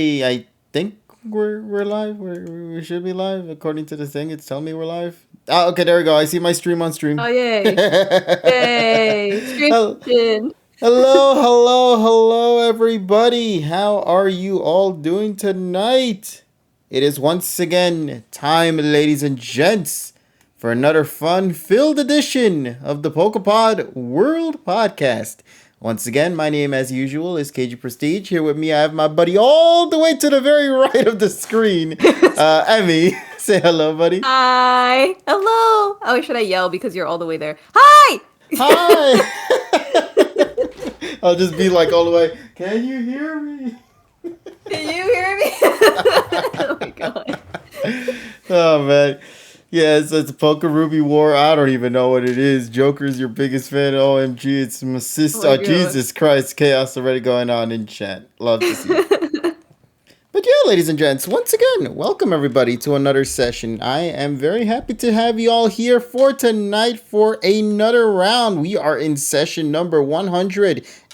I think we're live. We should be live according to the thing. It's telling me we're live. Oh, okay, there we go. I see my stream on Oh, stream. yay. Yay. Stream Hel- in. hello, everybody. How are you all doing tonight? It is once again time, ladies and gents, for another fun-filled edition of the PokePod World Podcast. Once again, my name, as usual, is KG Prestige. Here with me, I have my buddy all the way to the very right of the screen, Emmy. Say hello, buddy. Hi. Hello. Oh, should I yell because you're all the way there? Hi. Hi. I'll just be like all the way. Can you hear me? Can you hear me? Oh my god. Oh man. Yeah, it's a Poker Ruby War. I don't even know what it is. Joker's your biggest fan. OMG, it's my Oh sister. my Oh, god. Jesus Christ, chaos already going on in chat. Love to see it. But yeah, ladies and gents, once again, welcome everybody to another session. I am very happy to have you all here for tonight for another round. We are in session number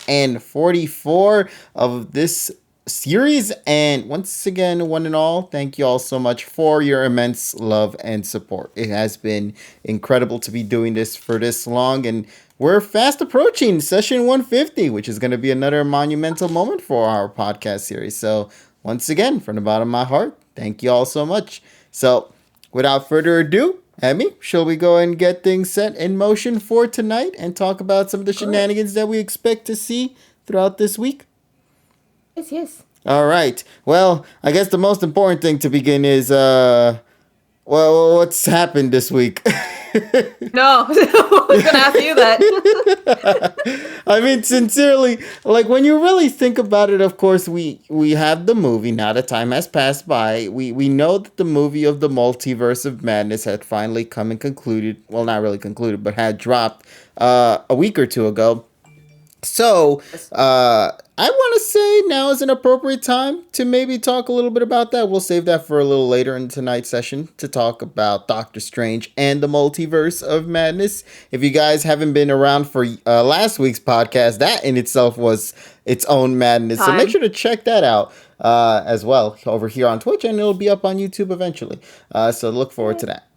144 of this series. And once again, one and all, thank you all so much for your immense love and support. It has been incredible to be doing this for this long. And we're fast approaching session 150, which is going to be another monumental moment for our podcast series. So once again, from the bottom of my heart, thank you all so much. So, without further ado, Emmy, shall we go and get things set in motion for tonight and talk about some of the Of course. shenanigans that we expect to see throughout this week? Yes, yes. All right. Well, I guess the most important thing to begin is, well, what's happened this week? No. I was gonna ask you that. I mean, sincerely, like when you really think about it, of course, we have the movie. Now that time has passed by, we know that the movie of the Multiverse of Madness had finally come and concluded. Well, not really concluded, but had dropped a week or two ago. So, I want to say now is an appropriate time to maybe talk a little bit about that. We'll save that for a little later in tonight's session to talk about Doctor Strange and the Multiverse of Madness. If you guys haven't been around for last week's podcast, that in itself was its own madness. So make Time. sure to check that out as well over here on Twitch, and it'll be up on YouTube eventually. So look forward to that.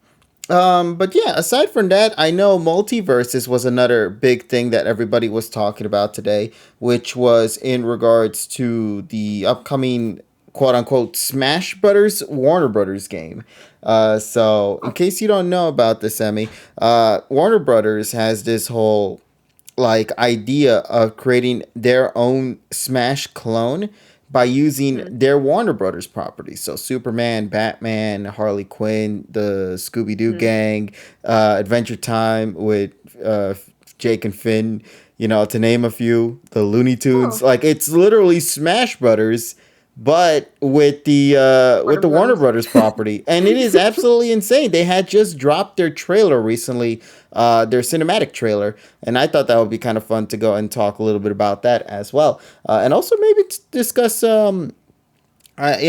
But yeah, aside from that, I know multiverses was another big thing that everybody was talking about today, which was in regards to the upcoming quote unquote Smash Brothers Warner Brothers game. So in case you don't know about this, Emmy, Warner Brothers has this whole like idea of creating their own Smash clone by using Mhm. their Warner Brothers properties. So Superman, Batman, Harley Quinn, the Scooby Doo Mhm. gang, Adventure Time with Jake and Finn, to name a few, the Looney Tunes. Oh. Like it's literally Smash Brothers, but with Warner the Warner Brothers. Brothers property, and it is absolutely insane. They had just dropped their trailer recently, their cinematic trailer, and I thought that would be kind of fun to go and talk a little bit about that as well, and also maybe discuss in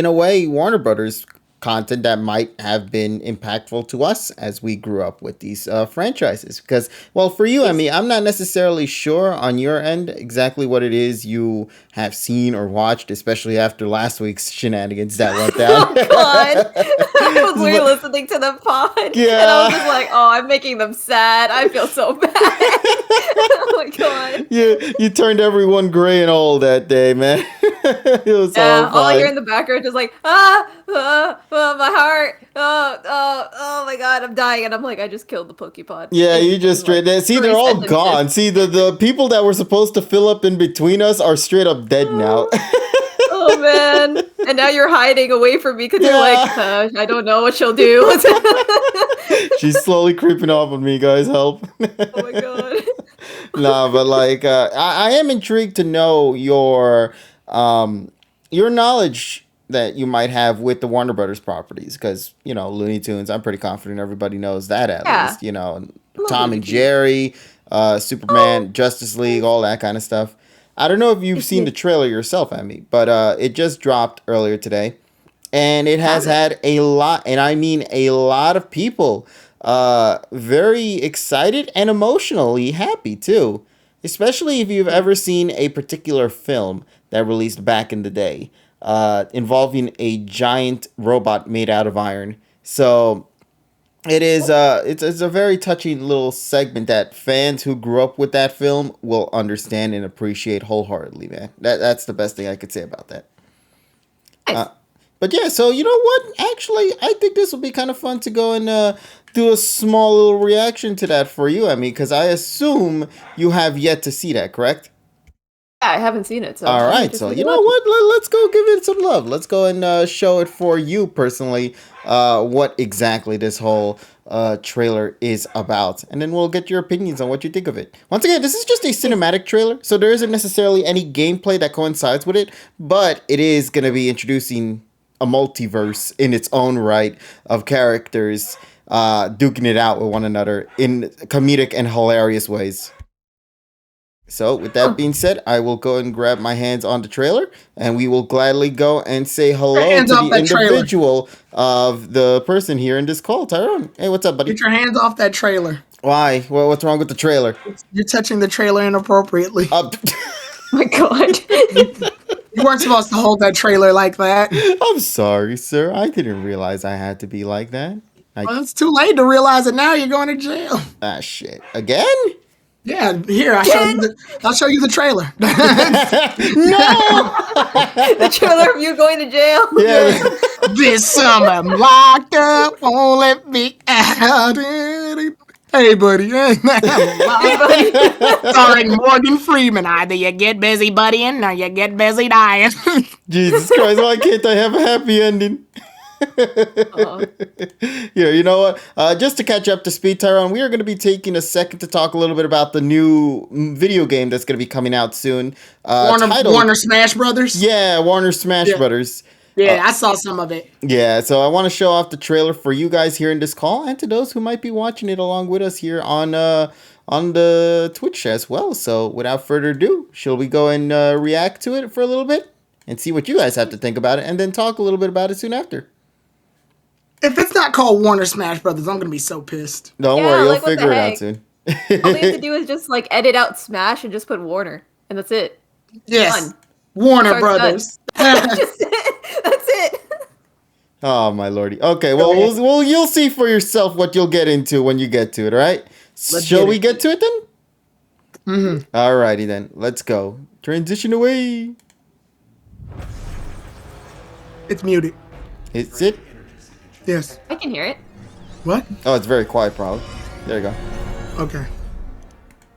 a way Warner Brothers content that might have been impactful to us as we grew up with these franchises. Because, well, for you, Yes. Emmy, I'm not necessarily sure on your end exactly what it is you have seen or watched, especially after last week's shenanigans that went down. Oh god. I was But- listening to the pod and I was Yeah. just like, oh, I'm making them sad. I feel so bad. Oh my god. You turned everyone gray and old that day, man. It was Yeah, all I hear in horrifying. the background is like, my heart, oh my god, I'm dying, and I'm like, I just killed the Pokepod. Yeah, you In, just straight. like See, they're three all sentences. gone. See, the people that were supposed to fill up in between us are straight up dead now. Oh man, and now you're hiding away from me because you're Yeah. like, I don't know what she'll do. She's slowly creeping up on me, guys. Help. Oh my god. Nah, but like, I am intrigued to know your knowledge that you might have with the Warner Brothers properties, because Looney Tunes. I'm pretty confident everybody knows that at Yeah. least. Love Tom Looney and Tunes. Jerry, Superman, Oh, Justice League, all that kind of stuff. I don't know if you've seen the trailer yourself, Emmy, but it just dropped earlier today, and it has have it. had a lot, and I mean a lot of people, very excited and emotionally happy too. Especially if you've ever seen a particular film that released back in the day. involving a giant robot made out of iron. So it is it's a very touching little segment that fans who grew up with that film will understand and appreciate wholeheartedly, man. That's the best thing I could say about that. Nice. But yeah, so you know what? Actually, I think this will be kind of fun to go and do a small little reaction to that for you, Emmy, because I assume you have yet to see that, correct? Yeah, I haven't seen it, so All I'm right, just so gonna you know watch it. what? Let's go give it some love. Let's go and show it for you personally. What exactly this whole trailer is about, and then we'll get your opinions on what you think of it. Once again, this is just a cinematic trailer, so there isn't necessarily any gameplay that coincides with it, but it is going to be introducing a multiverse in its own right of characters duking it out with one another in comedic and hilarious ways. So, with that Huh. being said, I will go and grab my hands on the trailer, and we will gladly go and say Get your hello hands to off the that trailer. individual of the person here in this call, Tyrone. Hey, what's up, buddy? Get your hands off that trailer. Why? Well, what's wrong with the trailer? You're touching the trailer inappropriately. Uh, Oh my god. You weren't supposed to hold that trailer like that. I'm sorry, sir. I didn't realize I had to be like that. Well, it's too late to realize it now. You're going to jail. Shit. Again? Yeah, here I'll show you the trailer. No! The trailer of you going to jail. Yeah. This summer I'm locked up, won't let me out. Hey, buddy. I'm locked up. Starring Morgan Freeman. Either you get busy buddying or you get busy dying. Jesus Christ, why can't I have a happy ending? Here, you know what? Just to catch up to speed, Tyrone, we are going to be taking a second to talk a little bit about the new video game that's going to be coming out soon. Warner Smash Brothers? Yeah, Warner Smash Brothers. Yeah, I saw some of it. Yeah, so I want to show off the trailer for you guys here in this call and to those who might be watching it along with us here on the Twitch as well. So without further ado, shall we go and react to it for a little bit and see what you guys have to think about it and then talk a little bit about it soon after? If it's not called Warner Smash Brothers, I'm gonna be so pissed. Don't Yeah, worry, you'll like, what the figure it out heck? soon. All you have to do is just like edit out Smash and just put Warner, and that's it. Yes, Done. Warner Star's Brothers. That's just it. That's it. Oh my lordy. Okay, well, you'll see for yourself what you'll get into when you get to it. All right. Let's Shall get we it. get to it then? Mm-hmm. Alrighty then. Let's go. Transition away. It's muted. Is it? Yes. I can hear it. What? Oh, it's very quiet, probably. There you go. Okay.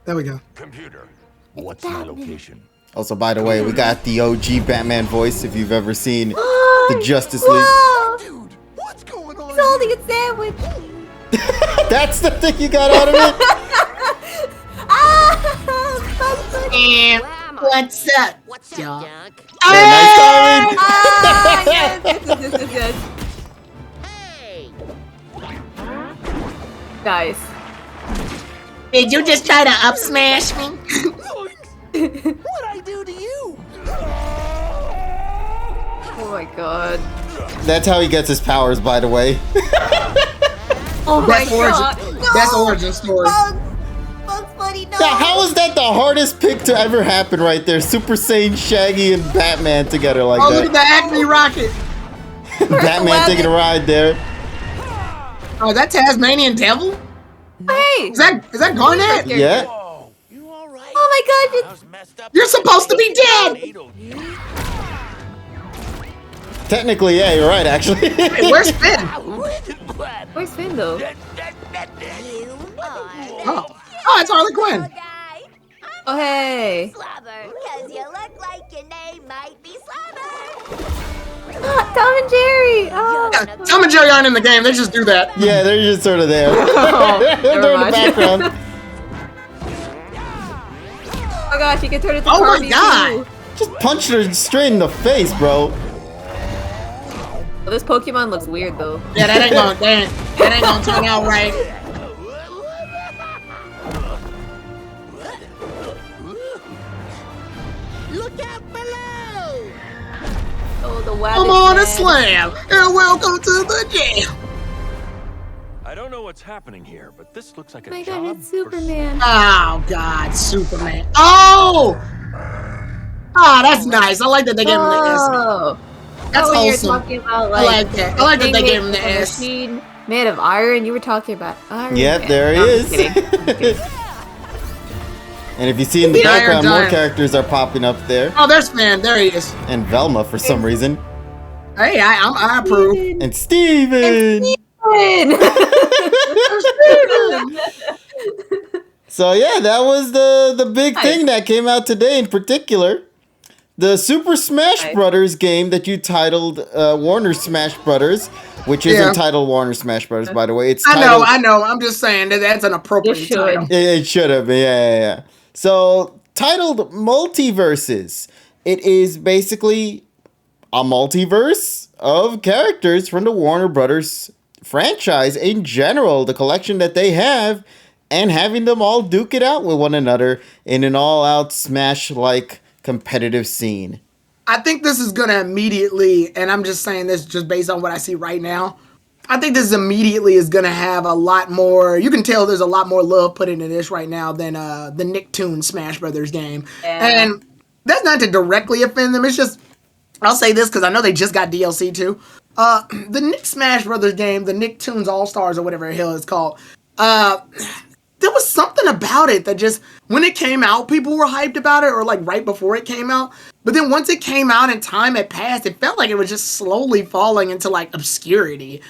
There we go. Computer, what's my location? Also, by the way, we got the OG Batman voice if you've ever seen the Justice League. Whoa! Dude, what's going on? He's holding a sandwich. That's the thing you got out of it? Ah! And what's up? What's y'all? Doc? Hey, nice timing. Ah, yes. Hey! Nice. Did you just try to up smash me? What'd I do to you? Oh my god. That's how he gets his powers, by the way. Oh my That's origin. god. No! That's origin story. Bugs Bunny, no. Now, how is that the hardest pick to ever happen right there? Super Saiyan, Shaggy, and Batman together like Oh, look at that. the Acme rocket. Batman taking a ride there. Oh, is that Tasmanian Devil? Hey. Is that Garnet? Yeah. Whoa, you alright? Oh my god. I was messed up. You're supposed to be dead. Technically, yeah, you're right, actually. Hey, where's Finn? Where's Finn though? Oh, it's Harley Quinn. Oh hey. Slobber, cause you look like your name might be Slobber. Ah, Tom and Jerry. Oh. Yeah, Tom and Jerry aren't in the game. They just do that. Yeah, they're just sort of there. Oh, They're never in the mind. background. Oh my gosh, he can turn into Oh my Barbie God. too. Just punched her straight in the face, bro. Well, this Pokemon looks weird though. Yeah, that ain't gonna turn out right. Look out below! Oh, the wabbit. Come on a man. slam and welcome to the jam. I don't know what's happening here, but this looks like Oh a my job god, it's for Superman. Oh God, Superman. Oh, that's nice. I like that they gave him the instant. Oh. That's when you're wholesome. talking about I like that. I like that they thing gave him made the of a S. machine made of iron. You were talking about Iron Yep, Man. there he No, I'm is. just kidding. I'm just kidding. And if you see in the The Iron background, more Giant. characters are popping up there. Oh, there's Finn. There he is. And Velma for some reason. Hey, I approve. And Steven! So yeah, that was the big Nice. thing that came out today in particular. The Super Smash Nice. Brothers game that you titled Warner Smash Brothers, which isn't Yeah. titled Warner Smash Brothers, by the way. It's I titled, know. I'm just saying that's an appropriate It should. title. It should have been, yeah. So, titled Multiverses. It is basically a multiverse of characters from the Warner Brothers franchise in general, the collection that they have, and having them all duke it out with one another in an all-out Smash-like competitive scene. I think this is gonna immediately, and I'm just saying this just based on what I see right now. I think this immediately is gonna have a lot more. You can tell there's a lot more love put into this right now than the Nicktoons Smash Brothers game. Yeah. And that's not to directly offend them. It's just I'll say this because I know they just got DLC too. The Nick Smash Brothers game, the Nicktoons All Stars or whatever the hell it's called. There was something about it that just when it came out, people were hyped about it, or like right before it came out. But then once it came out and time had passed, it felt like it was just slowly falling into like obscurity.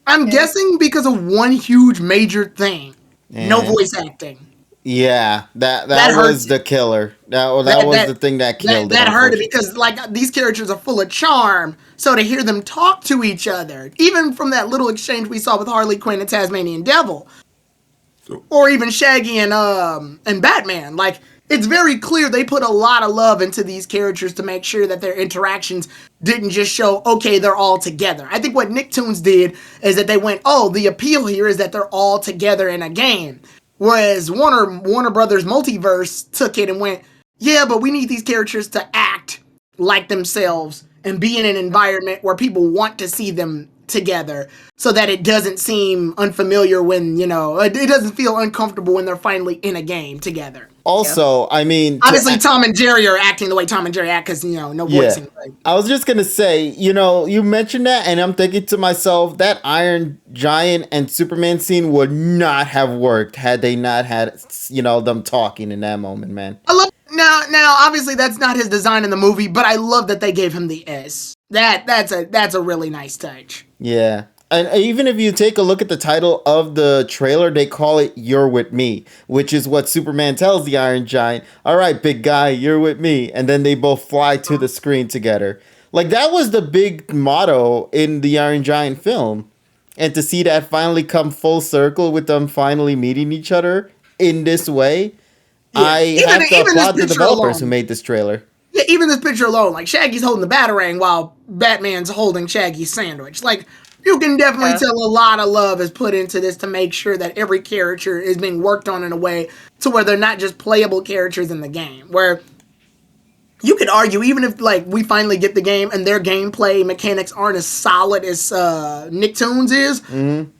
I'm guessing because of one huge major thing: no Yeah. voice acting. Yeah, that That was hurts. the killer. That was the thing that killed That it. hurt it unfortunately. because like these characters are full of charm. So to hear them talk to each other, even from that little exchange we saw with Harley Quinn and Tasmanian Devil, or even Shaggy and Batman, like it's very clear they put a lot of love into these characters to make sure that their interactions didn't just show, okay, they're all together. I think what Nicktoons did is that they went, oh, the appeal here is that they're all together in a game. Whereas Warner Brothers Multiverse took it and went, yeah, but we need these characters to act like themselves and be in an environment where people want to see them together so that it doesn't seem unfamiliar when, it doesn't feel uncomfortable when they're finally in a game together. Also, I mean, Obviously, Tom and Jerry are acting the way Tom and Jerry act because, no voicing. yeah. I was just gonna say, you mentioned that, and I'm thinking to myself, that Iron Giant and Superman scene would not have worked had they not had, them talking in that moment, man. I love now. Obviously, that's not his design in the movie, but I love that they gave him the S. That's a really nice touch. Yeah. And even if you take a look at the title of the trailer, they call it You're With Me, which is what Superman tells the Iron Giant. All right, big guy, you're with me. And then they both fly to the screen together. Like, that was the big motto in the Iron Giant film. And to see that finally come full circle with them finally meeting each other in this way, Yeah. I have to even applaud the this picture developers alone. who made this trailer. Yeah, even this picture alone, like Shaggy's holding the Batarang while Batman's holding Shaggy's sandwich. Like, you can definitely tell a lot of love is put into this to make sure that every character is being worked on in a way to where they're not just playable characters in the game. Where you could argue, even if like we finally get the game and their gameplay mechanics aren't as solid as Nicktoons is,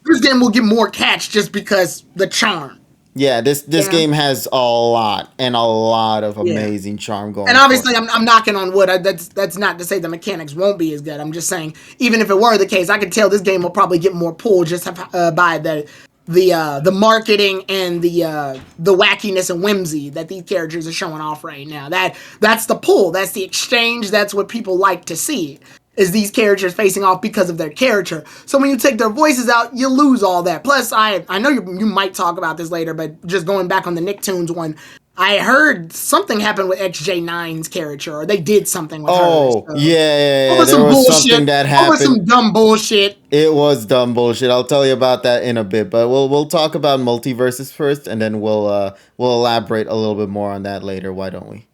this game will get more catch just because the charm. Yeah, this game has a lot of amazing charm going. And obviously, for it. I'm knocking on wood. That's not to say the mechanics won't be as good. I'm just saying, even if it were the case, I could tell this game will probably get more pull just by the marketing and the wackiness and whimsy that these characters are showing off right now. That's the pull. That's the exchange. That's what people like to see. Is these characters facing off because of their character. So when you take their voices out, you lose all that. Plus, I know you might talk about this later, but just going back on the Nicktoons one, I heard something happened with XJ9's character, or they did something with her. Oh, So. yeah. Over There some was bullshit. something that Over happened. some dumb bullshit. It was dumb bullshit. I'll tell you about that in a bit, but we'll talk about multiverses first, and then we'll elaborate a little bit more on that later. Why don't we?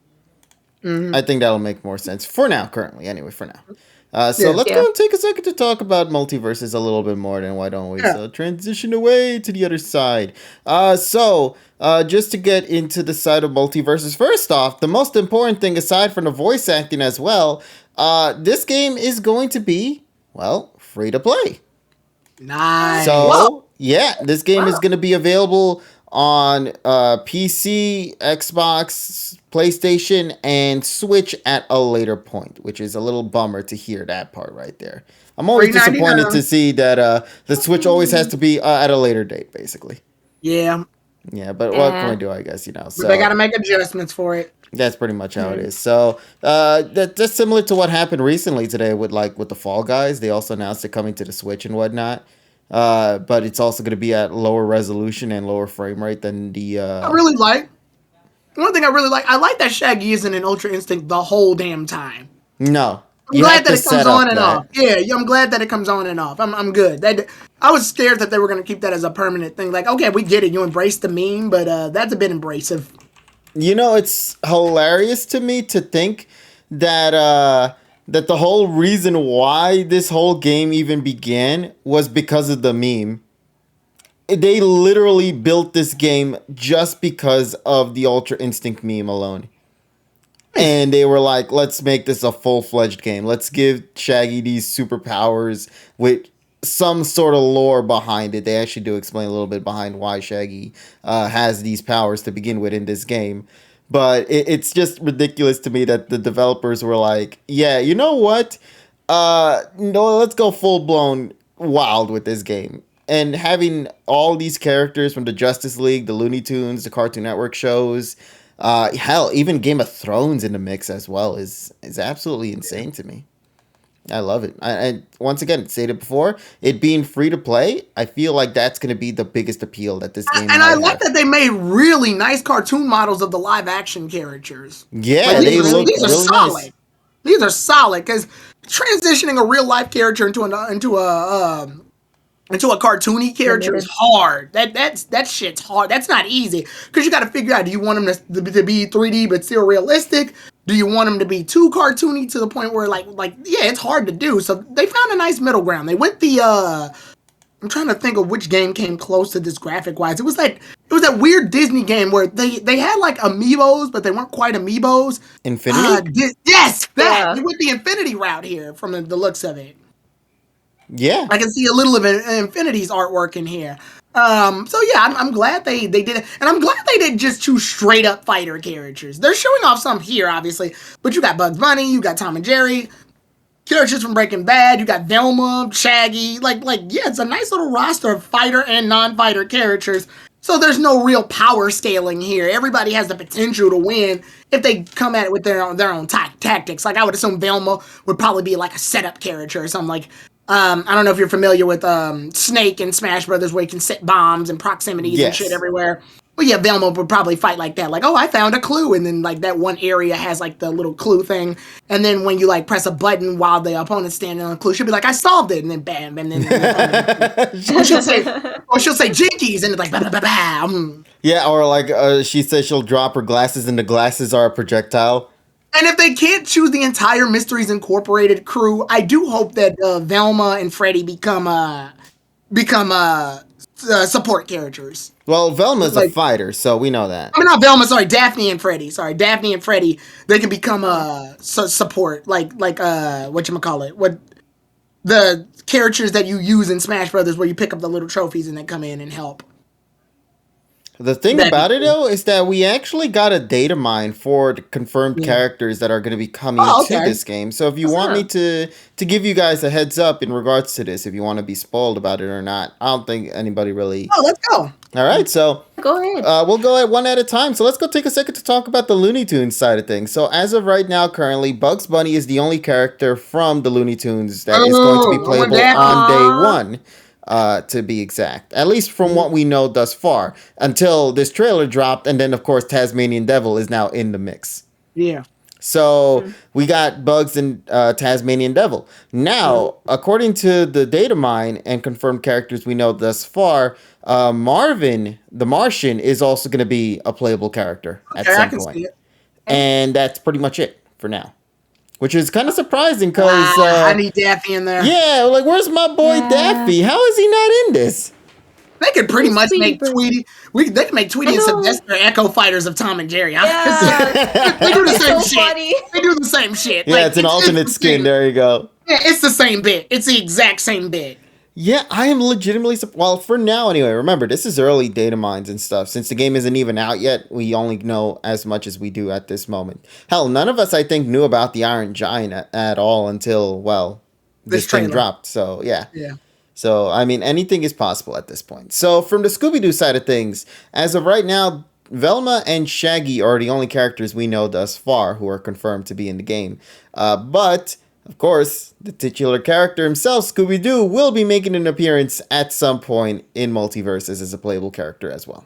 I think that'll make more sense for now. Currently, anyway, for now. Let's go and take a second to talk about multiverses a little bit more. Then why don't we? Yeah. So transition away to the other side. Just to get into the side of multiverses, first off, the most important thing aside from the voice acting as well, this game is going to be free to play. Nice. So, yeah, this game is going to be available on PC, Xbox, PlayStation, and Switch at a later point, which is a little bummer to hear that part right there. I'm always disappointed to see that the Switch always has to be at a later date, basically. Yeah. Yeah, but what can we do, I guess, So But they got to make adjustments for it. that's pretty much how it is. So that's similar to what happened recently today with the Fall Guys. They also announced it coming to the Switch and whatnot. But it's also going to be at lower resolution and lower frame rate than the. One thing I really like. I like that Shaggy isn't in Ultra Instinct the whole damn time. No. I'm glad that it comes on and off. Yeah, I'm glad that it comes on and off. I'm good. I was scared that they were going to keep that as a permanent thing. Like, okay, we get it. You embrace the meme, but that's a bit abrasive. It's hilarious to me to think that that the whole reason why this whole game even began was because of the meme. They literally built this game just because of the Ultra Instinct meme alone. And they were like, let's make this a full-fledged game. Let's give Shaggy these superpowers with some sort of lore behind it. They actually do explain a little bit behind why Shaggy has these powers to begin with in this game. But it's just ridiculous to me that the developers were like, yeah, you know what? No, let's go full-blown wild with this game. And having all these characters from the Justice League, the Looney Tunes, the Cartoon Network shows... hell, even Game of Thrones in the mix as well is absolutely insane to me. I love it. I once again stated before, it being free to play, I feel like that's going to be the biggest appeal that this game. And I like that they made really nice cartoon models of the live action characters. Yeah, like, they look these are really solid. nice. These are solid because transitioning a real life character into a cartoony character is hard. That shit's hard. That's not easy because you got to figure out: do you want him to be 3D but still realistic? Do you want him to be too cartoony to the point where yeah, it's hard to do. So they found a nice middle ground. They went I'm trying to think of which game came close to this graphic wise. It was that weird Disney game where they had like amiibos, but they weren't quite amiibos. Infinity? Yes, that. Yeah. They went the Infinity route here from the looks of it. Yeah, I can see a little of Infinity's artwork in here. So yeah, I'm glad they did it, and I'm glad they didn't just choose straight up fighter characters. They're showing off some here, obviously, but you got Bugs Bunny, you got Tom and Jerry, characters from Breaking Bad, you got Velma, Shaggy, yeah, it's a nice little roster of fighter and non-fighter characters. So there's no real power scaling here. Everybody has the potential to win if they come at it with their own tactics. Like I would assume Velma would probably be like a setup character or something like. I don't know if you're familiar with Snake in Smash Brothers, where you can set bombs and proximities and shit everywhere. Well, yeah, Velma would probably fight like that. Like, oh, I found a clue, and then like that one area has like the little clue thing, and then when you like press a button while the opponent's standing on the clue, she'll be like, I solved it, and then bam, and then she'll say Jinkies, and it's like bah, bah, bah, bah. Yeah, or like she says she'll drop her glasses, and the glasses are a projectile. And if they can't choose the entire Mysteries Incorporated crew, I do hope that Velma and Freddy become support characters. Well, Velma's a fighter, so we know that. I mean, not Velma. Sorry, Daphne and Freddy. They can become support, like whatchamacallit? What the characters that you use in Smash Brothers, where you pick up the little trophies and they come in and help. The thing about it, though, is that we actually got a data mine for the confirmed characters that are going to be coming to this game. So if you want me to give you guys a heads up in regards to this, if you want to be spoiled about it or not, I don't think anybody really... Oh, let's go. All right, so... Go ahead. We'll go at one at a time. So let's go take a second to talk about the Looney Tunes side of things. So as of right now, currently, Bugs Bunny is the only character from the Looney Tunes that is going to be playable on day one. To be exact, at least from what we know thus far, until this trailer dropped, and then of course Tasmanian Devil is now in the mix. Yeah. So we got Bugs and Tasmanian Devil. Now, according to the data mine and confirmed characters we know thus far, Marvin the Martian is also going to be a playable character at some point. See it. And that's pretty much it for now. Which is kind of surprising because... I need Daffy in there. Yeah, like, where's my boy Daffy? How is he not in this? They could pretty much make Tweety... They could make Tweety and Sylvester Echo Fighters of Tom and Jerry. Yeah. They do the same shit. Funny. They do the same shit. Yeah, like, it's an alternate skin. There you go. Yeah, it's the same bit. It's the exact same bit. Yeah, I am legitimately well, for now anyway. Remember, this is early data mines and stuff. Since the game isn't even out yet, we only know as much as we do at this moment. Hell, none of us, I think, knew about the Iron Giant at all until, well, This this thing trailer. dropped. So, yeah. Yeah. So, I mean, anything is possible at this point. So, from the Scooby-Doo side of things, as of right now, Velma and Shaggy are the only characters we know thus far who are confirmed to be in the game. But, of course, the titular character himself, Scooby-Doo, will be making an appearance at some point in Multiverses as a playable character as well.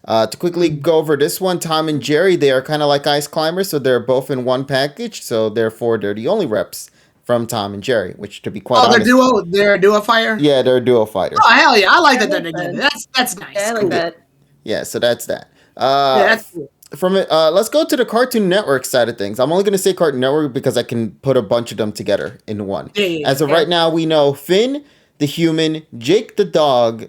To quickly go over this one, Tom and Jerry, they are kind of like ice climbers, so they're both in one package, so therefore they're the only reps from Tom and Jerry, which, to be quite honest... They're a duo fighter? Yeah, they're a duo fighter. Oh, hell yeah. I like that I they're like together. that. That's nice. Yeah, I like Cool. that. Yeah, so that's that. Yeah, that's cool. From it, let's go to the Cartoon Network side of things. I'm only going to say Cartoon Network because I can put a bunch of them together in one. Yeah, As of right now, we know Finn, the human, Jake the dog,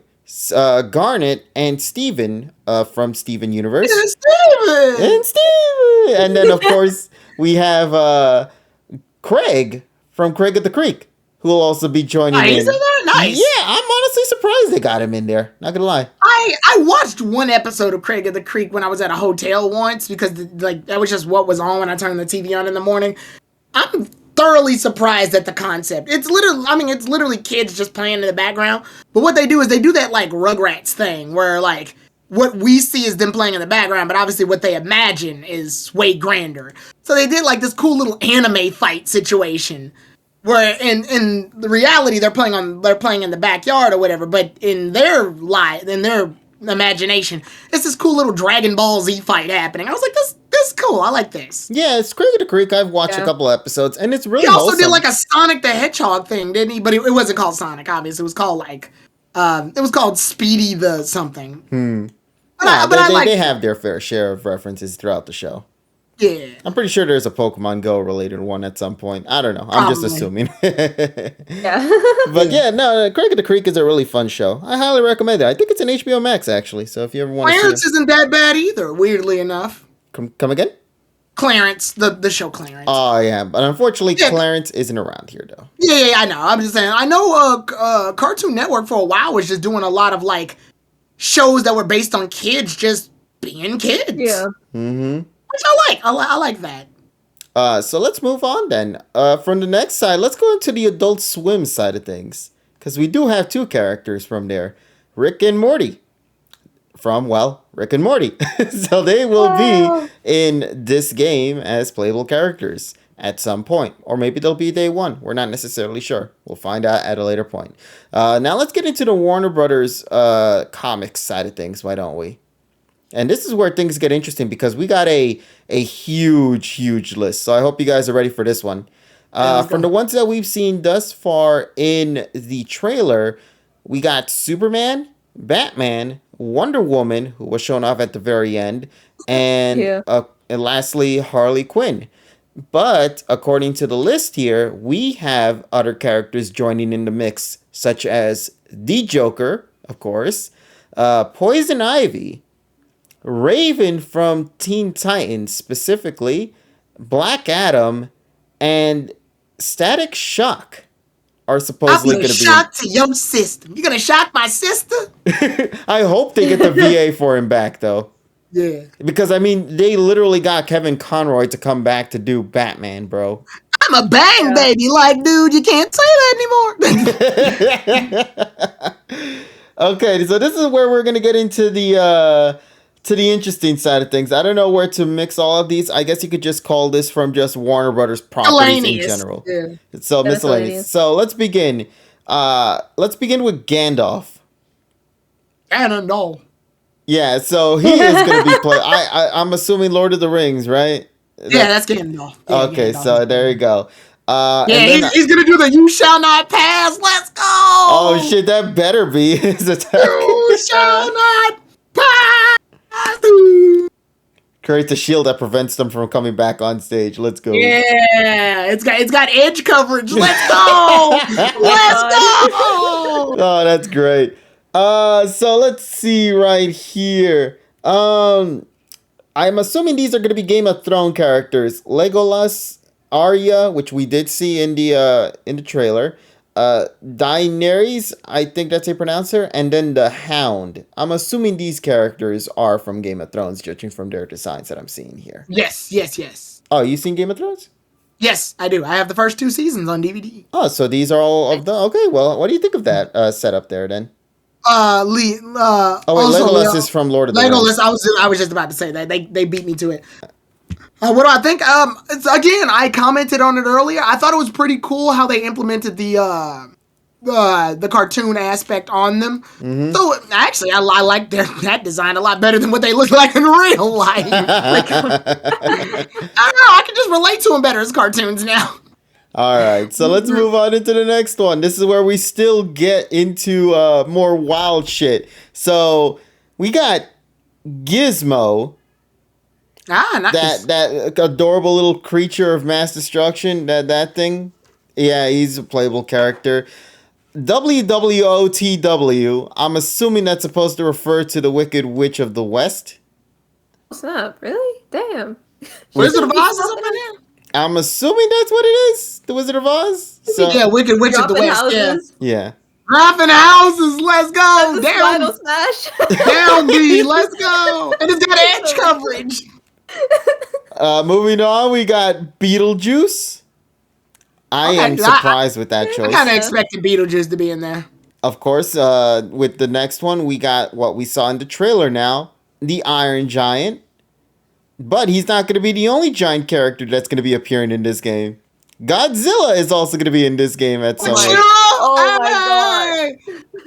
Garnet, and Steven from Steven Universe. Yeah, Steven! And Steven! And then, of course, we have Craig from Craig of the Creek, who will also be joining in. He's in there? Nice. Yeah, I'm honestly surprised they got him in there. Not gonna lie. I watched one episode of Craig of the Creek when I was at a hotel once because that was just what was on when I turned the TV on in the morning. I'm thoroughly surprised at the concept. It's literally kids just playing in the background. But what they do is they do that like Rugrats thing where like what we see is them playing in the background, but obviously what they imagine is way grander. So they did like this cool little anime fight situation where in the reality they're playing in the backyard or whatever, but in their imagination, it's this cool little Dragon Ball Z fight happening. I was like, this is cool. I like this. Yeah, it's Craig of the Creek. I've watched a couple episodes, and it's really He also wholesome. did like a Sonic the Hedgehog thing, didn't he? But it wasn't called Sonic, obviously. It was called Speedy the something. But they have their fair share of references throughout the show. Yeah. I'm pretty sure there's a Pokemon Go related one at some point. I don't know. I'm just assuming. Yeah. But yeah, no, Craig of the Creek is a really fun show. I highly recommend it. I think it's an HBO Max, actually. So if you ever want to see Clarence isn't that bad either, weirdly enough. Come again? Clarence, the show Clarence. Oh, yeah. But unfortunately, Yeah. Clarence isn't around here, though. Yeah, I know. I'm just saying. I know Cartoon Network for a while was just doing a lot of like shows that were based on kids just being kids. Yeah. Mm-hmm. Which I like. I like that. So let's move on then. From the next side, let's go into the Adult Swim side of things. Because we do have two characters from there. Rick and Morty. From, well, Rick and Morty. So they will be in this game as playable characters at some point. Or maybe they'll be day one. We're not necessarily sure. We'll find out at a later point. Now let's get into the Warner Brothers comics side of things, why don't we? And this is where things get interesting because we got a huge list. So I hope you guys are ready for this one. From the ones that we've seen thus far in the trailer, we got Superman, Batman, Wonder Woman, who was shown off at the very end, and lastly, Harley Quinn. But according to the list here, we have other characters joining in the mix, such as the Joker, of course, Poison Ivy, Raven from Teen Titans, specifically, Black Adam, and Static Shock are supposedly going to be... shock to your sister. You gonna shock my sister? I hope they get the VA for him back, though. Yeah. Because, I mean, they literally got Kevin Conroy to come back to do Batman, bro. I'm a bang baby. Like, dude, you can't say that anymore. Okay, so this is where we're going to get into the interesting side of things. I don't know where to mix all of these. I guess you could just call this from just Warner Brothers properties in general. Yeah. So miscellaneous. So let's begin. Let's begin with Gandalf. Gandalf. Yeah, so he is going to be playing. I'm assuming Lord of the Rings, right? Yeah, that's Gandalf. Yeah, Okay, Gandalf. so there you go. Yeah, and then, he's gonna do the "You shall not pass." Let's go. oh shit, that better be his attack. You shall not pass. Creates a shield that prevents them from coming back on stage. Let's go. Yeah, it's got edge coverage. Let's go. Let's go. Oh, that's great. So let's see right here. I'm assuming these are going to be Game of Thrones characters. Legolas, Arya, which we did see in the trailer. Daenerys, I think that's how you pronounce her, and then the Hound. I'm assuming these characters are from Game of Thrones, judging from their designs that I'm seeing here. Yes. Oh, you seen Game of Thrones? Yes, I do. I have the first 2 seasons on DVD. Oh, so these are all of the... Okay, well, what do you think of that setup there, then? Lee. Oh, wait, Also, Legolas is from Lord of the Legolas. Rings. I was just about to say that they beat me to it. What do I think? Again, I commented on it earlier. I thought it was pretty cool how they implemented the cartoon aspect on them. Mm-hmm. So actually, I like that design a lot better than what they look like in real life. Like, I don't know. I can just relate to them better as cartoons now. All right, so let's move on into the next one. This is where we still get into more wild shit. So we got Gizmo, Nice. that adorable little creature of mass destruction. That thing, yeah, he's a playable character. WWOTW. I'm assuming that's supposed to refer to the Wicked Witch of the West. What's up? Really? Damn. Wizard of Oz is up in there? I'm assuming that's what it is. The Wizard of Oz. So, Yeah, Wicked Witch of the Dropping West. houses. yeah. Dropping houses. Let's go. The Down, Final Smash. down B. Let's go. And it's got edge coverage. Moving on, we got Beetlejuice. I am surprised with that I choice. kind of expected Beetlejuice to be in there. Of course, with the next one, we got what we saw in the trailer now, the Iron Giant. But he's not going to be the only giant character that's going to be appearing in this game. Godzilla is also going to be in this game at some point. Oh my god.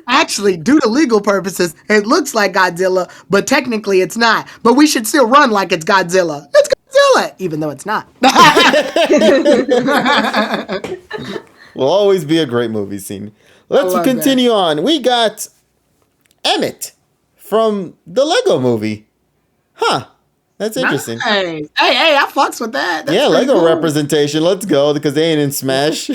Actually, due to legal purposes, it looks like Godzilla, but technically it's not. But we should still run like it's Godzilla. It's Godzilla, even though it's not. Will always be a great movie scene. Let's love continue on. We got Emmett from the Lego movie. Huh. That's interesting. Nice. Hey, I fucks with that. That's Yeah, pretty Lego cool. representation. Let's go because they ain't in Smash.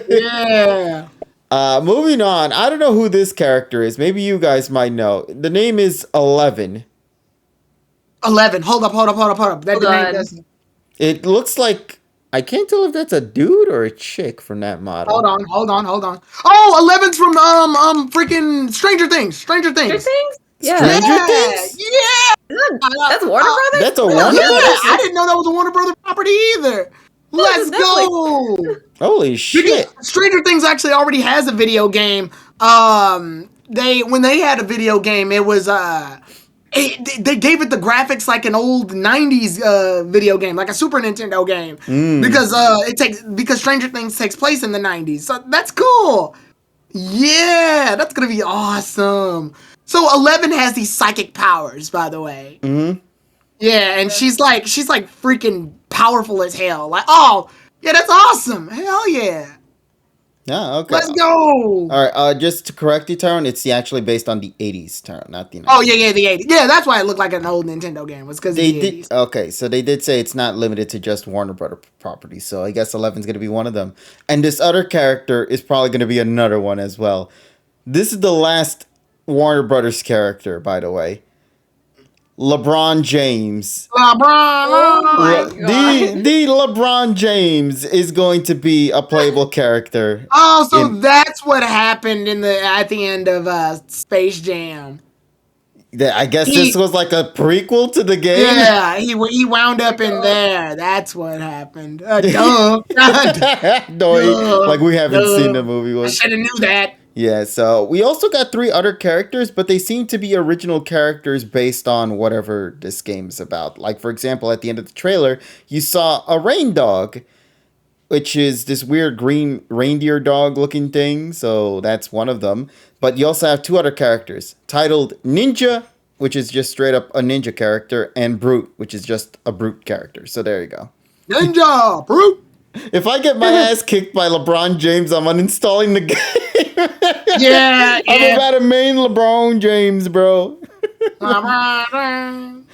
Yeah. Moving on. I don't know who this character is. Maybe you guys might know. The name is 11. 11. Hold up. That Hold name on. doesn't. It looks like... I can't tell if that's a dude or a chick from that model. Hold on. Oh, 11's from freaking Stranger Things. Stranger Things? Yeah. Stranger Things? Yeah. That's Warner Brothers? That's a Yeah. Warner Yeah, Brothers? I didn't know that was a Warner Brother property either. Let's it's go. Holy shit. Because Stranger Things actually already has a video game. When they had a video game, it was they gave it the graphics like an old 90s video game, like a Super Nintendo game. Because Stranger Things takes place in the 90s. So that's cool. Yeah, that's going to be awesome. So 11 has these psychic powers, by the way. Mm-hmm. Yeah, and she's like freaking powerful as hell. Like, oh, yeah, that's awesome. Hell yeah. Yeah, okay. Let's go. All right, just to correct you, Tyrone, it's actually based on the 80s, Tyrone, not the 90s. Oh, yeah, the 80s. Yeah, that's why it looked like an old Nintendo game. Was because They the did 80s. okay, so they did say it's not limited to just Warner Brother properties. So I guess 11's going to be one of them. And this other character is probably going to be another one as well. This is the last Warner Brothers character, by the way. LeBron James. The LeBron James is going to be a playable character. Oh, so that's what happened at the end of Space Jam. I guess this was like a prequel to the game. Yeah, he wound up in there. That's what happened. Duh. Like we haven't seen the movie. I should have knew that. Yeah, so we also got 3 other characters, but they seem to be original characters based on whatever this game is about. Like, for example, at the end of the trailer, you saw a rain dog, which is this weird green reindeer dog looking thing. So that's one of them. But you also have 2 other characters, titled Ninja, which is just straight up a ninja character, and Brute, which is just a brute character. So there you go. Ninja, Brute. If I get my ass kicked by LeBron James, I'm uninstalling the game. Yeah. I'm about to main LeBron James, bro. LeBron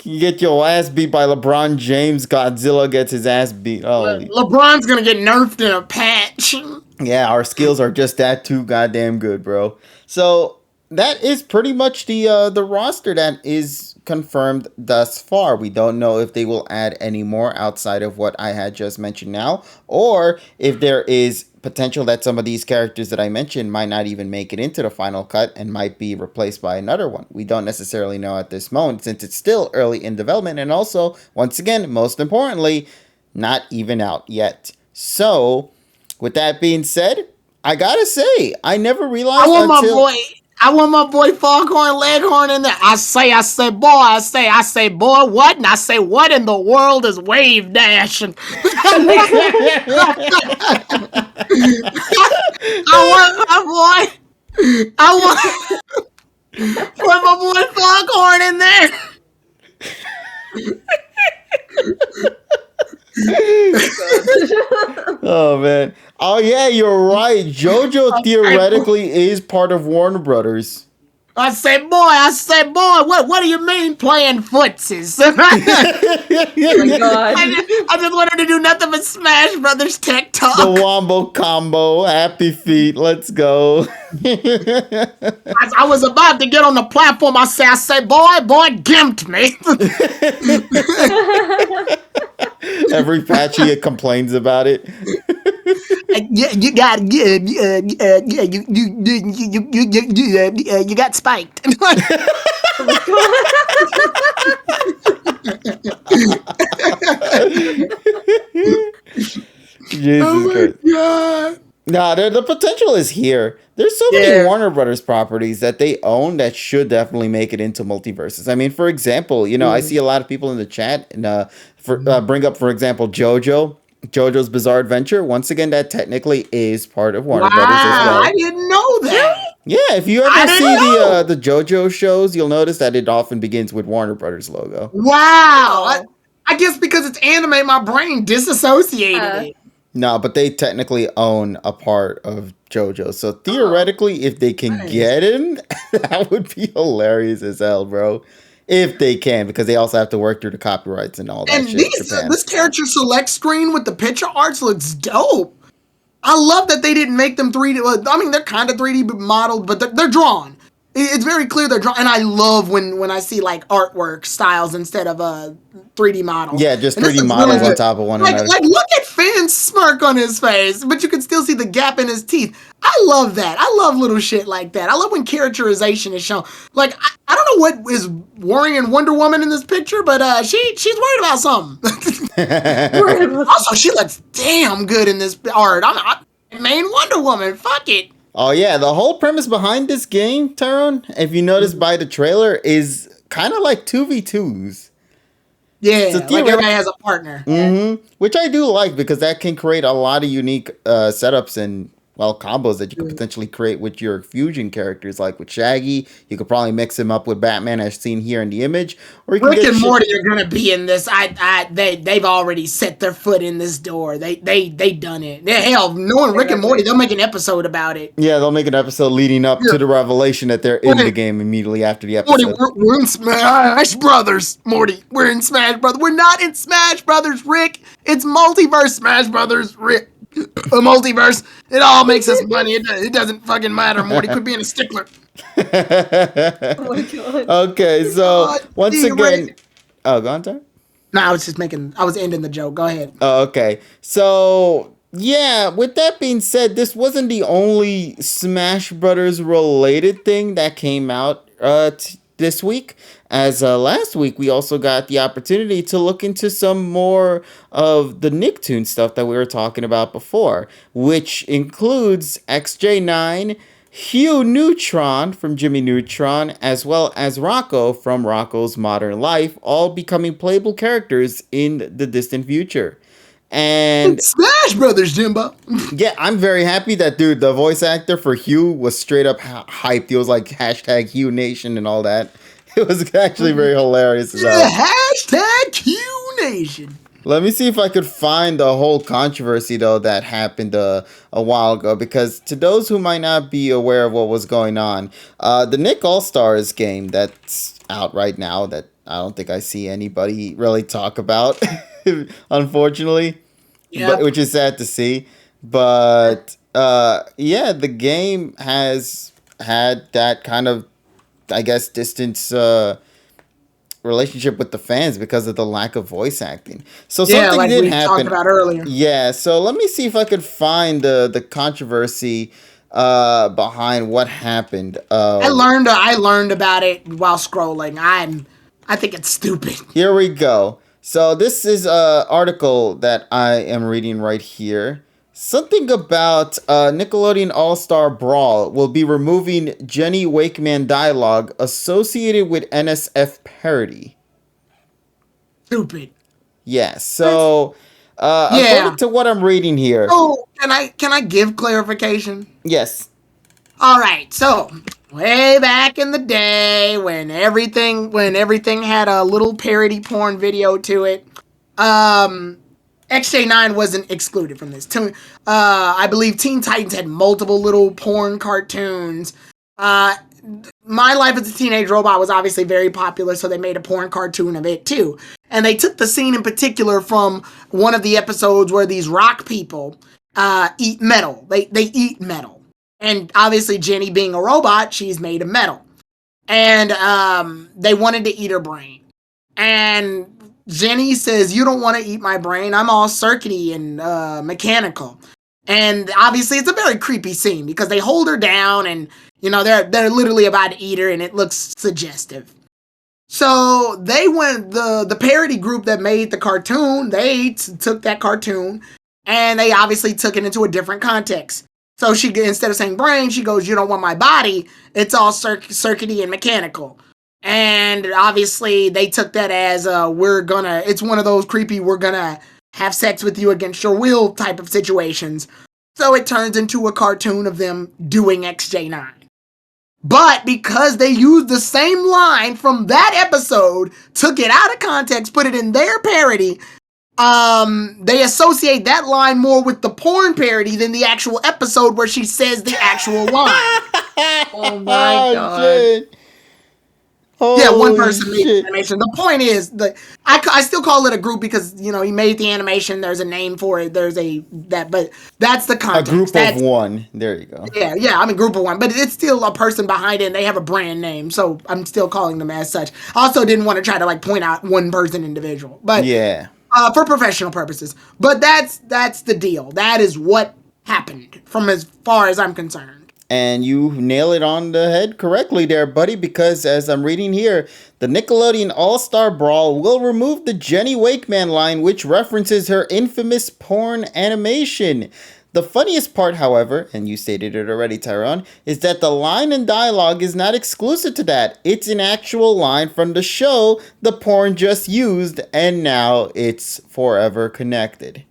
You get your ass beat by LeBron James. Godzilla gets his ass beat. Holy. Lebron's gonna get nerfed in a patch. Yeah, our skills are just that too goddamn good, bro. So that is pretty much the roster that is confirmed thus far. We don't know if they will add any more outside of what I had just mentioned now, or if there is potential that some of these characters that I mentioned might not even make it into the final cut and might be replaced by another one. We don't necessarily know at this moment since it's still early in development, and also, once again, most importantly, not even out yet. So, with that being said, I gotta say, I never realized until I want my boy Foghorn Leghorn in there. I say, boy, I say, boy, what? And I say, what in the world is wave dash? And I want my boy. I want my boy Foghorn in there. Oh man. Oh yeah, you're right. JoJo theoretically is part of Warner Brothers. I say, boy, what do you mean playing footsies? Oh my god. I just wanted to do nothing but Smash Brothers tech talk. The Wombo combo, happy feet, let's go. As I was about to get on the platform, I say, boy, gimped me. Every patch he complains about it. You got you got spiked. Jesus Christ. God. Nah, the potential is here. There's so many Warner Brothers properties that they own that should definitely make it into multiverses. I mean, for example, I see a lot of people in the chat and bring up, for example, JoJo's Bizarre Adventure. Once again, that technically is part of Warner Brothers as well. I didn't know that. Yeah, if you ever see the JoJo shows, you'll notice that it often begins with Warner Brothers logo. Wow. I guess because it's anime, my brain disassociated it. No, but they technically own a part of JoJo. So theoretically, if they can get in, that would be hilarious as hell, bro. If they can, because they also have to work through the copyrights and all that And shit. Japan. this character select screen with the picture arts looks dope. I love that they didn't make them 3D. I mean, they're kind of 3D modeled, but they're drawn. It's very clear they're drawn. And I love when I see like artwork styles instead of 3D models. Yeah, just 3D models on top of one another. Like, look at Finn's smirk on his face, but you can still see the gap in his teeth. I love that. I love little shit like that. I love when characterization is shown. Like, I don't know what is worrying Wonder Woman in this picture, but she's worried about something. Also, she looks damn good in this art. I'm main Wonder Woman. Fuck it. Oh yeah, the whole premise behind this game, Tyrone, if you notice by the trailer, is kind of like 2v2s. Yeah, so like everybody has a partner. Mm-hmm. Which I do like because that can create a lot of unique setups and combos that you could potentially create with your fusion characters. Like with Shaggy, you could probably mix him up with Batman as seen here in the image. Or you can Rick and Morty are gonna be in this. They've already set their foot in this door. They done it. Hell, knowing Rick and Morty, they'll make an episode about it. Yeah, they'll make an episode leading up to the revelation that they're in the game immediately after the episode. Morty, we're in Smash Brothers. Morty, we're in Smash Brothers. We're not in Smash Brothers, Rick. It's Multiverse Smash Brothers, Rick. A multiverse. It all makes us money. It doesn't fucking matter, Morty. Quit being a stickler. Oh my god. Okay, so once again, go on, Ty. No, I was ending the joke. Go ahead. Oh, okay. So yeah, with that being said, this wasn't the only Smash Brothers related thing that came out this week. As last week, we also got the opportunity to look into some more of the Nicktoon stuff that we were talking about before, which includes XJ9, Hugh Neutron from Jimmy Neutron, as well as Rocco from Rocco's Modern Life, all becoming playable characters in the distant future. And Smash Brothers, Jimbo. Yeah, I'm very happy that, dude, the voice actor for Hugh was straight up hyped. He was like hashtag Hugh Nation and all that. It was actually very hilarious. Hashtag Hugh Nation. Let me see if I could find the whole controversy, though, that happened a while ago. Because to those who might not be aware of what was going on, the Nick All-Stars game that's out right now that I don't think I see anybody really talk about, unfortunately, which is sad to see. But, yeah, the game has had that kind of, I guess, distance relationship with the fans because of the lack of voice acting. So Yeah, something like did we talked happen. about earlier. Yeah, so let me see if I could find the controversy behind what happened. I learned about it while scrolling. I think it's stupid. Here we go. So this is a article that I am reading right here. Something about Nickelodeon All-Star Brawl will be removing Jenny Wakeman dialogue associated with NSF parody. Stupid. Yeah, so Yeah. according to what I'm reading here, Oh, can I give clarification? yes. All right. So, way back in the day when everything had a little parody porn video to it, XJ9 wasn't excluded from this. I believe Teen Titans had multiple little porn cartoons. Uh, My Life as a Teenage Robot was obviously very popular, so they made a porn cartoon of it too. And they took the scene in particular from one of the episodes where these rock people eat metal. They eat metal. And obviously Jenny being a robot, she's made of metal. And they wanted to eat her brain. And Jenny says, "You don't want to eat my brain. I'm all circuity and mechanical." And obviously it's a very creepy scene because they hold her down and they're literally about to eat her and it looks suggestive. So they went the parody group that made the cartoon, they took that cartoon and they obviously took it into a different context. So she, instead of saying brain, she goes, "You don't want my body. It's all circuity and mechanical." And obviously they took that as it's one of those creepy, we're gonna have sex with you against your will type of situations. So it turns into a cartoon of them doing XJ9. But because they used the same line from that episode, took it out of context, put it in their parody, they associate that line more with the porn parody than the actual episode where she says the actual line. Oh my god. Shit. Yeah, one Holy person made the shit. animation. The point is, I still call it a group because he made the animation. There's a name for it. But that's the A context. group That's, of one. There you go. yeah. I mean, group of one, but it's still a person behind it. And they have a brand name, so I'm still calling them as such. I also didn't want to try to point out one person individual, but Yeah. for professional purposes. But that's the deal. That is what happened, from as far as I'm concerned. And you nail it on the head correctly there, buddy, because as I'm reading here, the Nickelodeon All-Star Brawl will remove the Jenny Wakeman line, which references her infamous porn animation. The funniest part, however, and you stated it already, Tyrone, is that the line and dialogue is not exclusive to that. It's an actual line from the show the porn just used, and now it's forever connected.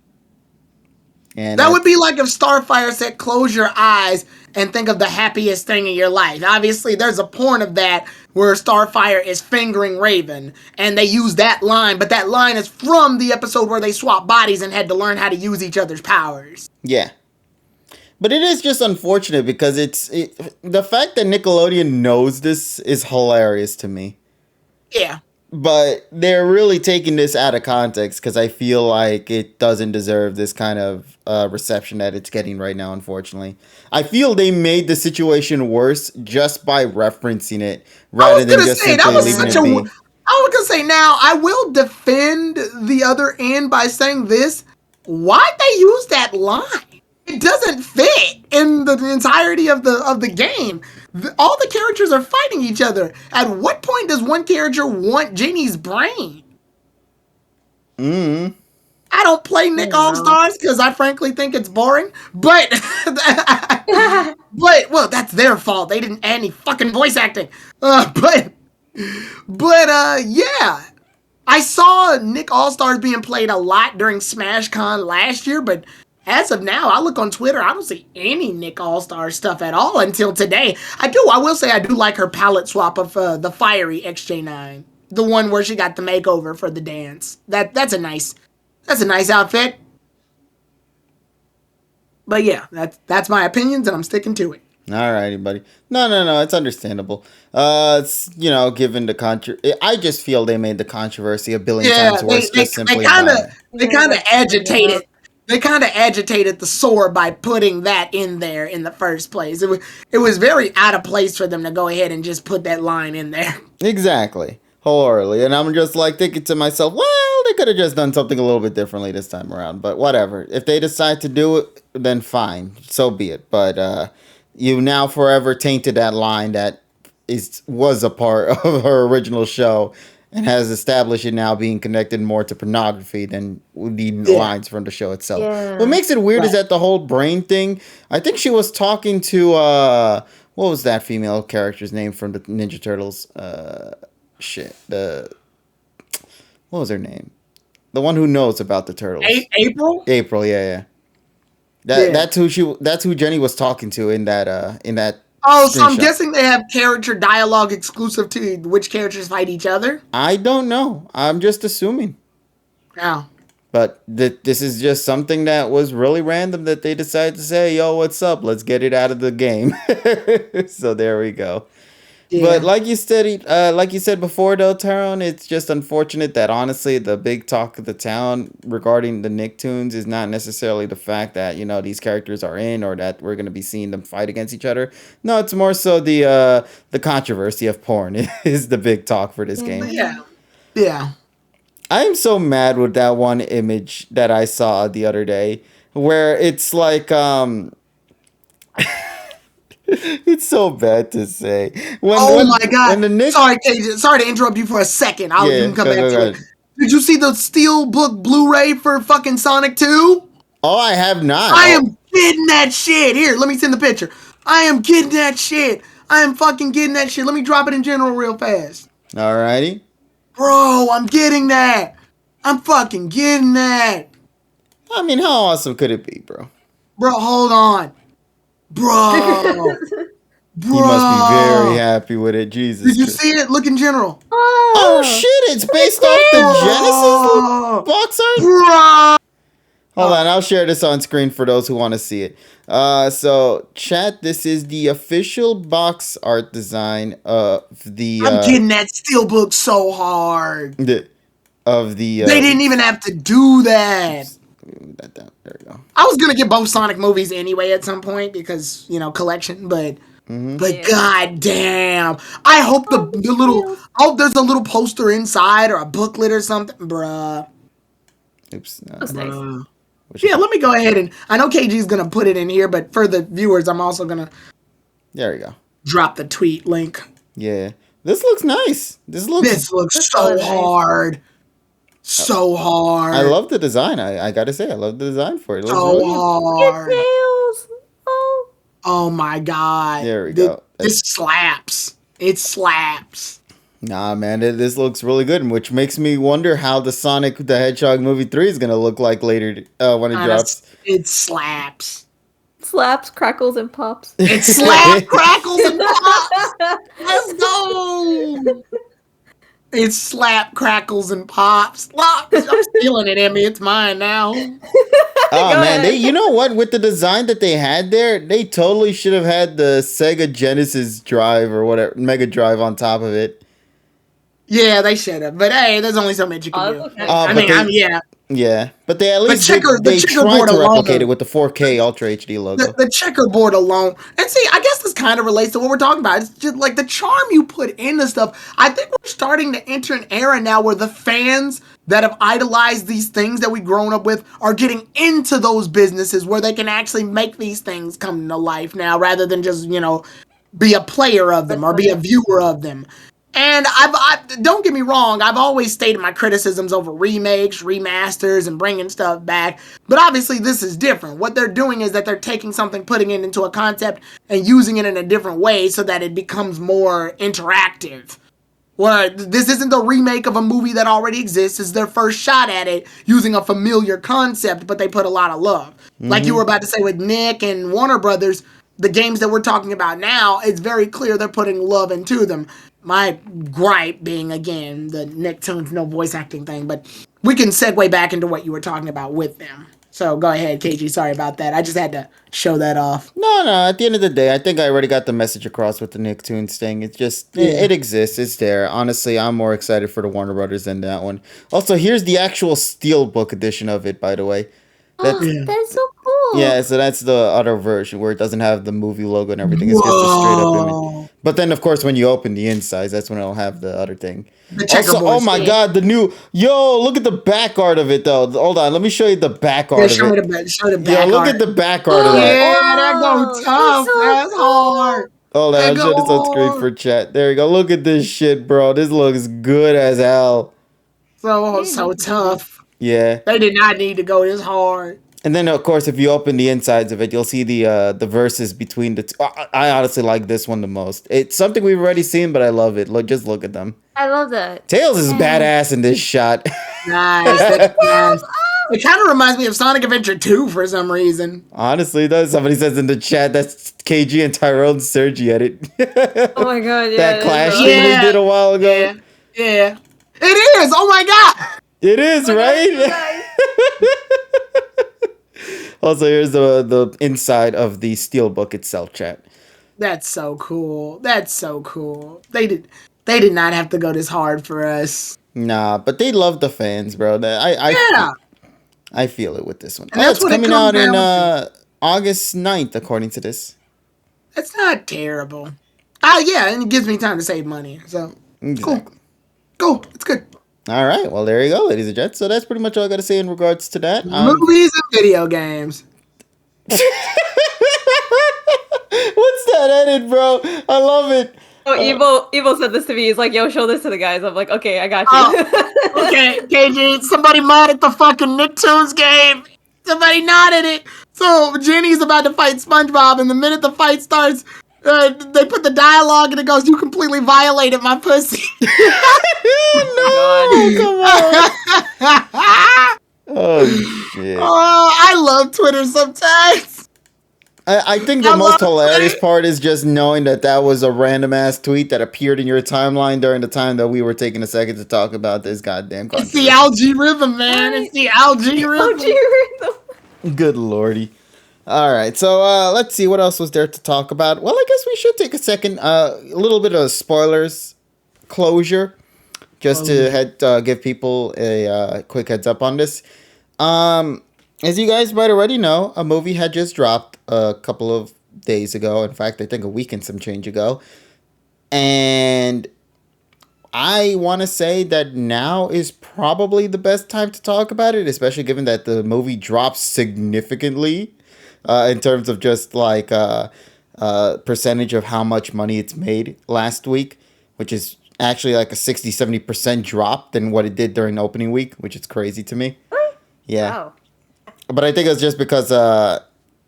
And That would be like if Starfire said, "Close your eyes and think of the happiest thing in your life." Obviously, there's a porn of that where Starfire is fingering Raven, and they use that line, but that line is from the episode where they swapped bodies and had to learn how to use each other's powers. Yeah. But it is just unfortunate because the fact that Nickelodeon knows this is hilarious to me. Yeah. But they're really taking this out of context because I feel like it doesn't deserve this kind of reception that it's getting right now, unfortunately. I feel they made the situation worse just by referencing it rather than just simply leaving it be. I was gonna say, now I will defend the other end by saying this. Why'd they use that line? It doesn't fit in the entirety of the game. All the characters are fighting each other. At what point does one character want Jenny's brain? I don't play Nick All-Stars because I frankly think it's boring. But, well, that's their fault. They didn't add any fucking voice acting. Yeah. I saw Nick All-Stars being played a lot during SmashCon last year, but as of now, I look on Twitter, I don't see any Nick All-Star stuff at all until today. I will say I do like her palette swap of the fiery XJ9. The one where she got the makeover for the dance. That's a nice outfit. But yeah, that's my opinions and I'm sticking to it. Alrighty, buddy. No, it's understandable. It's, given the I just feel they made the controversy a billion times worse just simply they kind of agitated. They kind of agitated the sore by putting that in there in the first place. It was very out of place for them to go ahead and just put that line in there. Exactly. wholeheartedly. And I'm just like thinking to myself, well, they could have just done something a little bit differently this time around. But whatever. If they decide to do it, then fine. So be it. But you now forever tainted that line that was a part of her original show and has established it now being connected more to pornography than the lines from the show itself. Yeah. What makes it weird is that the whole brain thing, I think she was talking to what was that female character's name from the Ninja Turtles? What was her name? The one who knows about the turtles. April? April, yeah. That's who Jenny was talking to in that Oh, so I'm screenshot. guessing they have character dialogue exclusive to which characters fight each other? I don't know. I'm just assuming. Oh. But this is just something that was really random that they decided to say, yo, what's up? Let's get it out of the game. So there we go. Yeah. But like you said before, though, Tyrone, it's just unfortunate that honestly the big talk of the town regarding the Nicktoons is not necessarily the fact that these characters are in or that we're gonna be seeing them fight against each other. No, it's more so the controversy of porn is the big talk for this game. Yeah. I am so mad with that one image that I saw the other day where it's like it's so bad to say. My God. When the Sorry, KJ. Sorry to interrupt you for a second. You can come back to it. Did you see the Steelbook Blu-ray for fucking Sonic 2? Oh, I have not. I am getting that shit. Here, let me send the picture. I am getting that shit. I am fucking getting that shit. Let me drop it in general real fast. Alrighty. Bro, I'm getting that. I'm fucking getting that. I mean, how awesome could it be, bro? Bro, hold on. Bro. You must be very happy with it, Jesus. Did you see it? Look in general. Oh shit, it's based off the Genesis box art? Bro. Hold on, I'll share this on screen for those who want to see it. So, chat, this is the official box art design of the... I'm getting that Steelbook so hard. They didn't even have to do that. Move that down. There we go. I was going to get both Sonic movies anyway at some point because, collection, but... But god damn. I hope the little... I hope there's a little poster inside or a booklet or something. Bruh. Oops. No. That's nice. Yeah, let me go ahead and... I know KG's going to put it in here, but for the viewers, I'm also going to... There we go. Drop the tweet link. Yeah. This looks nice. This looks so hard. So hard. I love the design. I gotta say, I love the design for it. It looks so really hard. Tails. Oh my god. There we go. This slaps. It slaps. Nah, man, this looks really good, which makes me wonder how the Sonic the Hedgehog movie 3 is gonna look like later when it drops. It slaps. Slaps, crackles, and pops. It slaps, crackles, and pops. Let's go. It slap, crackles, and pops. I'm stealing it, Emmy. It's mine now. Oh man, you know what? With the design that they had there, they totally should have had the Sega Genesis drive or whatever, Mega Drive on top of it. Yeah, they should have. But hey, there's only so much you can do. Okay. Yeah, but they at least the they tried checkerboard to replicate alone, it with the 4K Ultra HD logo. The checkerboard alone. And see, I guess this kind of relates to what we're talking about. It's just like the charm you put into stuff. I think we're starting to enter an era now where the fans that have idolized these things that we've grown up with are getting into those businesses where they can actually make these things come to life now rather than just, be a player of them or be a viewer of them. And I don't get me wrong, I've always stated my criticisms over remakes, remasters, and bringing stuff back. But obviously this is different. What they're doing is that they're taking something, putting it into a concept, and using it in a different way so that it becomes more interactive. Well, this isn't the remake of a movie that already exists. It's their first shot at it using a familiar concept, but they put a lot of love. Like you were about to say with Nick and Warner Brothers, the games that we're talking about now, it's very clear they're putting love into them. My gripe being, again, the Nicktoons no voice acting thing, but we can segue back into what you were talking about with them. So go ahead, KG. Sorry about that. I just had to show that off. No. At the end of the day, I think I already got the message across with the Nicktoons thing. It's just, it exists. It's there. Honestly, I'm more excited for the Warner Brothers than that one. Also, here's the actual Steelbook edition of it, by the way. That's so cool. Yeah, so that's the other version where it doesn't have the movie logo and everything. It's just a straight up image. Whoa. But then, of course, when you open the insides, that's when it'll have the other thing. The Also, oh checkerboard. my god, the new look at the back art of it though. Hold on, let me show you the back art Yeah, of show me it. the back. Show the Yo, back look art. at the back art of that. Yeah, that Whoa, go tough. so That's hard. Hold on, That I'll show this on screen go for chat. There you go. Look at this shit, bro. This looks good as hell. so tough. Yeah. They did not need to go this hard. And then, of course, if you open the insides of it, you'll see the verses between the two. I honestly like this one the most. It's something we've already seen, but I love it. Look, just look at them. I love that. Tails is badass in this shot. Nice. That's nice. It kind of reminds me of Sonic Adventure 2 for some reason. Honestly, it does. Somebody says in the chat that's KG and Tyrone Sergi at it. Oh my god, yeah. That clash is. thing we Yeah. did a while ago. Yeah. Yeah. It is. Oh my god. It is, Oh my God, right? guys. Also, here's the inside of the steelbook itself, chat. That's so cool. That's so cool. They did not have to go this hard for us. Nah, but they love the fans, bro. Yeah. I feel it with this one. And Oh, that's it's what it coming comes out in down August 9th, according to this. That's not terrible. Oh yeah, and it gives me time to save money. So Exactly. cool. It's good. All right. Well, there you go, ladies and gents. So that's pretty much all I got to say in regards to that. Movies and video games. What's that edit, bro? I love it. Oh, Evil said this to me. He's like, yo, show this to the guys. I'm like, okay, I got you. Oh, okay, KG, somebody modded the fucking Nicktoons game. Somebody nodded it. So Jenny's about to fight SpongeBob, and the minute the fight starts, they put the dialogue, and it goes, "You completely violated my pussy." Oh shit. Oh, I love Twitter sometimes. I think the I most love hilarious it. part is just knowing that was a random ass tweet that appeared in your timeline during the time that we were taking a second to talk about this goddamn It's controversy. the algae rhythm, man. It's the algae rhythm. Good lordy. All right, so let's see what else was there to talk about. Well, I guess we should take a second, a little bit of spoilers closure, just to give people a quick heads up on this. As you guys might already know, a movie had just dropped a couple of days ago. In fact, I think a week and some change ago. And I want to say that now is probably the best time to talk about it, especially given that the movie drops significantly in terms of just like percentage of how much money it's made last week, which is actually like a 60-70% drop than what it did during opening week, which is crazy to me. Yeah. Wow. But I think it's just because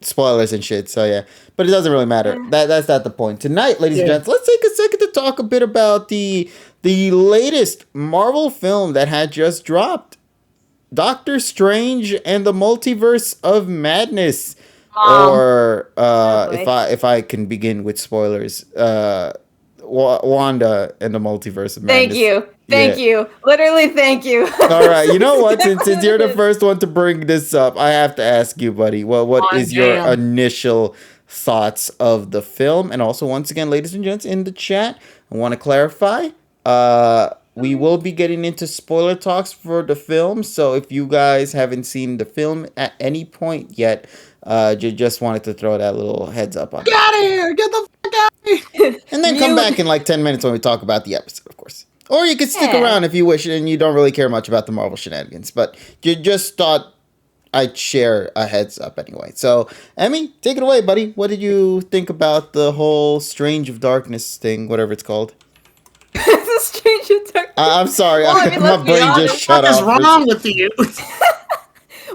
spoilers and shit. So yeah, but it doesn't really matter. That's not the point. Tonight, ladies and gents, let's take a second to talk a bit about the latest Marvel film that had just dropped, Doctor Strange and the Multiverse of Madness, or if I can begin with spoilers, Wanda and the Multiverse of Madness. Thank you. Literally, thank you. All right, you know what? Since you're the first one to bring this up, I have to ask you, buddy. Well, what is your initial thoughts of the film? And also, once again, ladies and gents, in the chat, I want to clarify. We will be getting into spoiler talks for the film. So if you guys haven't seen the film at any point yet, just wanted to throw that little heads up on. Get out of here! Get the fuck out of here! And then come back in like 10 minutes when we talk about the episode, of course. Or you could stick around if you wish and you don't really care much about the Marvel shenanigans. But you just thought I'd share a heads up anyway. So, Emmy, take it away, buddy. What did you think about the whole Strange of Darkness thing, whatever it's called? It's a Strange of Darkness. I'm sorry. Well, I mean, my let's be brain honest. just shut What is off. wrong with you?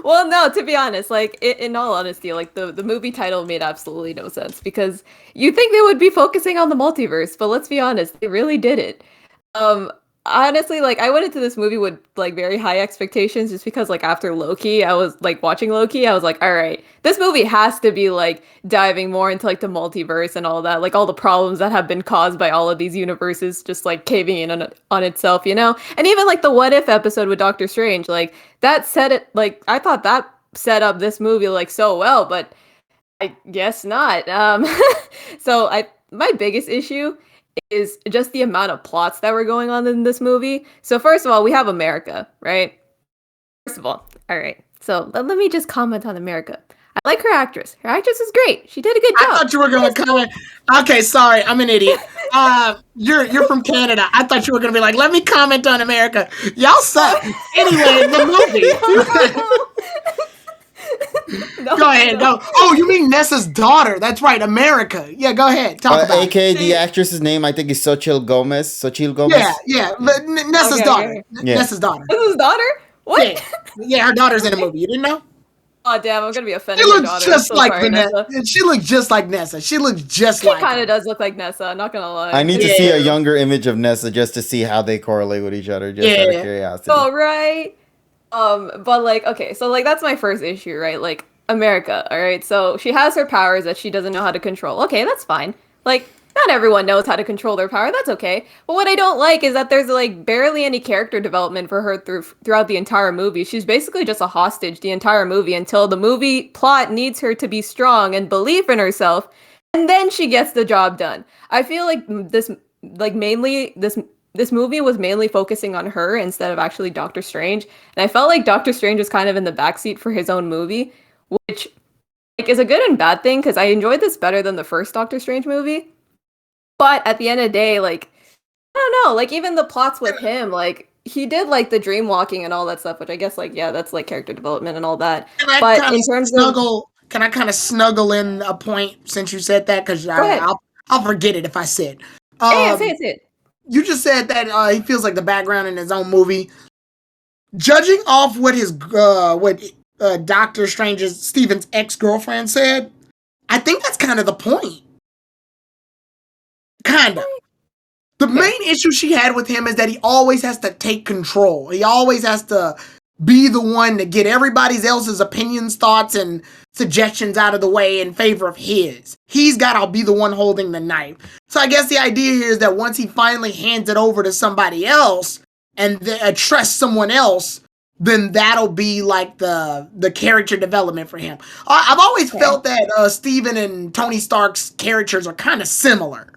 Well, no, to be honest, like, in all honesty, like, the movie title made absolutely no sense because you think they would be focusing on the multiverse, but let's be honest, they really didn't. Honestly, like, I went into this movie with, like, very high expectations just because, like, after Loki, I was, like, watching Loki, I was like, all right, this movie has to be, like, diving more into, like, the multiverse and all that, like, all the problems that have been caused by all of these universes just, like, caving in on itself, you know? And even, like, the What If episode with Doctor Strange, like, that set it, like, I thought that set up this movie, like, so well, but I guess not. So, my biggest issue is just the amount of plots that were going on in this movie. So first of all, we have America, right? First of all right. So let me just comment on America. I like her actress. Her actress is great. She did a good I job. thought you were gonna comment. Okay, sorry, I'm an idiot. You're from Canada. I thought you were gonna be like, let me comment on America. Y'all suck. Anyway, the movie. No, Go ahead, no. go. Oh, you mean Nessa's daughter? That's right, America. Yeah, go ahead. Talk about it. AKA the actress's name, I think, is Xochitl Gomez. Xochitl Gomez. Yeah, but Nessa's Okay, daughter. okay. Yeah. Nessa's daughter. This is his daughter? What? Yeah, her daughter's in the movie. You didn't know? Oh damn, I'm gonna be She offending your looks daughter. just I'm so like sorry, Vanessa. Nessa. She looks just like Nessa. She looks just She like kind her. of does look like Nessa. I'm not gonna lie. I need to Yeah. see a younger image of Nessa just to see how they correlate with each other, just out of Yeah. curiosity. Oh right. But like, okay, so like that's my first issue, right? Like America, all right. So she has her powers that she doesn't know how to control. Okay, that's fine. Like, not everyone knows how to control their power. That's okay. But what I don't like is that there's like barely any character development for her throughout the entire movie. She's basically just a hostage the entire movie until the movie plot needs her to be strong and believe in herself, and then she gets the job done. I feel like this movie was mainly focusing on her instead of actually Doctor Strange, and I felt like Doctor Strange was kind of in the backseat for his own movie, which like is a good and bad thing because I enjoyed this better than the first Doctor Strange movie. But at the end of the day, like, I don't know, like even the plots with him, like he did like the dream walking and all that stuff, which I guess like yeah, that's like character development and all that. But in terms of Can I kind of snuggle in a point since you said that? Because I'll forget it if I said. say it. You just said that he feels like the background in his own movie. Judging off what his Doctor Strange's Stephen's ex-girlfriend said, I think that's kind of the point. Kind of. The main issue she had with him is that he always has to take control. He always has to be the one to get everybody else's opinions, thoughts, and suggestions out of the way in favor of his. He's got to be the one holding the knife. So I guess the idea here is that once he finally hands it over to somebody else and trusts someone else, then that'll be like the character development for him. I've always felt that Stephen and Tony Stark's characters are kind of similar.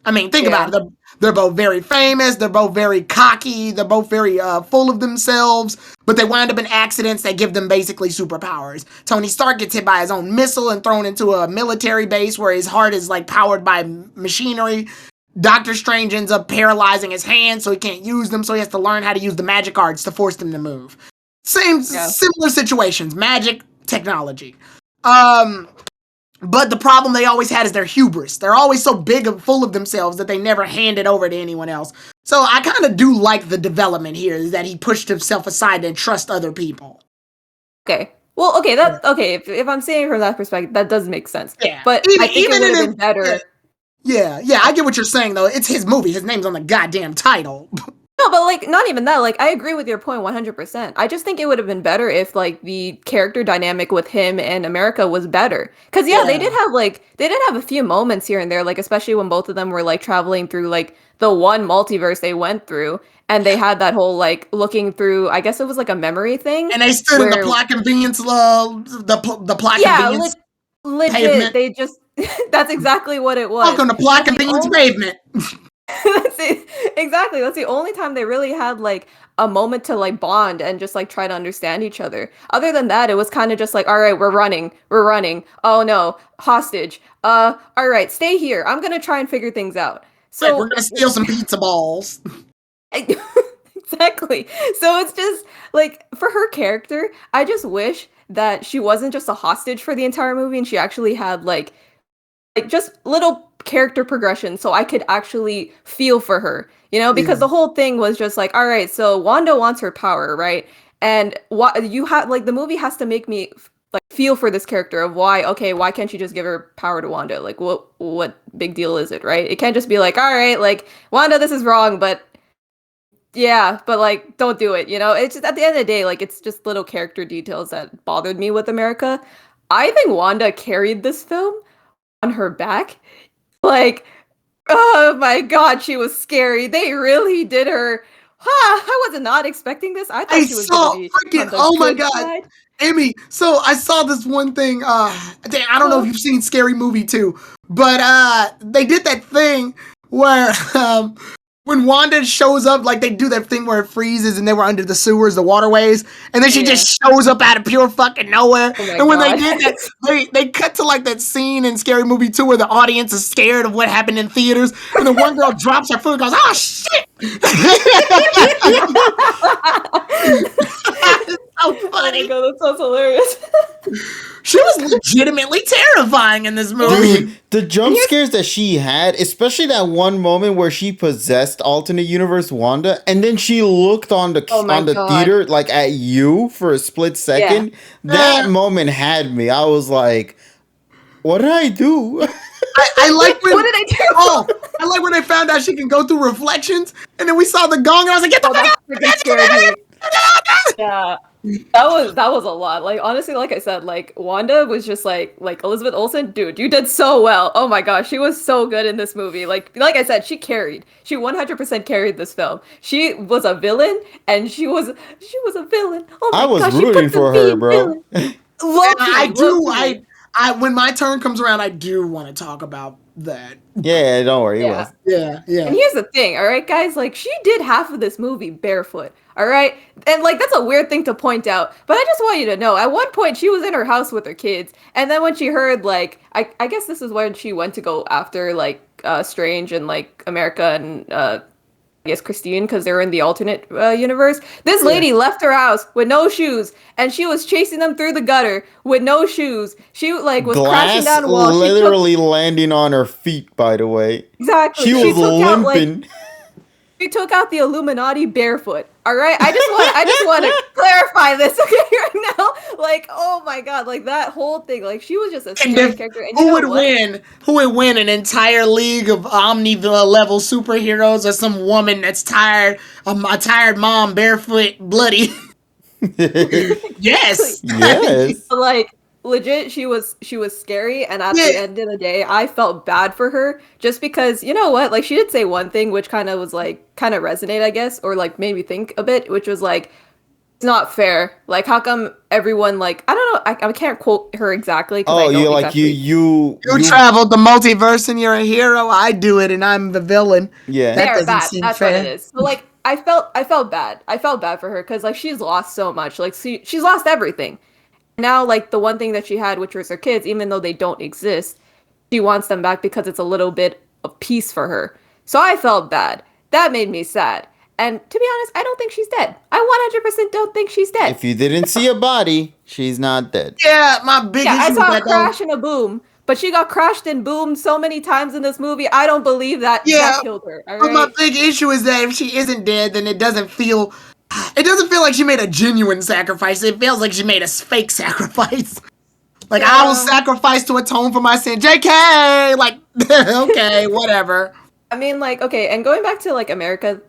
I mean, think about it. They're both very famous. They're both very cocky. They're both very full of themselves. But they wind up in accidents that give them basically superpowers. Tony Stark gets hit by his own missile and thrown into a military base where his heart is like powered by machinery. Doctor Strange ends up paralyzing his hands so he can't use them. So he has to learn how to use the magic arts to force them to move. Similar situations. Magic, technology. But the problem they always had is their hubris. They're always so big and full of themselves that they never hand it over to anyone else. So I kind of do like the development here, is that he pushed himself aside and trust other people. Okay. Well, okay, if I'm saying it from that perspective, that does make sense. Yeah. But I think it would have been better. Yeah, I get what you're saying, though. It's his movie. His name's on the goddamn title. No, but like not even that. Like I agree with your point 100%. I just think it would have been better if like the character dynamic with him and America was better. Cuz they did have a few moments here and there, like especially when both of them were like traveling through like the one multiverse they went through, and they had that whole like looking through, I guess it was like a memory thing. And they stood in the plot convenience the plot convenience legit pavement. They just that's exactly what it was. Welcome to plot convenience pavement. That's it. Exactly. That's the only time they really had like a moment to like bond and just like try to understand each other. Other than that, it was kind of just like, all right, we're running. Oh no, hostage. All right, stay here. I'm gonna try and figure things out. So we're gonna steal some pizza balls. Exactly. So it's just like for her character, I just wish that she wasn't just a hostage for the entire movie and she actually had like just little character progression so I could actually feel for her, because the whole thing was just like, all right, so Wanda wants her power, right? And what you have like the movie has to make me like feel for this character of why can't you just give her power to Wanda? Like what big deal is it, right? It can't just be like, all right, like Wanda, this is wrong, but like don't do it, It's just at the end of the day, like it's just little character details that bothered me with America. I think Wanda carried this film on her back. Like, oh my god, she was scary. They really did her. I was not expecting this. I thought she was going to be on the oh my good god, side. Amy. So I saw this one thing. I don't know if you've seen Scary Movie 2, but they did that thing where when Wanda shows up, like they do that thing where it freezes and they were under the sewers, the waterways, and then she just shows up out of pure fucking nowhere. Oh my and when God. they did that, they cut to like that scene in Scary Movie 2 where the audience is scared of what happened in theaters, and the one girl drops her foot and goes, "Oh shit!" So funny. Oh my God, that sounds hilarious. She was legitimately terrifying in this movie. Dude, the jump scares that she had, especially that one moment where she possessed alternate universe Wanda, and then she looked on the God. theater like at you for a split second. That moment had me. I was like, "What did I do?" I like when What did I do? Oh, I like when they found out she can go through reflections, and then we saw the gong, and I was like, "Get the fuck out!" Freaking scared me. Yeah. That was a lot. Like honestly, like I said, like Wanda was just like Elizabeth Olsen, dude, you did so well. Oh my gosh, she was so good in this movie. Like I said, she carried. She 100% carried this film. She was a villain, and she was a villain. Oh my I was gosh, rooting for her, bro. I when my turn comes around, I do want to talk about that. Yeah, don't worry. It Yeah. was. Yeah. And here's the thing, all right, guys? Like, she did half of this movie barefoot, all right? And, like, that's a weird thing to point out. But I just want you to know, at one point, she was in her house with her kids. And then when she heard, like, I guess this is when she went to go after, like, Strange and, like, America and, I guess Christine, because they're in the alternate universe. This lady left her house with no shoes, and she was chasing them through the gutter with no shoes. She like was crashing down a wall. Literally landing on her feet. By the way, exactly. She was limping. She took out the Illuminati barefoot. All right, I just want to clarify this right now. Like, oh my God, like that whole thing. Like, she was just a scary character. And who would win? Who would win? An entire league of Omnivore level superheroes, or some woman that's tired, a tired mom, barefoot, bloody? Yes. Yes. Like, legit, she was scary, and at the end of the day, I felt bad for her just because, you know what, like she did say one thing which kind of resonate, I guess, or like made me think a bit, which was like, it's not fair. Like, how come everyone, like, I don't know, I can't quote her exactly. Oh, you're like you traveled the multiverse and you're a hero. I do it and I'm the villain. Yeah, that doesn't seem that's fair. what it is. So like, I felt bad. I felt bad for her because like she's lost so much. Like she's lost everything. Now, like, the one thing that she had, which was her kids, even though they don't exist, she wants them back because it's a little bit of peace for her. So I felt bad. That made me sad. And to be honest, I don't think she's dead. I 100% don't think she's dead. If you didn't see a body, she's not dead. Yeah, my big issue I saw with a crash and a boom, but she got crashed and boomed so many times in this movie. I don't believe that that killed her. All but right? my big issue is that if she isn't dead, then it doesn't feel like she made a genuine sacrifice. It feels like she made a fake sacrifice. Like, I will sacrifice to atone for my sin. JK! Like, okay, whatever. I mean, like, okay, and going back to, like, America's,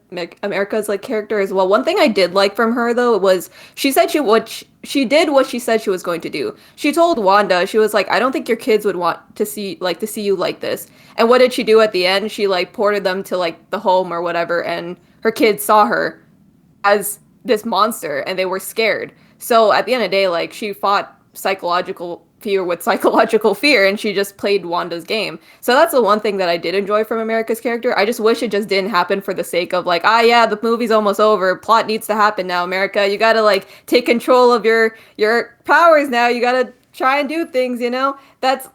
like, character as well, one thing I did like from her, though, was she said she did what she said she was going to do. She told Wanda, she was like, I don't think your kids would want to see you like this. And what did she do at the end? She, like, ported them to, like, the home or whatever, and her kids saw her as this monster, and they were scared. So at the end of the day, like, she fought psychological fear with psychological fear, and she just played Wanda's game. So that's the one thing that I did enjoy from America's character. I just wish it just didn't happen for the sake of like, yeah, the movie's almost over, plot needs to happen now, America, you gotta like take control of your powers now, you gotta try and do things, you know. That's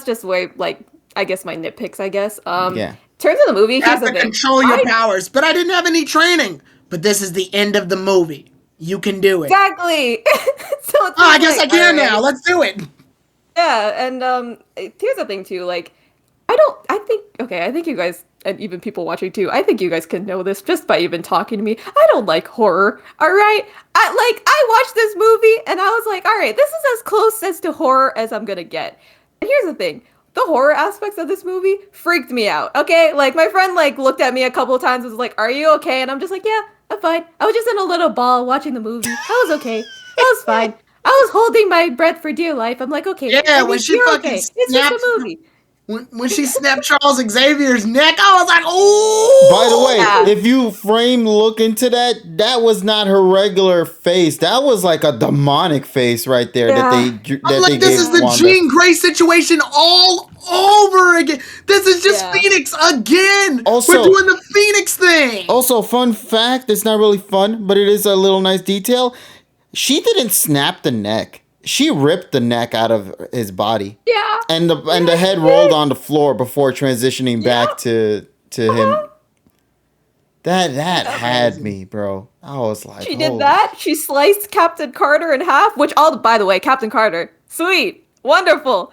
just way, like, I guess my nitpicks, I guess. Yeah. In terms of the movie, You here's have the to thing. control your powers, but I didn't have any training. But this is the end of the movie. You can do it. Exactly. So it's I guess I can alright. now. Let's do it. Yeah, and here's the thing too, like, I think you guys, and even people watching too, I think you guys can know this just by even talking to me. I don't like horror, alright? I watched this movie, and I was like, alright, this is as close as to horror as I'm gonna get. And here's the thing, the horror aspects of this movie freaked me out, okay? Like, my friend, like, looked at me a couple of times and was like, are you okay? And I'm just like, yeah, I'm fine. I was just in a little ball watching the movie. I was okay. I was fine. I was holding my breath for dear life. I'm like, okay. Yeah, when she you're fucking okay. It's just snaps a movie. When she snapped Charles Xavier's neck, I was like, "Ooh!" By the way, Yeah. if you look into that, that was not her regular face. That was like a demonic face right there Yeah. I'm like, this is the Wanda. Jean Grey situation all over again. This is just Yeah. Phoenix again. Also- We're doing the Phoenix thing. Also, fun fact, it's not really fun, but it is a little nice detail. She didn't snap the neck. She ripped the neck out of his body. Yeah. And the head rolled on the floor before transitioning back to him. That had me, bro. I was like, She did holy- that. She sliced Captain Carter in half, which by the way, Captain Carter, sweet, wonderful.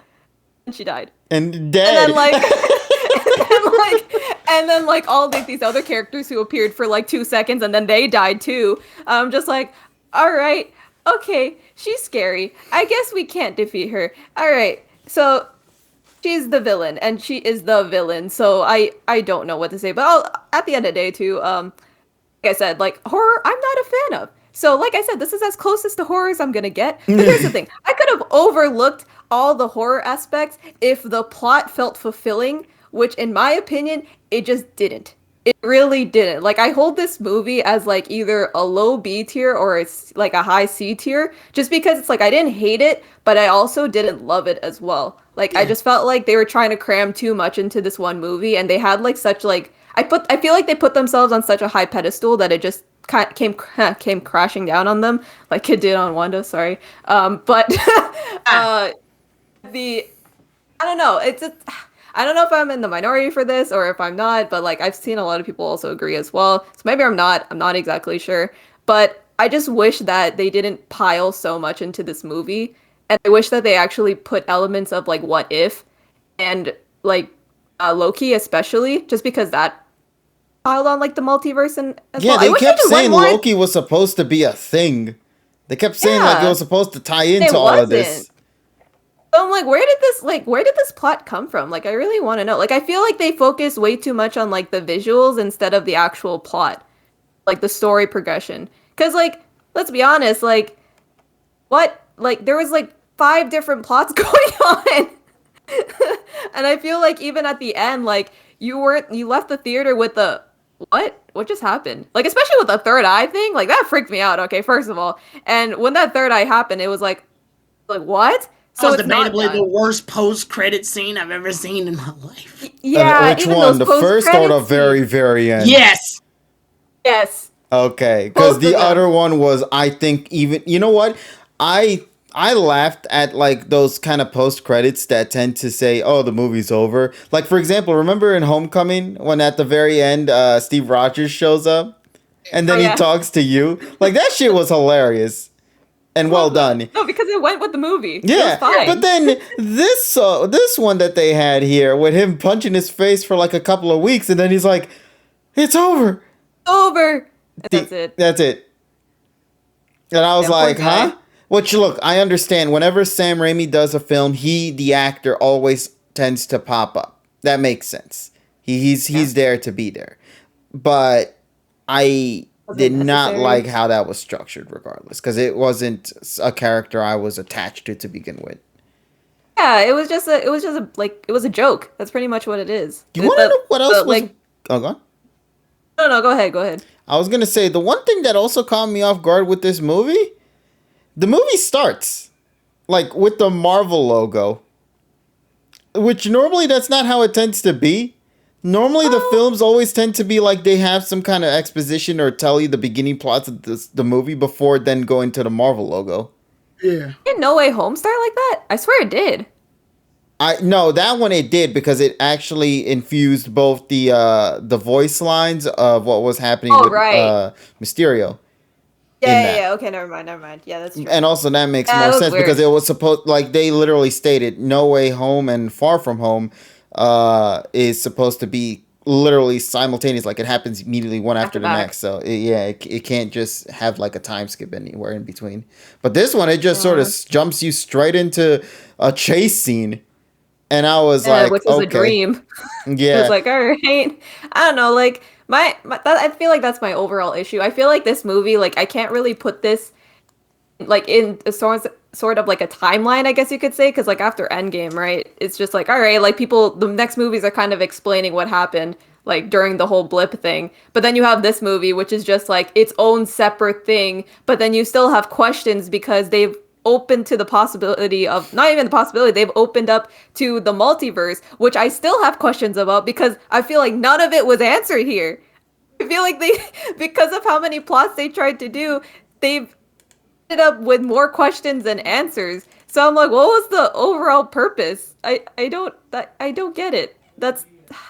And she died. And dead. And then and then all these other characters who appeared for like 2 seconds and then they died too. I'm just like, all right, okay, she's scary. I guess we can't defeat her. All right, so she's the villain, and she is the villain. So I don't know what to say. But at the end of the day, too, like I said, like horror, I'm not a fan of. So like I said, this is as closest to horror as I'm gonna get. But here's the thing: I could have overlooked all the horror aspects if the plot felt fulfilling, which, in my opinion, it just didn't. It really didn't. Like, I hold this movie as like either a low B tier or it's like a high C tier, just because it's like I didn't hate it, but I also didn't love it as well. Like, I just felt like they were trying to cram too much into this one movie, and they had like such like I feel like they put themselves on such a high pedestal that it just came crashing down on them, like it did on Wanda. Sorry, but I don't know. I don't know if I'm in the minority for this or if I'm not, but like I've seen a lot of people also agree as well. So maybe I'm not. I'm not exactly sure. But I just wish that they didn't pile so much into this movie. And I wish that they actually put elements of like what if and like Loki especially, just because that piled on like the multiverse and as Yeah, well. I they wish kept did one saying more- Loki was supposed to be a thing. They kept saying like it Yeah. was supposed to tie into all of this. wasn't. So I'm like, where did this plot come from? Like, I really want to know. Like, I feel like they focus way too much on like the visuals instead of the actual plot, like the story progression. Because like, let's be honest, like, there was like 5 different plots going on, and I feel like even at the end, like you left the theater with the what just happened? Like, especially with the third eye thing, like that freaked me out. Okay, first of all, and when that third eye happened, it was like what? So that was it's not debatably done. the worst post-credit scene I've ever seen in my life. Yeah, Which even one? those The first or the post-credits very, scenes. very end? Yes. Yes. Okay, because Both the of them. other one was, I think, even you know what, I laughed at like those kind of post credits that tend to say, "Oh, the movie's over." Like for example, remember in Homecoming when at the very end, Steve Rogers shows up, and then Oh, yeah. he talks to you. Like that shit was hilarious, and well done. No, because it went with the movie. Yeah, It was fine. but then this one that they had here with him punching his face for like a couple of weeks, and then he's like, "It's over." Over. And that's it. That's it. And I was Yeah, poor like, guy. huh? Which, look, I understand. Whenever Sam Raimi does a film, the actor, always tends to pop up. That makes sense. He's there to be there. But I did not necessary. like how that was structured, regardless, because it wasn't a character I was attached to begin with. Yeah, it was just a joke. That's pretty much what it is. You want to know what else was? like? Oh, go on. No, go ahead. I was gonna say the one thing that also caught me off guard with this movie, the movie starts like with the Marvel logo, which normally that's not how it tends to be. Normally the films always tend to be like they have some kind of exposition or tell you the beginning plots of the movie before then go into the Marvel logo. Yeah. Did No Way Home start like that? I swear it did. No, that one it did because it actually infused both the voice lines of what was happening with right. Mysterio. Yeah. Okay, never mind. Yeah, that's true. And also that makes Yeah, more that was sense weird. because it was supposed, like they literally stated, No Way Home and Far From Home is supposed to be literally simultaneous, like it happens immediately one after the back. next. So it can't just have like a time skip anywhere in between. But this one, it just sort of jumps you straight into a chase scene. And I was like, which was okay. a dream. It Yeah. was like, all right. I don't know, like I feel like that's my overall issue. I feel like this movie, like I can't really put this like in sort of like a timeline, I guess you could say, because like after Endgame, right? It's just like, all right, like the next movies are kind of explaining what happened like during the whole blip thing. But then you have this movie, which is just like its own separate thing. But then you still have questions because they've opened to the possibility of not even the possibility, they've opened up to the multiverse, which I still have questions about because I feel like none of it was answered here. I feel like they, because of how many plots they tried to do, they've ended up with more questions than answers. So I'm like, what was the overall purpose? I don't get it. That's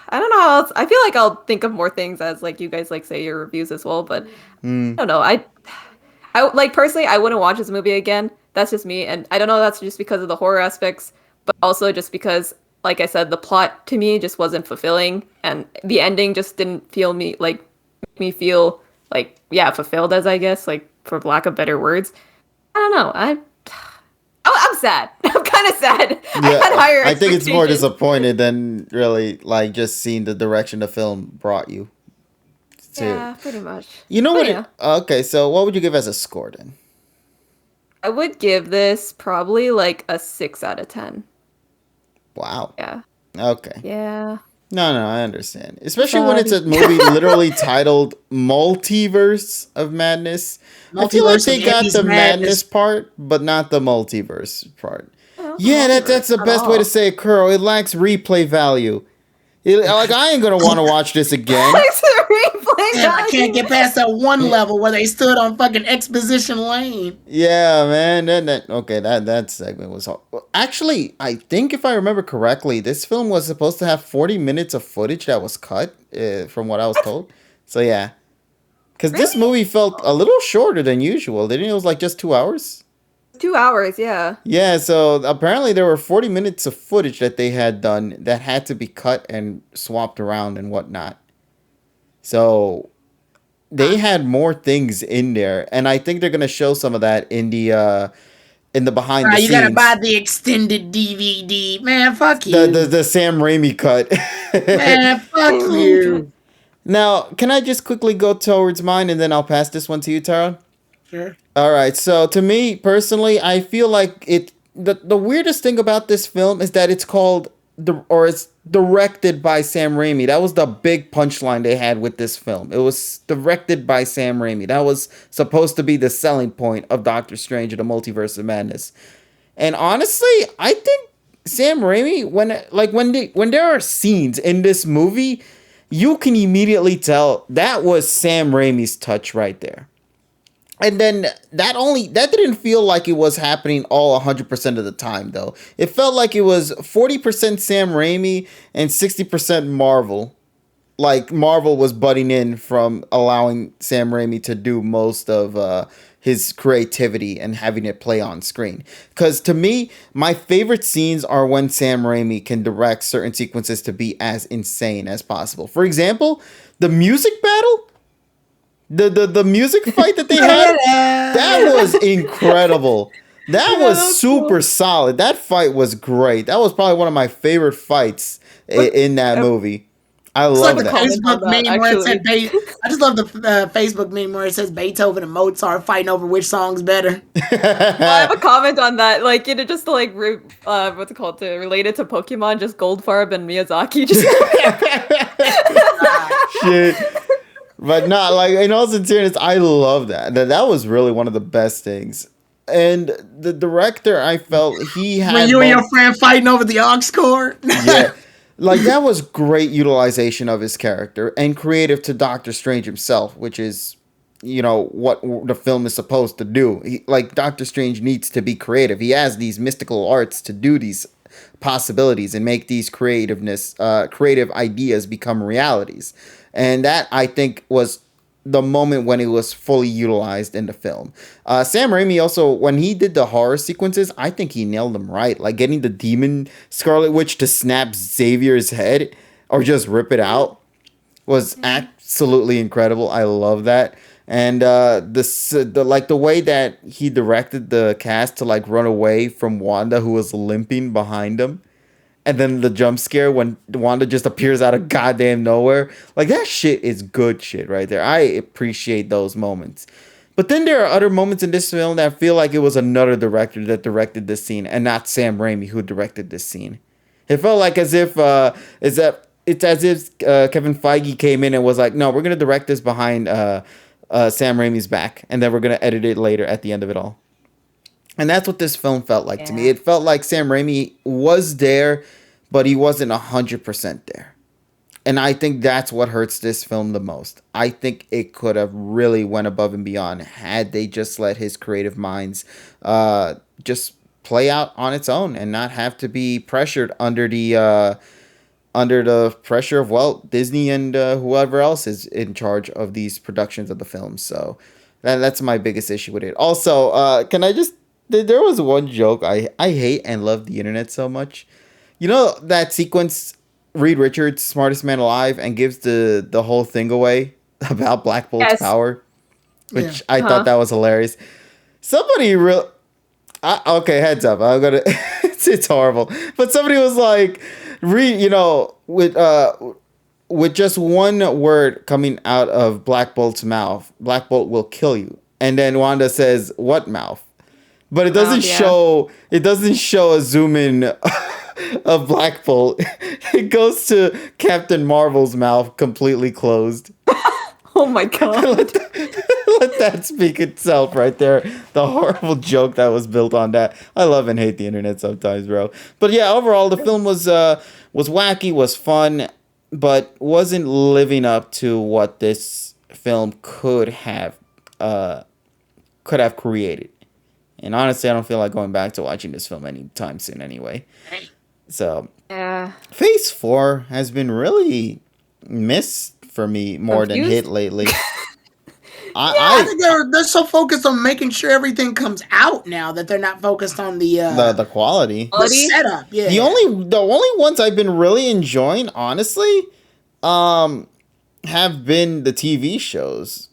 I don't know how else. I feel like I'll think of more things as like you guys like say your reviews as well, but I don't know. I like personally I wouldn't watch this movie again. That's just me, and I don't know. That's just because of the horror aspects, but also just because, like I said, the plot to me just wasn't fulfilling, and the ending just didn't feel me like make me feel like fulfilled, as I guess, like for lack of better words. I don't know. I'm sad. I'm kind of sad. I had higher I think it's more expectations. disappointed than really like just seeing the direction the film brought you to. Yeah, pretty much. You know But what? yeah. Okay, so what would you give as a score then? I would give this probably like a 6 out of 10. Wow. Yeah. Okay. Yeah. No, I understand. Especially when it's a movie literally titled Multiverse of Madness. I feel like Multiverse they of got Eddie's the madness Madness. part, but not the multiverse part. Well, Yeah, that's the multiverse at best way to all. say it, Curl. It lacks replay value. Like, I ain't going to want to watch this again. Thanks for the replay Damn, I can't value. get past that one level where they stood on fucking exposition lane. Yeah, man. That segment was actually, I think if I remember correctly, this film was supposed to have 40 minutes of footage that was cut, from what I was told. So yeah, because this Really? movie felt a little shorter than usual. Didn't it? It was like just 2 hours. 2 hours, yeah. Yeah, so apparently there were 40 minutes of footage that they had done that had to be cut and swapped around and whatnot. So they had more things in there, and I think they're gonna show some of that in the behind the You scenes. gotta buy the extended DVD. Man, fuck the, you. the Sam Raimi cut. Man, fuck you. Now, can I just quickly go towards mine and then I'll pass this one to you, Tara? Sure. All right. So to me personally, I feel like the weirdest thing about this film is that it's it's directed by Sam Raimi. That was the big punchline they had with this film. It was directed by Sam Raimi. That was supposed to be the selling point of Doctor Strange and the Multiverse of Madness. And honestly, I think Sam Raimi, when there are scenes in this movie, you can immediately tell that was Sam Raimi's touch right there. And then that didn't feel like it was happening all 100% of the time though. It felt like it was 40% Sam Raimi and 60% Marvel. Like Marvel was butting in from allowing Sam Raimi to do most of his creativity and having it play on screen. Because to me, my favorite scenes are when Sam Raimi can direct certain sequences to be as insane as possible. For example, the music battle. The music fight that they had, that was incredible. That was super solid. That fight was great. That was probably one of my favorite fights in that movie. I It's love like the that. comment on Facebook that, meme where it said actually. I just love the Facebook meme where it says Beethoven and Mozart fighting over which song's better. I have a comment on that, like just to like what's it called, to relate it to Pokemon, just Goldfarb and Miyazaki, just Shit. But not like in all sincerity, I love that. That was really one of the best things. And the director, I felt he had When you and your friend fighting over the aux cord. yeah. Like that was great utilization of his character and creative to Doctor Strange himself, which is, what the film is supposed to do. Like Doctor Strange needs to be creative. He has these mystical arts to do these possibilities and make these creative ideas become realities. And that I think was the moment when it was fully utilized in the film. Sam Raimi also, when he did the horror sequences, I think he nailed them right. Like getting the demon Scarlet Witch to snap Xavier's head or just rip it out was absolutely incredible. I love that. And the way that he directed the cast to like run away from Wanda, who was limping behind him. And then the jump scare when Wanda just appears out of goddamn nowhere. Like, that shit is good shit right there. I appreciate those moments. But then there are other moments in this film that feel like it was another director that directed this scene and not Sam Raimi who directed this scene. It felt like as if it's as if Kevin Feige came in and was like, no, we're gonna direct this behind Sam Raimi's back, and then we're gonna edit it later at the end of it all. And that's what this film felt like to me. It felt like Sam Raimi was there, but he wasn't 100% there. And I think that's what hurts this film the most. I think it could have really went above and beyond had they just let his creative minds just play out on its own and not have to be pressured under the pressure of Walt Disney and whoever else is in charge of these productions of the film. So that's my biggest issue with it. Also, can I just there was one joke I hate and love the internet so much. You know that sequence Reed Richards, smartest man alive, and gives the whole thing away about Black Bolt's power, which I thought that was hilarious. Somebody okay, heads up. I'm gonna. it's horrible, but somebody was like, with just one word coming out of Black Bolt's mouth, Black Bolt will kill you, and then Wanda says, "What mouth?" But it doesn't show. It doesn't show a zoom in of Black Bolt. It goes to Captain Marvel's mouth completely closed. Oh my god. Let that speak itself right there. The horrible joke that was built on that. I love and hate the internet sometimes, bro. But yeah, overall the film was wacky, was fun, but wasn't living up to what this film could have created. And honestly, I don't feel like going back to watching this film anytime soon anyway. So, Phase 4 has been really missed for me more than hit lately. I think they're so focused on making sure everything comes out now that they're not focused on the quality. The setup, yeah. The only ones I've been really enjoying, honestly, have been the TV shows.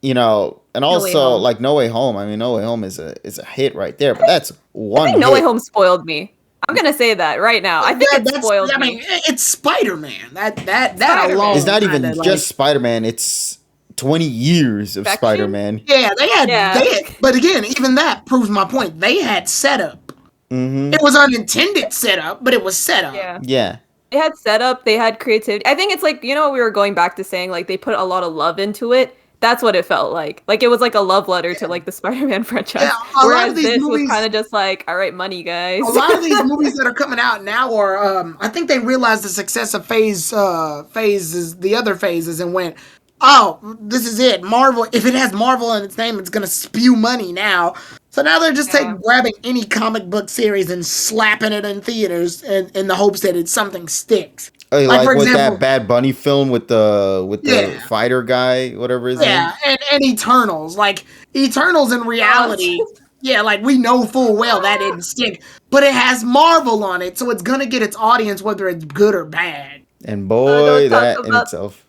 You know, and also like No Way Home. I mean, No Way Home is a hit right there, but that's one. I think No Way Home spoiled me. I'm gonna say that right now. I think it spoiled me. I mean, it's Spider-Man. That alone. It's not even just Spider-Man. It's 20 years of Spider-Man. Yeah, they had. But again, even that proves my point. They had setup. Mm-hmm. It was unintended setup, but it was setup. Yeah. They had setup. They had creativity. I think it's like, you know what we were going back to saying, like they put a lot of love into it. That's what it felt like. Like it was like a love letter to like the Spider-Man franchise. Yeah, whereas this movies, was kind of just like, all right, money, guys. A lot of these movies that are coming out now are, I think they realized the success of the other phases, and went, oh, this is it. Marvel. If it has Marvel in its name, it's gonna spew money now. So now they're just grabbing any comic book series and slapping it in theaters in the hopes that something sticks. Like for example, with that Bad Bunny film with the fighter guy, whatever his name. Yeah, and Eternals. Like Eternals in reality, like we know full well that didn't stick, but it has Marvel on it, so it's gonna get its audience whether it's good or bad. And boy, that in itself.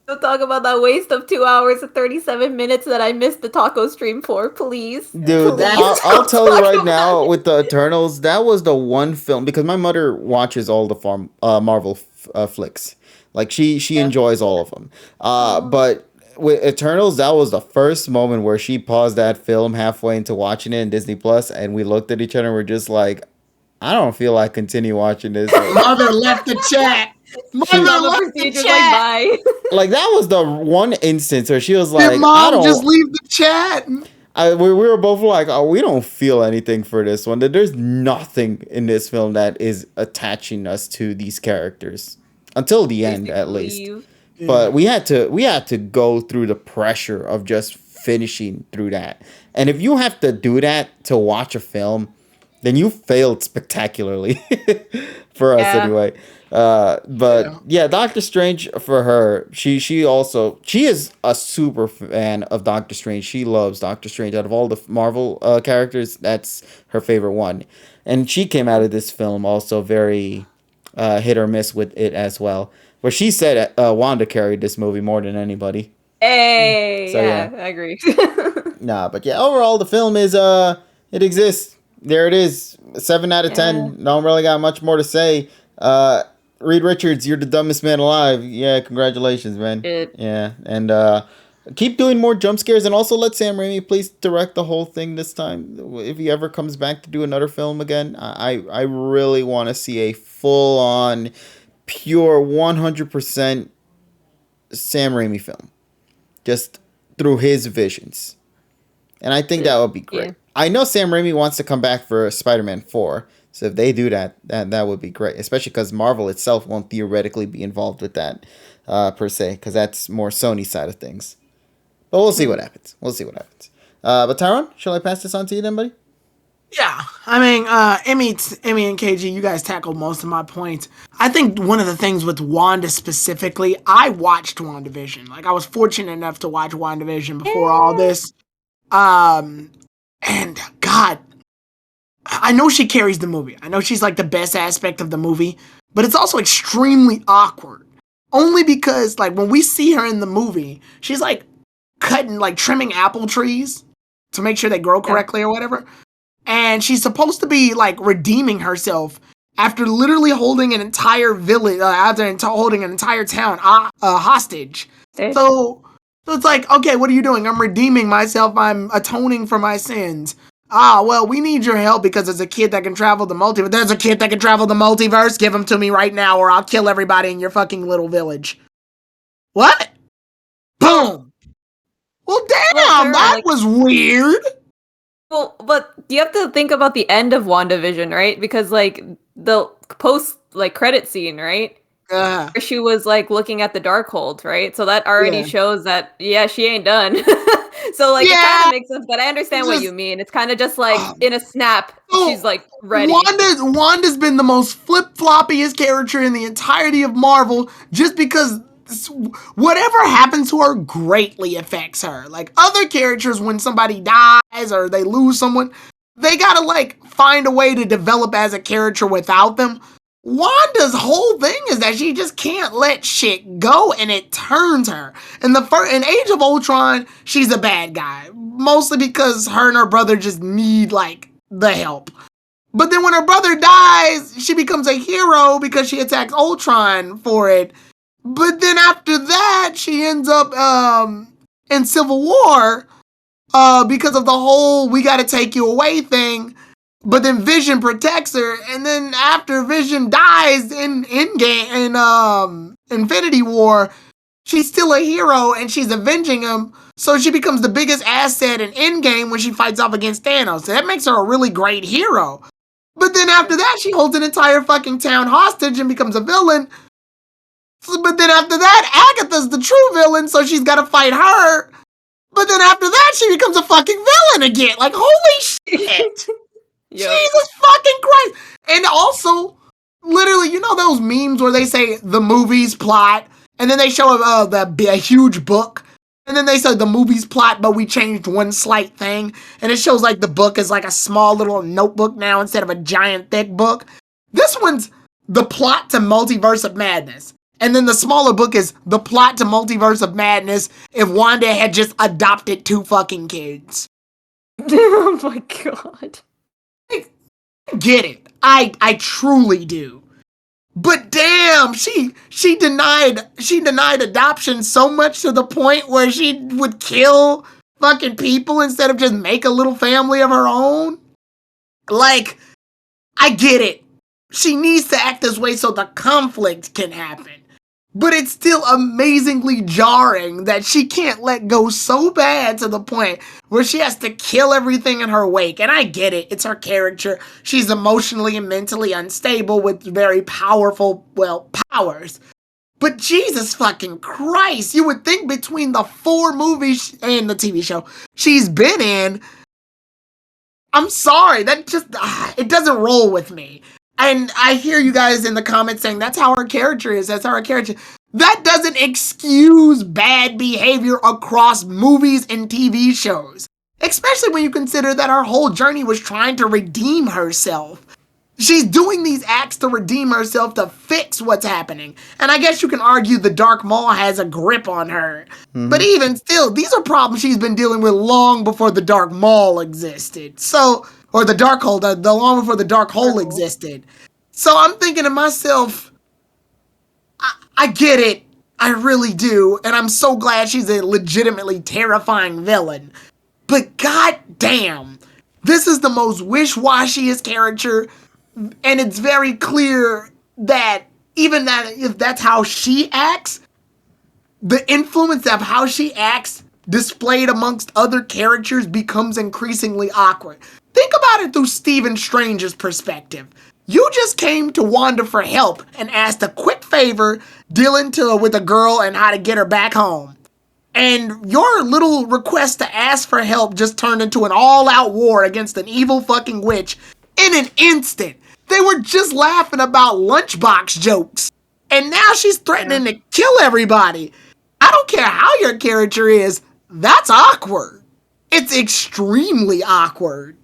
Don't talk about that waste of 2 hours and 37 minutes that I missed the taco stream for, please. Dude, I'll tell you right now, with the Eternals, that was the one film, because my mother watches all the Marvel flicks. Like, she enjoys all of them. But with Eternals, that was the first moment where she paused that film halfway into watching it in Disney Plus, and we looked at each other and we're just like, I don't feel like continue watching this. Mother left the chat. Like, bye. Like that was the one instance where she was like, "Did Mom just leave the chat?" We were both like, "Oh, we don't feel anything for this one. That there's nothing in this film that is attaching us to these characters until the end, at least." Yeah. But we had to go through the pressure of just finishing through that. And if you have to do that to watch a film, then you failed spectacularly for us anyway. But Doctor Strange, for her, she is a super fan of Doctor Strange. She loves Doctor Strange. Out of all the Marvel characters, that's her favorite one. And she came out of this film also very hit or miss with it as well. Where she said Wanda carried this movie more than anybody. Hey, so, I agree. But overall the film is it exists. There it is. 7 out of 10. Don't really got much more to say. Reed Richards, you're the dumbest man alive. Yeah, congratulations, man. Yeah, and Keep doing more jump scares, and also let Sam Raimi please direct the whole thing this time. If he ever comes back to do another film again, I really want to see a full on, pure 100% Sam Raimi film, just through his visions. And I think that would be great. Yeah. I know Sam Raimi wants to come back for Spider-Man 4. So if they do that, that would be great. Especially because Marvel itself won't theoretically be involved with that, per se. Because that's more Sony side of things. But we'll see what happens. We'll see what happens. But Tyron, shall I pass this on to you then, buddy? Yeah, I mean, Emmy and KG, you guys tackled most of my points. I think one of the things with Wanda specifically, I watched WandaVision. Like, I was fortunate enough to watch WandaVision before all this. And God, I know she carries the movie. I know she's like the best aspect of the movie, but it's also extremely awkward. Only because, like, when we see her in the movie, she's like trimming apple trees to make sure they grow correctly or whatever. And she's supposed to be like redeeming herself after literally holding an entire village, holding an entire town hostage. So it's like, okay, what are you doing? I'm redeeming myself. I'm atoning for my sins. Well, we need your help because there's a kid that can travel the multiverse. There's a kid that can travel the multiverse. Give him to me right now, or I'll kill everybody in your fucking little village. What? Boom. Well, damn, that was weird. Well, but you have to think about the end of WandaVision, right? Because like the post credit scene, right? Where she was like looking at the Darkhold, right? So that already shows that she ain't done. So like it kind of makes sense, but I understand what you mean. It's kind of just like in a snap, she's like ready. Wanda's been the most flip-floppiest character in the entirety of Marvel, just because whatever happens to her greatly affects her. Like other characters, when somebody dies or they lose someone, they gotta like find a way to develop as a character without them. Wanda's whole thing is that she just can't let shit go, and it turns her. In Age of Ultron, she's a bad guy, mostly because her and her brother just need like the help. But then when her brother dies, she becomes a hero because she attacks Ultron for it. But then after that, she ends up in Civil War because of the whole "we gotta take you away" thing. But then Vision protects her, and then after Vision dies in Infinity War, she's still a hero and she's avenging him. So she becomes the biggest asset in Endgame when she fights off against Thanos. So that makes her a really great hero. But then after that, she holds an entire fucking town hostage and becomes a villain. But then after that, Agatha's the true villain, so she's got to fight her. But then after that, she becomes a fucking villain again. Like, holy shit. Jesus fucking Christ. And also, literally, you know those memes where they say the movie's plot, and then they show a huge book, and then they say the movie's plot, but we changed one slight thing, and it shows like the book is like a small little notebook now instead of a giant thick book. This one's the plot to Multiverse of Madness. And then the smaller book is the plot to Multiverse of Madness if Wanda had just adopted 2 fucking kids. Oh my god. I get it. I truly do. But damn, she denied adoption so much to the point where she would kill fucking people instead of just make a little family of her own. Like, I get it. She needs to act this way so the conflict can happen. But it's still amazingly jarring that she can't let go so bad to the point where she has to kill everything in her wake. And I get it. It's her character. She's emotionally and mentally unstable with very powerful, powers. But Jesus fucking Christ, you would think between the 4 movies and the TV show she's been in, I'm sorry, that just, it doesn't roll with me. And I hear you guys in the comments saying that's how her character is. That's how her character. That doesn't excuse bad behavior across movies and TV shows. Especially when you consider that her whole journey was trying to redeem herself. She's doing these acts to redeem herself to fix what's happening. And I guess you can argue the Dark Maul has a grip on her. Mm-hmm. But even still, these are problems she's been dealing with long before the Dark Maul existed. So, or the Darkhold, the long before the Dark Hole existed. So I'm thinking to myself, I get it. I really do, and I'm so glad she's a legitimately terrifying villain. But goddamn, this is the most wish-washiest character, and it's very clear that even that if that's how she acts, the influence of how she acts displayed amongst other characters becomes increasingly awkward. Think about it through Stephen Strange's perspective. You just came to Wanda for help and asked a quick favor dealing with a girl and how to get her back home. And your little request to ask for help just turned into an all-out war against an evil fucking witch in an instant. They were just laughing about lunchbox jokes. And now she's threatening to kill everybody. I don't care how your character is, that's awkward. It's extremely awkward.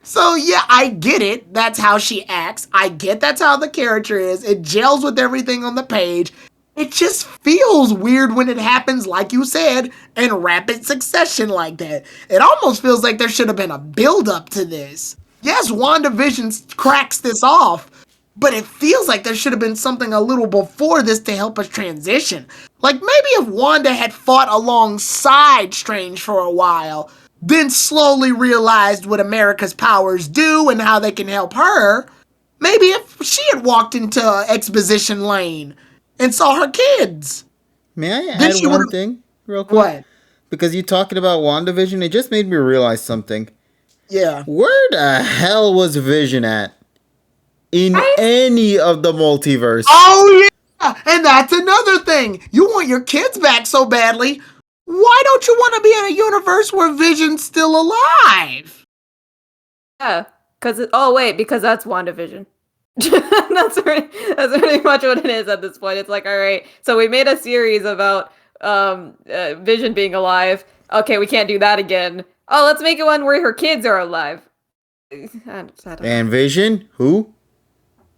So yeah, I get it. That's how she acts. I get that's how the character is. It gels with everything on the page. It just feels weird when it happens, like you said, in rapid succession like that. It almost feels like there should have been a build-up to this. Yes, WandaVision cracks this off, but it feels like there should have been something a little before this to help us transition. Like maybe if Wanda had fought alongside Strange for a while, then slowly realized what America's powers do and how they can help her, maybe if she had walked into exposition lane and saw her kids. May I add one thing real quick? What? Because you talking about WandaVision, it just made me realize something. Yeah. Where the hell was Vision at in any of the multiverse? Oh yeah, and that's another thing. You want your kids back so badly. Why don't you want to be in a universe where Vision's still alive? Yeah, because that's WandaVision. that's pretty much what it is at this point. It's like, all right, so we made a series about Vision being alive. Okay, we can't do that again. Oh, let's make it one where her kids are alive. I don't know. And Vision, who?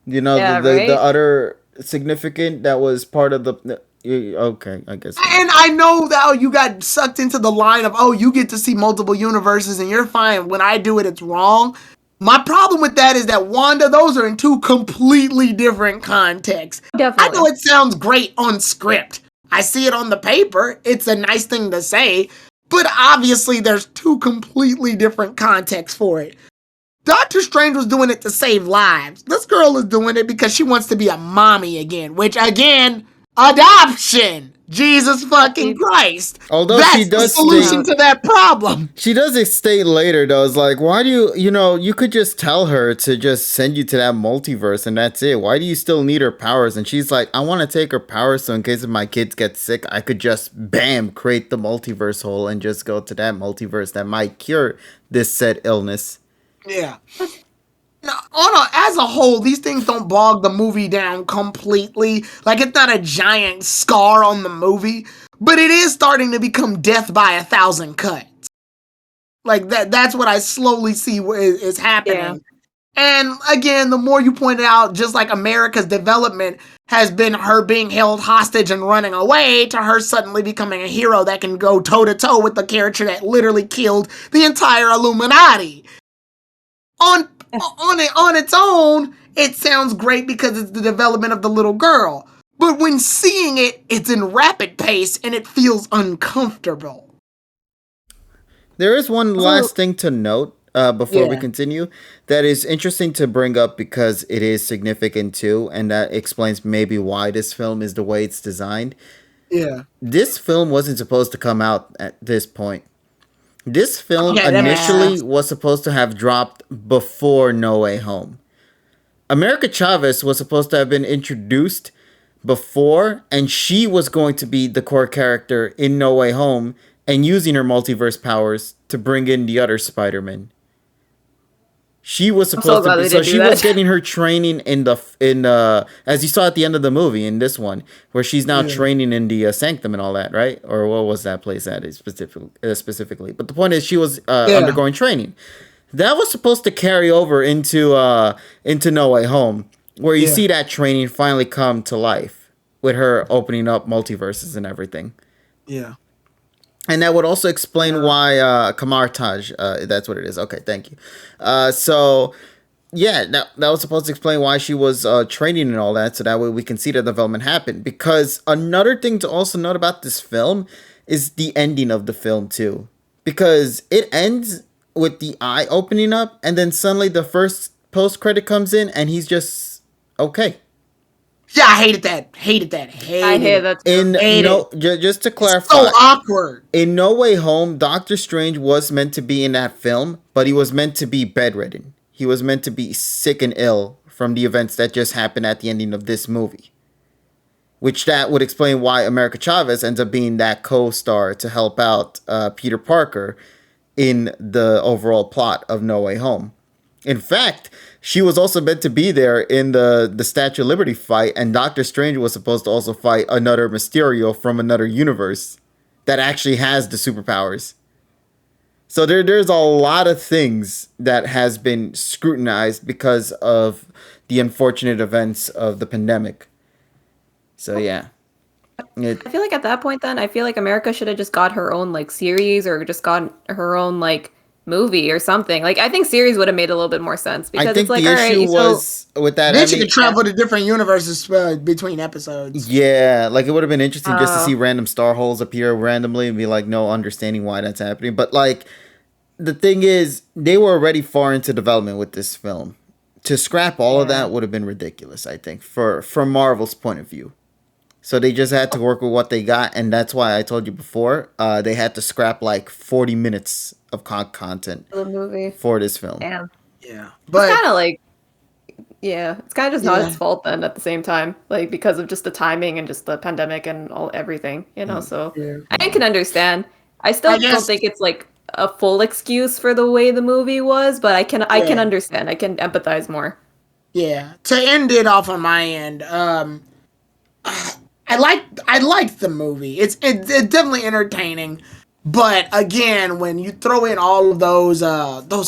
You know, Yeah, the other significant that was part of the. Okay, I guess. And I know that you got sucked into the line of, oh, you get to see multiple universes and you're fine. When I do it, it's wrong. My problem with that is that Wanda, those are in two completely different contexts. Definitely. I know it sounds great on script. I see it on the paper. It's a nice thing to say. But obviously, there's two completely different contexts for it. Doctor Strange was doing it to save lives. This girl is doing it because she wants to be a mommy again, which again, adoption. Jesus fucking Christ. Although that's she does the solution to that problem. She does state later though, it's like, why do you could just tell her to just send you to that multiverse and that's it. Why do you still need her powers? And she's like, I want to take her powers so in case if my kids get sick, I could just bam, create the multiverse hole and just go to that multiverse that might cure this said illness. Yeah. Now, as a whole, these things don't bog the movie down completely. Like, it's not a giant scar on the movie, but it is starting to become death by 1,000 cuts. Like, that's what I slowly see is happening. Yeah. And again, the more you point it out, just like America's development has been her being held hostage and running away to her suddenly becoming a hero that can go toe-to-toe with the character that literally killed the entire Illuminati. On its own, it sounds great because it's the development of the little girl. But when seeing it, it's in rapid pace and it feels uncomfortable. There is one last thing to note before we continue that is interesting to bring up because it is significant too, and that explains maybe why this film is the way it's designed. Yeah. This film wasn't supposed to come out at this point. This film initially was supposed to have dropped before No Way Home. America Chavez was supposed to have been introduced before, and she was going to be the core character in No Way Home and using her multiverse powers to bring in the other Spider-Man. She was supposed to be, so she was getting her training in the as you saw at the end of the movie in this one, where she's now training in the Sanctum and all that, right? Or what was that place at specifically? But the point is, she was undergoing training. That was supposed to carry over into No Way Home, where you see that training finally come to life with her opening up multiverses and everything. Yeah. And that would also explain why Kamar Taj, that's what it is. Okay, thank you. So yeah, that was supposed to explain why she was training and all that, so that way we can see the development happen. Because another thing to also note about this film is the ending of the film too, because it ends with the eye opening up, and then suddenly the first post credit comes in, and he's just okay. Yeah, I hated that. Hated that. I Hated hear it. that. In Hate no, it. just to So clarify, awkward. in No Way Home, Doctor Strange was meant to be in that film, but he was meant to be bedridden. He was meant to be sick and ill from the events that just happened at the ending of this movie. Which that would explain why America Chavez ends up being that co-star to help out Peter Parker in the overall plot of No Way Home. In fact, she was also meant to be there in the Statue of Liberty fight, and Doctor Strange was supposed to also fight another Mysterio from another universe that actually has the superpowers. So there's a lot of things that has been scrutinized because of the unfortunate events of the pandemic. So yeah. I feel like at that point, then I feel like America should have just got her own like series or just got her own like movie or something. Like I think series would have made a little bit more sense because I think it's like, the all right, issue so was with that. Then I she mean, could travel to different universes between episodes. yeah, like it would have been interesting just to Oh. see random star holes appear randomly and be like, no understanding why that's happening. But like, the thing is, they were already far into development with this film. To scrap all of that would have been ridiculous, I think, from Marvel's point of view. So they just had to work with what they got, and that's why I told you before, they had to scrap like 40 minutes of content the movie. for this film. Damn. Yeah, It's but kind of like, yeah, it's kind of just not Yeah. its fault then at the same time, like because of just the timing and just the pandemic and all everything, you know. So Yeah. I can understand. I still I guess- don't think it's like a full excuse for the way the movie was, but I can Yeah. understand. I can empathize more. yeah, to end it off on my end, I liked the movie. It's definitely entertaining, but again, when you throw in all of those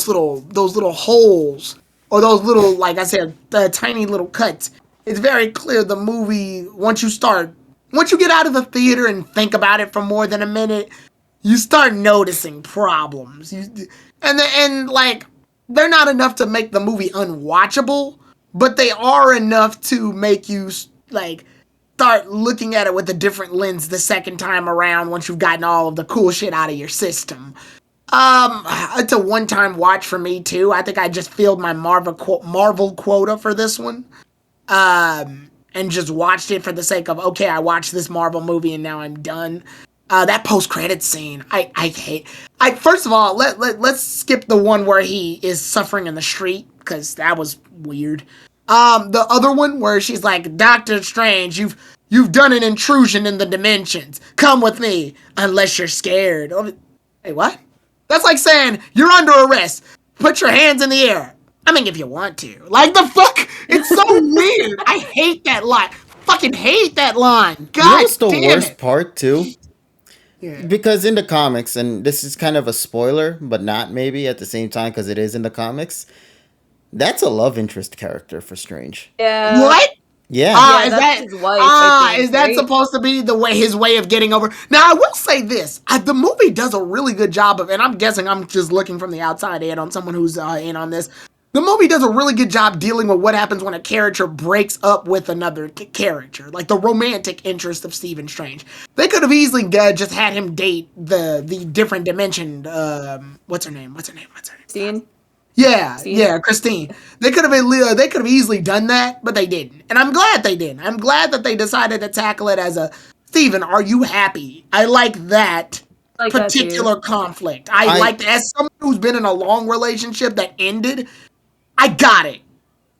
little holes or those little, like I said, the tiny little cuts, it's very clear the movie. Once you get out of the theater and think about it for more than a minute, you start noticing problems. And like they're not enough to make the movie unwatchable, but they are enough to make you like start looking at it with a different lens the second time around once you've gotten all of the cool shit out of your system. It's a one-time watch for me too. I think I just filled my Marvel quota for this one. And just watched it for the sake of, okay, I watched this Marvel movie and now I'm done. That post-credit scene, I hate. First of all, let's skip the one where he is suffering in the street because that was weird. The other one where she's like, Doctor Strange, you've done an intrusion in the dimensions. Come with me, unless you're scared. Hey, what? That's like saying you're under arrest. Put your hands in the air. I mean, if you want to. Like the fuck? It's so weird. I hate that line. Fucking hate that line. God You know what's the damn worst it. part too? Yeah. Because in the comics, and this is kind of a spoiler, but not maybe at the same time because it is in the comics, that's a love interest character for Strange. Yeah. What? Yeah. Yeah, Is that's that his wife, I think, is that right? supposed to be his way of getting over? Now I will say this: the movie does a really good job of, and I'm guessing I'm just looking from the outside in on someone who's in on this. The movie does a really good job dealing with what happens when a character breaks up with another character, like the romantic interest of Stephen Strange. They could have easily just had him date the different dimension. What's her name? Scene. Yeah, Christine? yeah, Christine. They could have easily done that, but they didn't. And I'm glad they didn't. I'm glad that they decided to tackle it as a, Steven, are you happy? I like that Like that too. particular conflict. I like, as someone who's been in a long relationship that ended, I got it.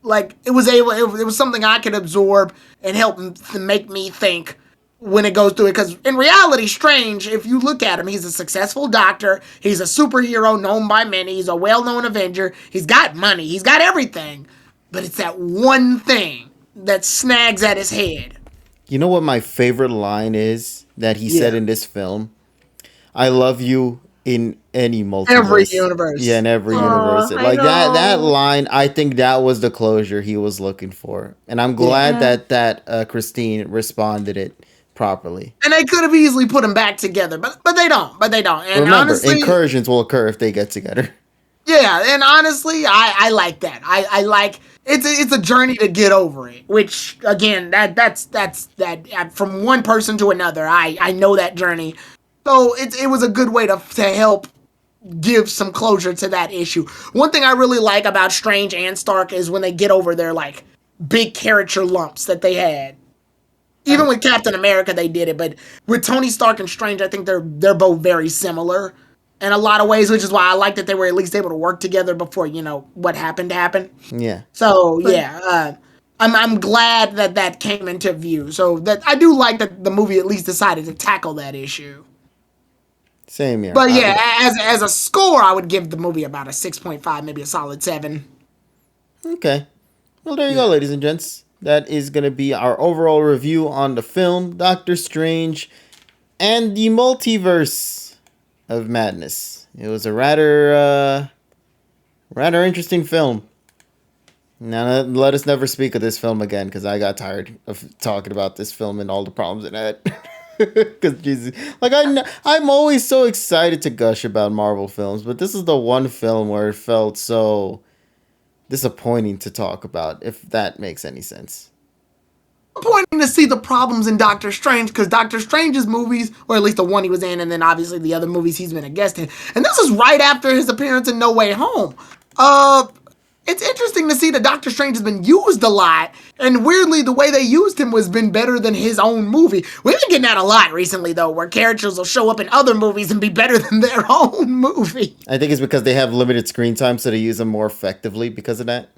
Like, it was something I could absorb and help make me think when it goes through it. Because in reality, Strange, if you look at him, he's a successful doctor. He's a superhero known by many. He's a well-known Avenger. He's got money. He's got everything. But it's that one thing that snags at his head. You know what my favorite line is that he said in this film? I love you in any multiverse. Every universe. Yeah, in every Aw, universe. I Like that know. line, I think that was the closure he was looking for. And I'm glad that Christine responded it properly. And they could have easily put them back together, but they don't. And Remember, honestly, incursions will occur if they get together. Yeah, and honestly, I like that. I like it's a journey to get over it. Which again, that's from one person to another. I know that journey, so it was a good way to help give some closure to that issue. One thing I really like about Strange and Stark is when they get over their like big character lumps that they had. Even with Captain America, they did it, but with Tony Stark and Strange, I think they're both very similar in a lot of ways, which is why I like that they were at least able to work together before what happened. Yeah. So yeah, I'm glad that came into view. So that I do like that the movie at least decided to tackle that issue. Same here. But yeah, as a score, I would give the movie about a 6.5, maybe a solid 7. Okay. Well, there you go, ladies and gents. That is going to be our overall review on the film Doctor Strange and the Multiverse of Madness. It was a rather interesting film. Now, let us never speak of this film again, because I got tired of talking about this film and all the problems it had. Because Jesus, like I'm always so excited to gush about Marvel films, but this is the one film where it felt so disappointing to talk about, if that makes any sense. Pointing to see the problems in Doctor Strange, because Doctor Strange's movies, or at least the one he was in, and then obviously the other movies he's been a guest in, and this is right after his appearance in No Way Home. It's interesting to see that Doctor Strange has been used a lot, and weirdly, the way they used him was been better than his own movie. We've been getting that a lot recently, though, where characters will show up in other movies and be better than their own movie. I think it's because they have limited screen time, so they use them more effectively because of that.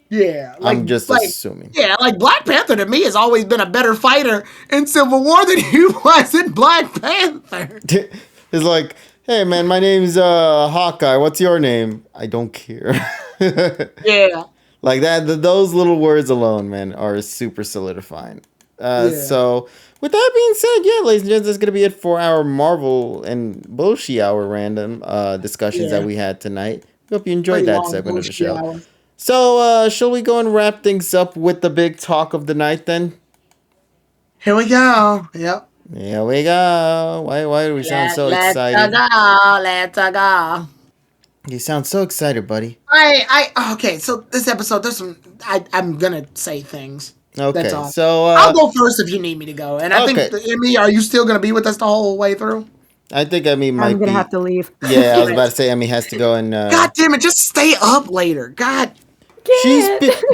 Yeah, I'm just assuming. Yeah, like Black Panther to me has always been a better fighter in Civil War than he was in Black Panther. It's like, hey man, my name's Hawkeye. What's your name? I don't care. Yeah. Like that. Those little words alone, man, are super solidifying. So, with that being said, yeah, ladies and gents, that's gonna be it for our Marvel and bullshit hour random discussions that we had tonight. Hope you enjoyed that segment of the show. Hour. So, shall we go and wrap things up with the big talk of the night then? Here we go. Yep. Here we go. Why do we sound so excited? Let's go. You sound so excited, buddy. Okay, so this episode, there's some, I'm gonna say things. Okay, That's all. so I'll go first if you need me to go. And I think, Okay. Emmy, are you still gonna be with us the whole way through? I think Emmy might I'm gonna be. have to leave. Yeah, I was about to say Emmy has to go and. God damn it, just stay up later. God.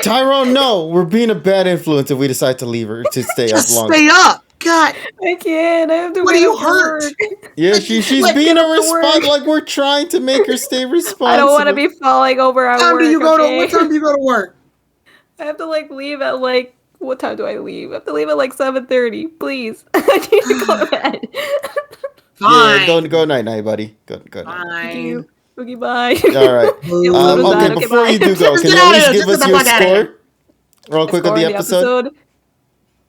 Tyrone. No, we're being a bad influence if we decide to leave her to stay up Just longer. stay up. God. I can't. I have to. What wait are you up hurt? work. Yeah, she's Like, being get a up to work. response. Like we're trying to make her stay responsible. I don't want to be falling over at What time work. do you go to? okay? What time do you go to work? I have to leave at what time do I leave? I have to leave at 7:30. Please, I need to go to bed. Fine. Yeah, go night, buddy. Go night. Thank Fine. you. Okay, bye. All right. Episode is Okay, done. Okay, before bye. you do go, Just can get you out at of least here. give us Just your get the fuck outta score? Real quick on the episode?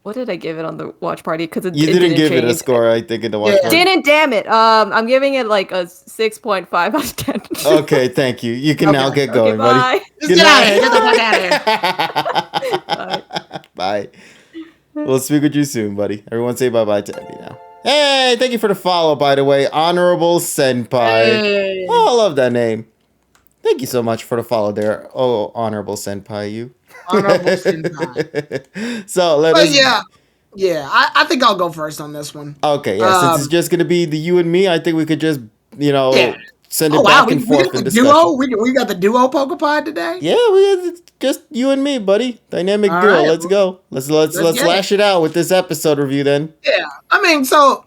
What did I give it on the watch party? Because You didn't give it a change. score, I think, in the watch Yeah. party. Didn't, damn it. I'm giving it a 6.5 out of 10. Okay, thank you. You can now get going, Okay, buddy. bye. Just get out of here. Get the fuck out of here. Bye. We'll speak with you soon, buddy. Everyone say bye-bye to Abby now. Hey, thank you for the follow, by the way. Honorable Senpai. Hey. Oh, I love that name. Thank you so much for the follow there. Oh, Honorable Senpai, you. Honorable Senpai. So, let But us... yeah, I think I'll go first on this one. Okay, yeah, since it's just going to be the you and me, I think we could just, send it Oh wow, back we and forth got in the discussion. duo. We got the duo PokePod today. Yeah, it's just you and me, buddy. Dynamic All duo. right, Let's go. Let's get lash it out with this episode review then. Yeah, I mean, so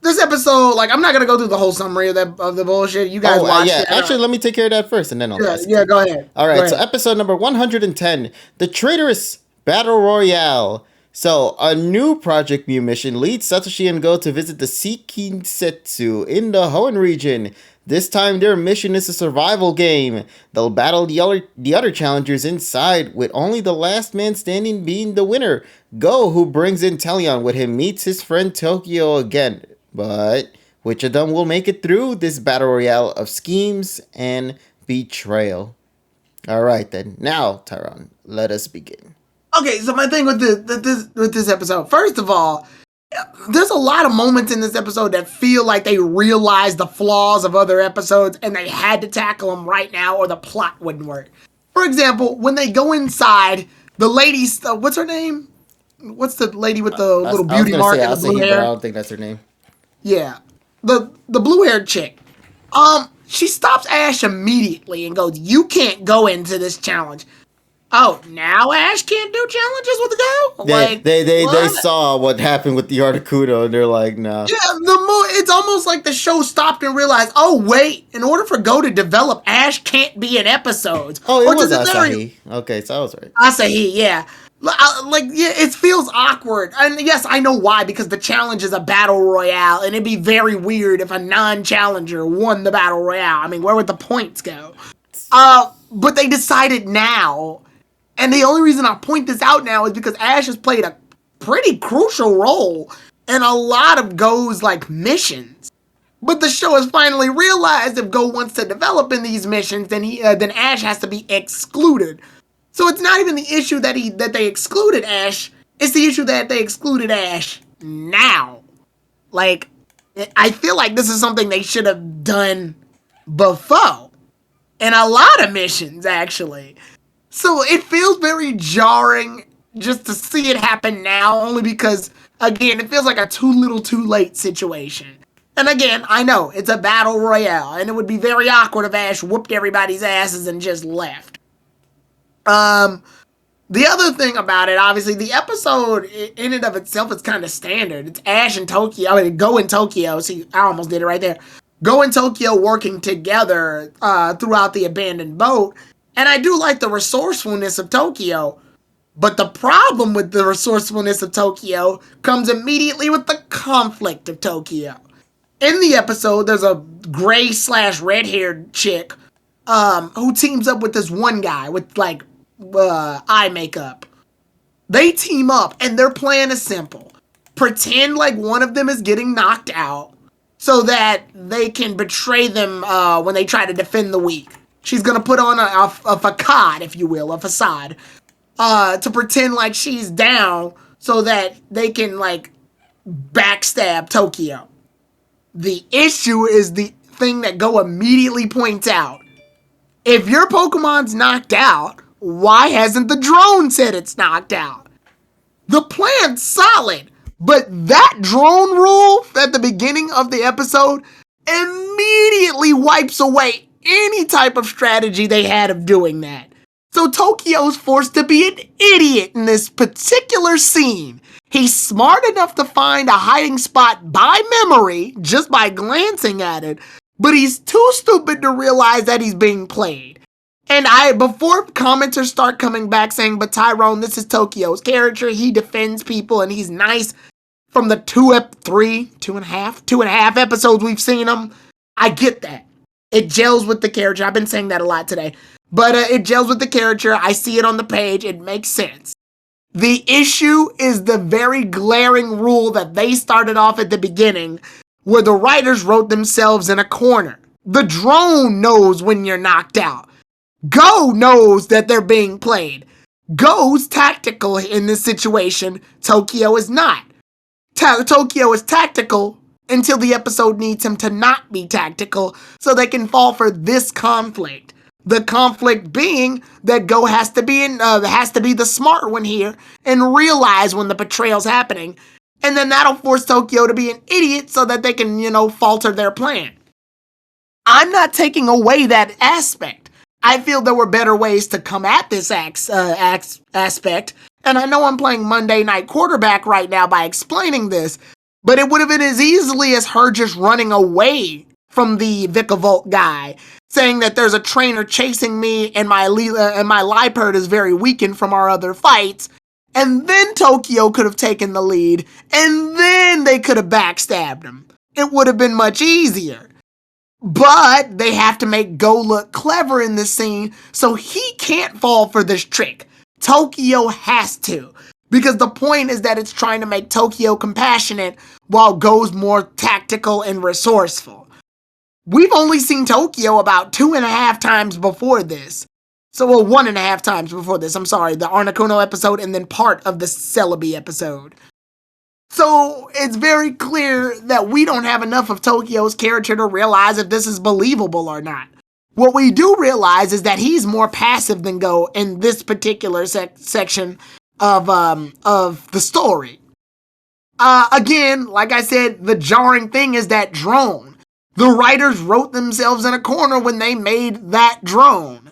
this episode, I'm not gonna go through the whole summary of the bullshit. You guys watched it. Actually, let me take care of that first, and then I'll pass it. Yeah, go ahead. All Go right, ahead. so episode number 110, the Traitorous Battle Royale. So, a new Project Mu mission leads Satoshi and Go to visit the Shikinsetsu in the Hoenn region. This time, their mission is a survival game. They'll battle the other challengers inside, with only the last man standing being the winner. Go, who brings in Talion with him, meets his friend Tokyo again. But which of them will make it through this battle royale of schemes and betrayal? All right, then. Now, Tyrone, let us begin. Okay, so my thing with this episode, first of all, There's a lot of moments in this episode that feel like they realized the flaws of other episodes and they had to tackle them right now or the plot wouldn't work. For example, when they go inside, the lady's, what's her name? What's the lady with the little I was beauty gonna mark say and the blue Asahi, but I hair? don't think that's her name. Yeah. The blue-haired chick. She stops Ash immediately and goes, "You can't go into this challenge." Oh, now Ash can't do challenges with the girl? They What? saw what happened with the Articuno and they're like, nah. Yeah, it's almost like the show stopped and realized, oh wait, in order for Go to develop, Ash can't be in episodes. Oh, it Or to was the very Asahi. Okay, so I was right. Asahi, yeah. Yeah, it feels awkward. And yes, I know why, because the challenge is a battle royale, and it'd be very weird if a non-challenger won the battle royale. I mean, where would the points go? But they decided now, and the only reason I point this out now is because Ash has played a pretty crucial role in a lot of Go's, like, missions. But the show has finally realized if Go wants to develop in these missions, then Ash has to be excluded. So it's not even the issue that they excluded Ash. It's the issue that they excluded Ash now. Like, I feel like this is something they should have done before. In a lot of missions, actually. So it feels very jarring just to see it happen now, only because, again, it feels like a too little too late situation. And again, I know, it's a battle royale, and it would be very awkward if Ash whooped everybody's asses and just left. The other thing about it, obviously, the episode in and of itself is kind of standard. It's Ash and Tokyo, Go and Tokyo. See, I almost did it right there. Go and Tokyo working together throughout the abandoned boat. And I do like the resourcefulness of Tokyo. But the problem with the resourcefulness of Tokyo comes immediately with the conflict of Tokyo. In the episode, there's a gray/red-haired chick who teams up with this one guy with, like, eye makeup. They team up, and their plan is simple. Pretend like one of them is getting knocked out so that they can betray them when they try to defend the weak. She's gonna put on a facade, if you will, a facade, to pretend like she's down so that they can, like, backstab Tokyo. The issue is the thing that Go immediately points out. If your Pokemon's knocked out, why hasn't the drone said it's knocked out? The plan's solid, but that drone rule at the beginning of the episode immediately wipes away any type of strategy they had of doing that. So Tokyo's forced to be an idiot in this particular scene. He's smart enough to find a hiding spot by memory, just by glancing at it, but he's too stupid to realize that he's being played. And before commenters start coming back saying, but Tyrone, this is Tokyo's character, he defends people and he's nice, from the two and a half episodes we've seen him, I get that. It gels with the character. I've been saying that a lot today. But it gels with the character. I see it on the page. It makes sense. The issue is the very glaring rule that they started off at the beginning, where the writers wrote themselves in a corner. The drone knows when you're knocked out. Go knows that they're being played. Go's tactical in this situation. Tokyo is not. Tokyo is tactical until the episode needs him to not be tactical so they can fall for this conflict. The conflict being that Go has to be the smart one here and realize when the betrayal's happening. And then that'll force Tokyo to be an idiot so that they can, falter their plan. I'm not taking away that aspect. I feel there were better ways to come at this aspect. And I know I'm playing Monday Night Quarterback right now by explaining this, but it would have been as easily as her just running away from the Vikavolt guy, saying that there's a trainer chasing me and my Liepard is very weakened from our other fights. And then Tokyo could have taken the lead, and then they could have backstabbed him. It would have been much easier. But they have to make Go look clever in this scene, so he can't fall for this trick. Tokyo has to. Because the point is that it's trying to make Tokyo compassionate while Go's more tactical and resourceful. We've only seen Tokyo about 2.5 times before this. So, 1.5 times before this. I'm sorry, the Articuno episode and then part of the Celebi episode. So it's very clear that we don't have enough of Tokyo's character to realize if this is believable or not. What we do realize is that he's more passive than Go in this particular section of the story. Again, like I said, the jarring thing is that drone. The writers wrote themselves in a corner when they made that drone,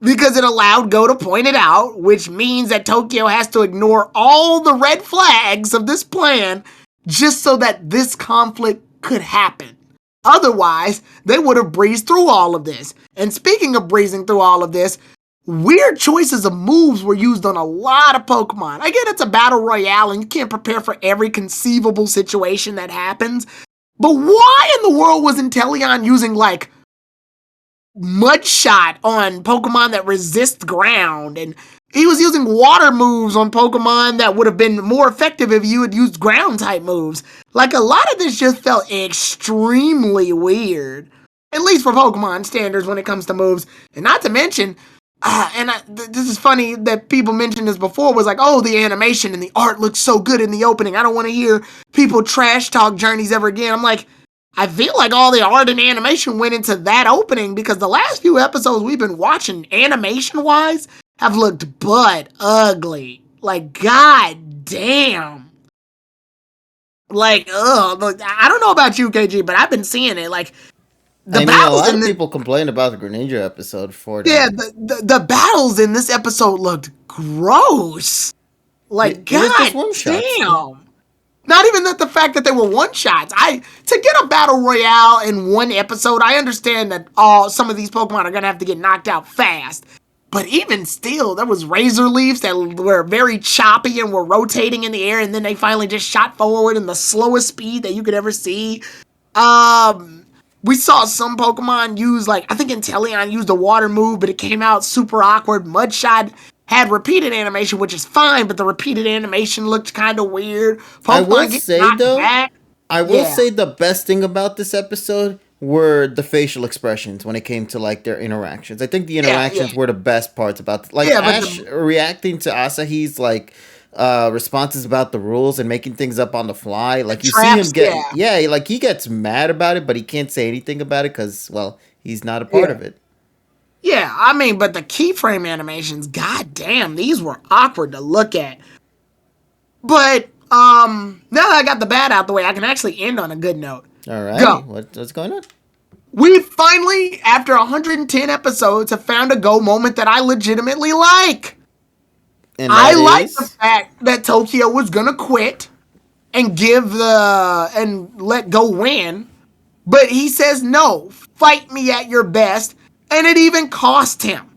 because it allowed Go to point it out, which means that Tokyo has to ignore all the red flags of this plan just so that this conflict could happen. Otherwise, they would have breezed through all of this. And speaking of breezing through all of this, weird choices of moves were used on a lot of Pokemon. Again, it's a battle royale and you can't prepare for every conceivable situation that happens. But why in the world was Inteleon using, like, mud shot on Pokemon that resist ground, and he was using water moves on Pokemon that would have been more effective if you had used ground type moves? Like, a lot of this just felt extremely weird, at least for Pokemon standards when it comes to moves. And not to mention, this is funny that people mentioned this before, was like, oh, the animation and the art looks so good in the opening. I don't want to hear people trash talk Journeys ever again. I'm like, I feel like all the art and animation went into that opening, because the last few episodes we've been watching animation-wise have looked butt ugly. Like, god damn. Like, ugh. I don't know about you, KG, but I've been seeing it. Like, I mean, a lot of people complained about the Greninja episode for that. Yeah, the battles in this episode looked gross. Like, god damn. Not even that the fact that they were one-shots. To get a battle royale in one episode, I understand that some of these Pokemon are going to have to get knocked out fast. But even still, there was Razor Leafs that were very choppy and were rotating in the air, and then they finally just shot forward in the slowest speed that you could ever see. We saw some Pokemon use, like, I think Inteleon used a water move, but it came out super awkward. Mudshot had repeated animation, which is fine, but the repeated animation looked kind of weird. Pokemon I will say, though, say the best thing about this episode were the facial expressions when it came to, like, their interactions. I think the interactions were the best parts about like Ash reacting to Asahi's, like, responses about the rules and making things up on the fly. Like, you see him get like, he gets mad about it, but he can't say anything about it because, well, he's not a part of it. Yeah, I mean, but the keyframe animations, goddamn, these were awkward to look at. But now that I got the bad out the way, I can actually end on a good note. All right, go. What's going on? We finally, after 110 episodes, have found a Go moment that I legitimately like. And I like the fact that Tokyo was gonna quit and let Go win, but he says no, fight me at your best. And it even cost him.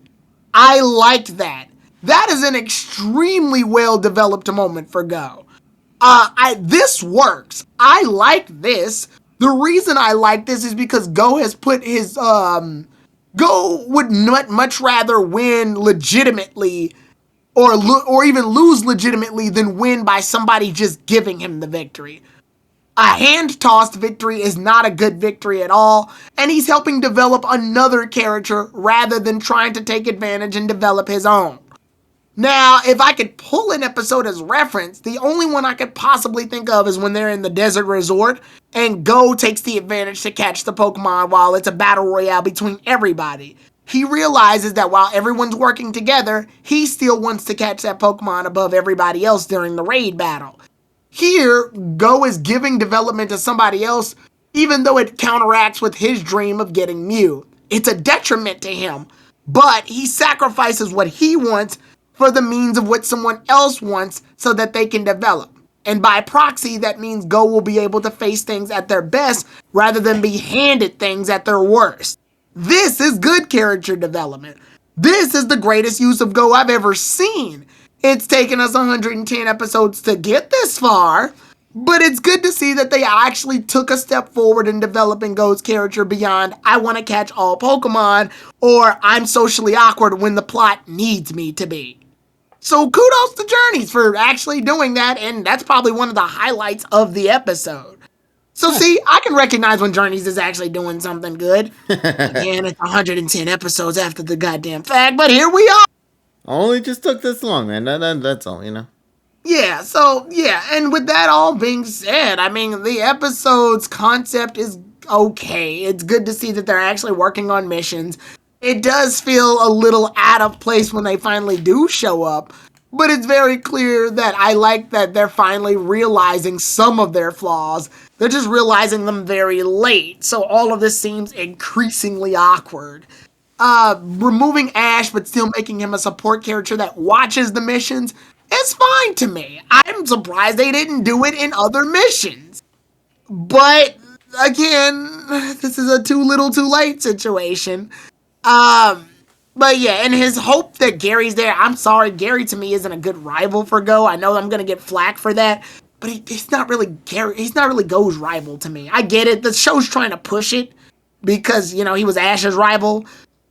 I liked that. That is an extremely well-developed moment for Go. This works. I like this. The reason I like this is because Go has put his, Go would much rather win legitimately or even lose legitimately than win by somebody just giving him the victory. A hand-tossed victory is not a good victory at all, and he's helping develop another character rather than trying to take advantage and develop his own. Now, if I could pull an episode as reference, the only one I could possibly think of is when they're in the desert resort, and Go takes the advantage to catch the Pokemon while it's a battle royale between everybody. He realizes that while everyone's working together, he still wants to catch that Pokemon above everybody else during the raid battle. Here, Go is giving development to somebody else, even though it counteracts with his dream of getting Mew. It's a detriment to him, but he sacrifices what he wants for the means of what someone else wants so that they can develop. And by proxy, that means Go will be able to face things at their best rather than be handed things at their worst. This is good character development. This is the greatest use of Go I've ever seen. It's taken us 110 episodes to get this far, but it's good to see that they actually took a step forward in developing Go's character beyond I want to catch all Pokemon or I'm socially awkward when the plot needs me to be. So kudos to Journeys for actually doing that, and that's probably one of the highlights of the episode. So see, I can recognize when Journeys is actually doing something good. Again, it's 110 episodes after the goddamn fact, but here we are. Only just took this long, man. That's all, you know. Yeah, so yeah, and with that all being said, I mean the episode's concept is okay. It's good to see that they're actually working on missions. It does feel a little out of place when they finally do show up, but it's very clear that I like that they're finally realizing some of their flaws. They're just realizing them very late, so all of this seems increasingly awkward. Removing Ash but still making him a support character that watches the missions is fine to me. I'm surprised they didn't do it in other missions. But again, this is a too little too late situation. Um but yeah, and his hope that Gary's there, I'm sorry, Gary to me isn't a good rival for Go. I know I'm gonna get flack for that, but he's not really Gary. He's not really Go's rival to me. I get it. The show's trying to push it because he was Ash's rival,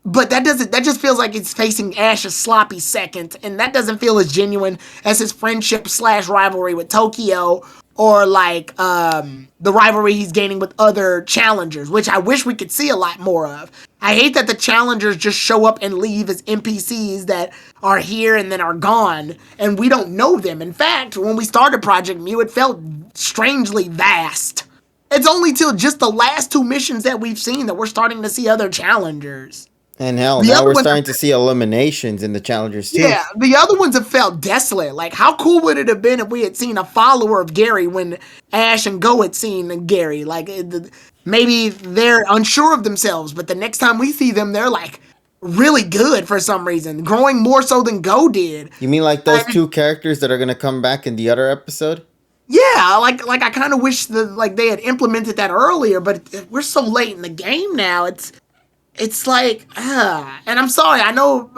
but that just feels like it's facing Ash's sloppy second, and that doesn't feel as genuine as his friendship slash rivalry with Tokyo, or like the rivalry he's gaining with other challengers, which I wish we could see a lot more of. I hate that the challengers just show up and leave as NPCs that are here and then are gone, and we don't know them. In fact, when we started Project Mu, it felt strangely vast. It's only till just the last two missions that we've seen that we're starting to see other challengers. And hell, The now other we're ones starting to see eliminations in the challengers too. Yeah, the other ones have felt desolate. Like, how cool would it have been if we had seen a follower of Gary when Ash and Go had seen Gary? Like, maybe they're unsure of themselves, but the next time we see them, they're like really good for some reason, growing more so than Go did. You mean like those two characters that are gonna come back in the other episode? Yeah, like I kind of wish they had implemented that earlier, but we're so late in the game now. It's like, and I'm sorry, I know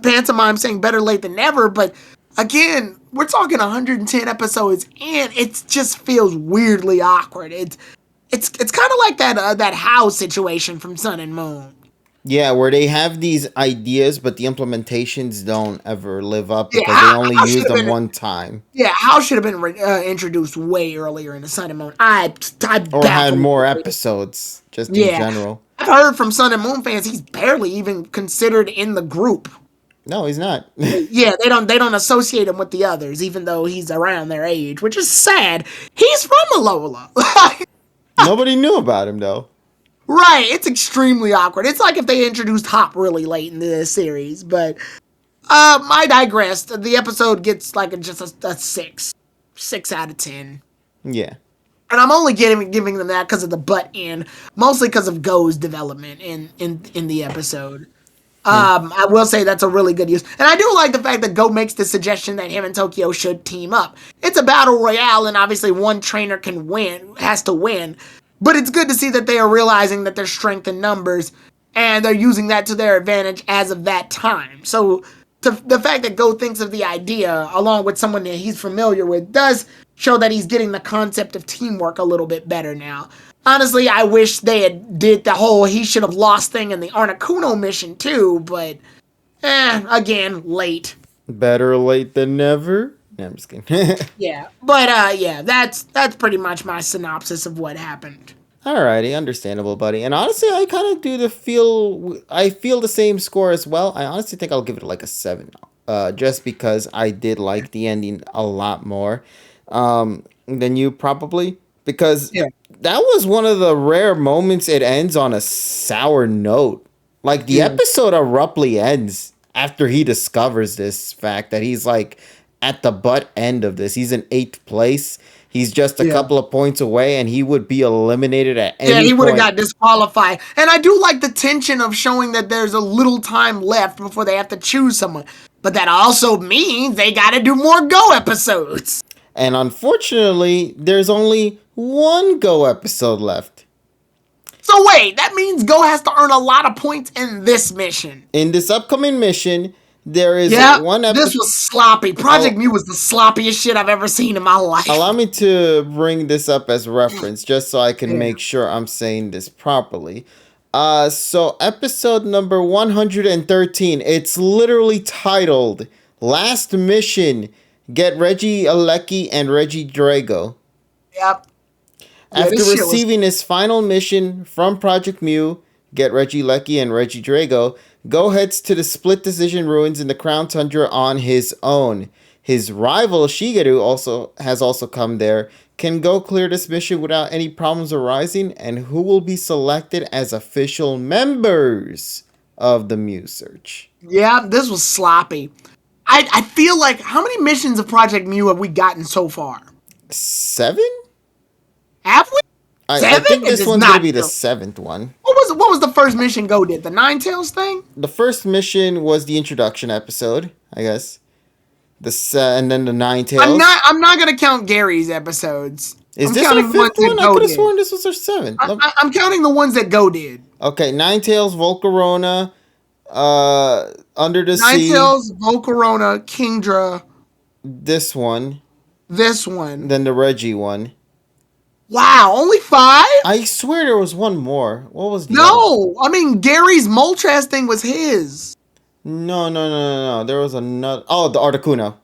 Pantomime saying better late than never, but again, we're talking 110 episodes, and it just feels weirdly awkward. It's kind of like that How situation from Sun and Moon. Yeah, where they have these ideas, but the implementations don't ever live up Yeah, because they only How use should have them been one time. Yeah, How should have been introduced way earlier in the Sun and Moon. I Or had baffled more me. episodes, just in Yeah, general. I've heard from Sun and Moon fans he's barely even considered in the group. No, he's not. Yeah, they don't associate him with the others, even though he's around their age, which is sad. He's from Alola. Nobody knew about him, though. Right, it's extremely awkward. It's like if they introduced Hop really late in the series, but I digress. The episode gets like just a 6 out of 10. Yeah. And I'm only giving them that because of the butt in, mostly because of Go's development in the episode. I will say that's a really good use. And I do like the fact that Go makes the suggestion that him and Tokyo should team up. It's a battle royale, and obviously one trainer has to win. But it's good to see that they are realizing that there's strength in numbers, and they're using that to their advantage as of that time. So the fact that Go thinks of the idea, along with someone that he's familiar with, does show that he's getting the concept of teamwork a little bit better now. Honestly, I wish they had did the whole he should have lost thing in the Arnacuno mission too, but again, late. Better late than never. No, I'm just kidding. Yeah, but yeah, that's pretty much my synopsis of what happened. Alrighty, understandable, buddy. And honestly, I kind of I feel the same score as well. I honestly think I'll give it like a 7. Just because I did like the ending a lot more than you probably. Because that was one of the rare moments it ends on a sour note. Like, the episode abruptly ends after he discovers this fact that he's, like, at the butt end of this. He's in 8th place. He's just a couple of points away, and he would be eliminated at any point. Yeah, he would have got disqualified. And I do like the tension of showing that there's a little time left before they have to choose someone. But that also means they got to do more Go episodes. And unfortunately, there's only one Go episode left. So wait, that means Go has to earn a lot of points in this mission. In this upcoming mission, there is one episode. This was sloppy. Project Mu was the sloppiest shit I've ever seen in my life. Allow me to bring this up as reference, just so I can make sure I'm saying this properly. So episode number 113, it's literally titled Last Mission, Get Reggie Alecki and Reggie Drago. Yep. After receiving his final mission from Project Mu, Get Reggie Alecki and Reggie Drago, Go heads to the Split Decision Ruins in the Crown Tundra on his own. His rival Shigeru also come there. Can Go clear this mission without any problems arising? And who will be selected as official members of the Mew Search? Yeah, this was sloppy. I feel like, how many missions of Project Mew have we gotten so far? 7? Have we? I 7? think It this does one's not gonna be the feel- 7th one. What was the first mission Go did? The Ninetales thing? The first mission was the introduction episode, I guess. And then the Ninetales. I'm not gonna count Gary's episodes. Is I'm this our counting the ones 5th that one? I Go could have did. sworn this was our 7th. I'm counting the ones that Go did. Okay, Ninetales, Volcarona, Under the Sea. Ninetales, Volcarona, Kingdra, This one. this one. Then the Reggie one. Wow, only 5? I swear there was one more. What was the other? No, I mean Gary's Moltres thing was his. No. There was another. Oh, the Articuno.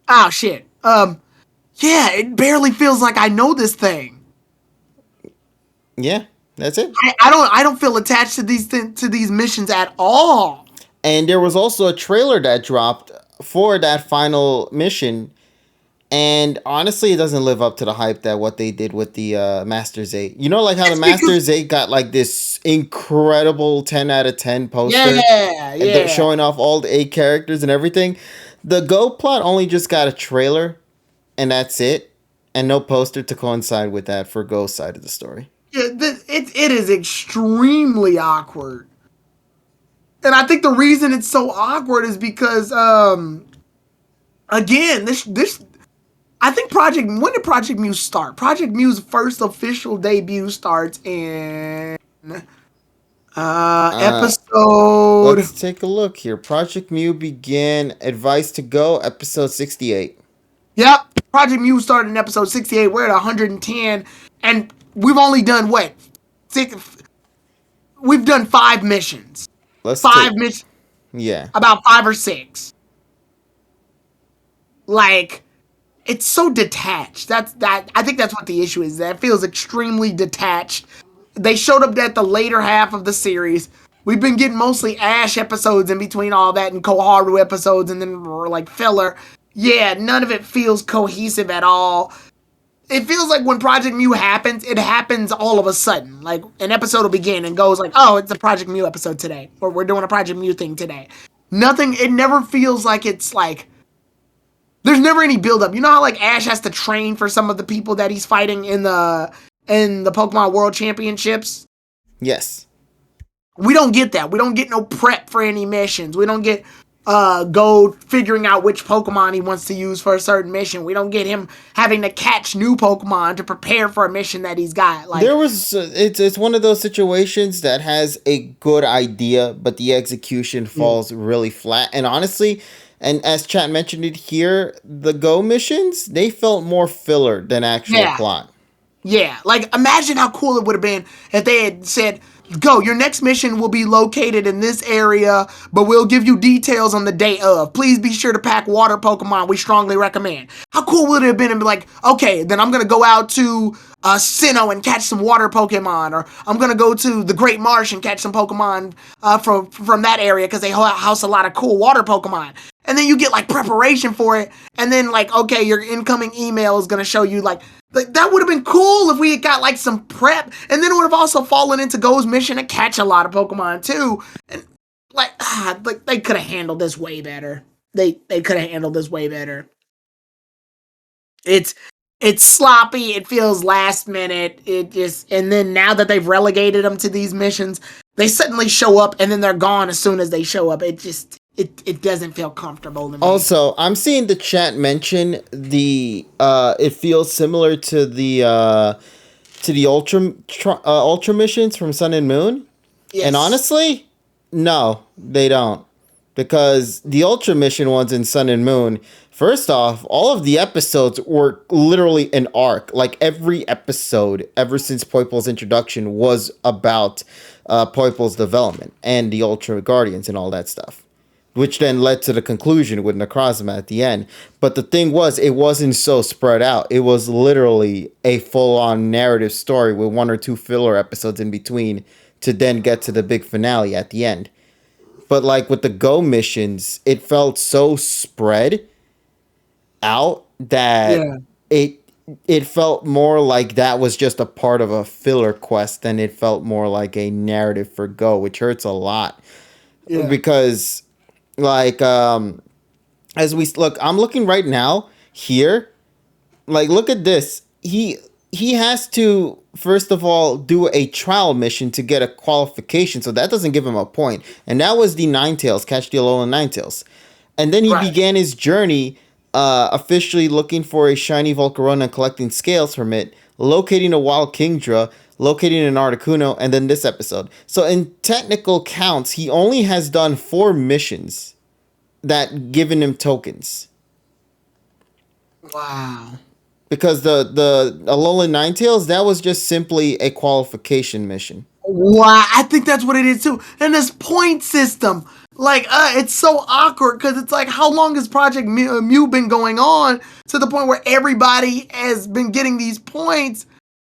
Oh shit. Yeah, it barely feels like I know this thing. Yeah, that's it. I don't feel attached to these missions at all. And there was also a trailer that dropped for that final mission. And honestly, it doesn't live up to the hype that what they did with the Masters 8. You know, like how the Masters 8 got like this incredible 10 out of 10 poster. Yeah. Showing off all the 8 characters and everything. The Go plot only just got a trailer. And that's it. And no poster to coincide with that for Go's side of the story. Yeah, it is extremely awkward. And I think the reason it's so awkward is because, again, this I think when did Project Mew start? Project Mew's first official debut starts in episode. Let's take a look here. Project Mew began Advice to Go, episode 68. Yep, Project Mew started in episode 68. We're at 110, and we've only done what? We've done 5 missions. Missions. Yeah. About 5 or 6. Like, it's so detached. I think that's what the issue is. That it feels extremely detached. They showed up at the later half of the series. We've been getting mostly Ash episodes in between all that and Koharu episodes and then like filler. Yeah, none of it feels cohesive at all. It feels like when Project Mew happens, it happens all of a sudden. Like, an episode will begin and goes like, oh, it's a Project Mew episode today. Or we're doing a Project Mew thing today. It never feels like it's like, there's never any build-up. You know how like Ash has to train for some of the people that he's fighting in the Pokemon World Championships? Yes. We don't get that. We don't get no prep for any missions. We don't get Go figuring out which Pokemon he wants to use for a certain mission. We don't get him having to catch new Pokemon to prepare for a mission that he's got. Like, there was, it's one of those situations that has a good idea, but the execution falls really flat. And honestly, and as chat mentioned it here, the Go missions, they felt more filler than actual plot. Yeah, like imagine how cool it would have been if they had said, Go, your next mission will be located in this area, but we'll give you details on the day of. Please be sure to pack water Pokemon. We strongly recommend. How cool would it have been to be like, okay, then I'm going to go out to Sinnoh and catch some water Pokemon, or I'm going to go to the Great Marsh and catch some Pokemon from that area because they house a lot of cool water Pokemon. And then you get like preparation for it, and then like, okay, your incoming email is going to show you like that would have been cool if we had got like some prep, and then it would have also fallen into Go's mission to catch a lot of Pokemon too. And like they could have handled this way better. They could have handled this way better. It's sloppy. It feels last minute. And then now that they've relegated them to these missions, they suddenly show up and then they're gone as soon as they show up. It doesn't feel comfortable to me. Also, I'm seeing the chat mention the it feels similar to the ultra missions from Sun and Moon. Yes. And honestly, no, they don't. Because the ultra mission ones in Sun and Moon, first off, all of the episodes were literally an arc. Like every episode ever since Poipol's introduction was about Poipol's development and the Ultra Guardians and all that stuff. Which then led to the conclusion with Necrozma at the end. But the thing was, it wasn't so spread out. It was literally a full-on narrative story with 1 or 2 filler episodes in between to then get to the big finale at the end. But like with the Go missions, it felt so spread out that Yeah. it felt more like that was just a part of a filler quest than it felt more like a narrative for Go, which hurts a lot Yeah. because like as we look, I'm looking right now here. Like, look at this. He has to first of all do a trial mission to get a qualification, so that doesn't give him a point. And that was the Ninetales, catch the Alolan Ninetales. And then he Right. began his journey, officially looking for a shiny Volcarona and collecting scales from it, locating a wild Kingdra, locating an Articuno, and then this episode. So in technical counts, he only has done 4 missions that given him tokens. Wow. Because the Alolan Ninetales, that was just simply a qualification mission. Wow, I think that's what it is too. And this point system, like, it's so awkward because it's like, how long has Project Mew been going on to the point where everybody has been getting these points,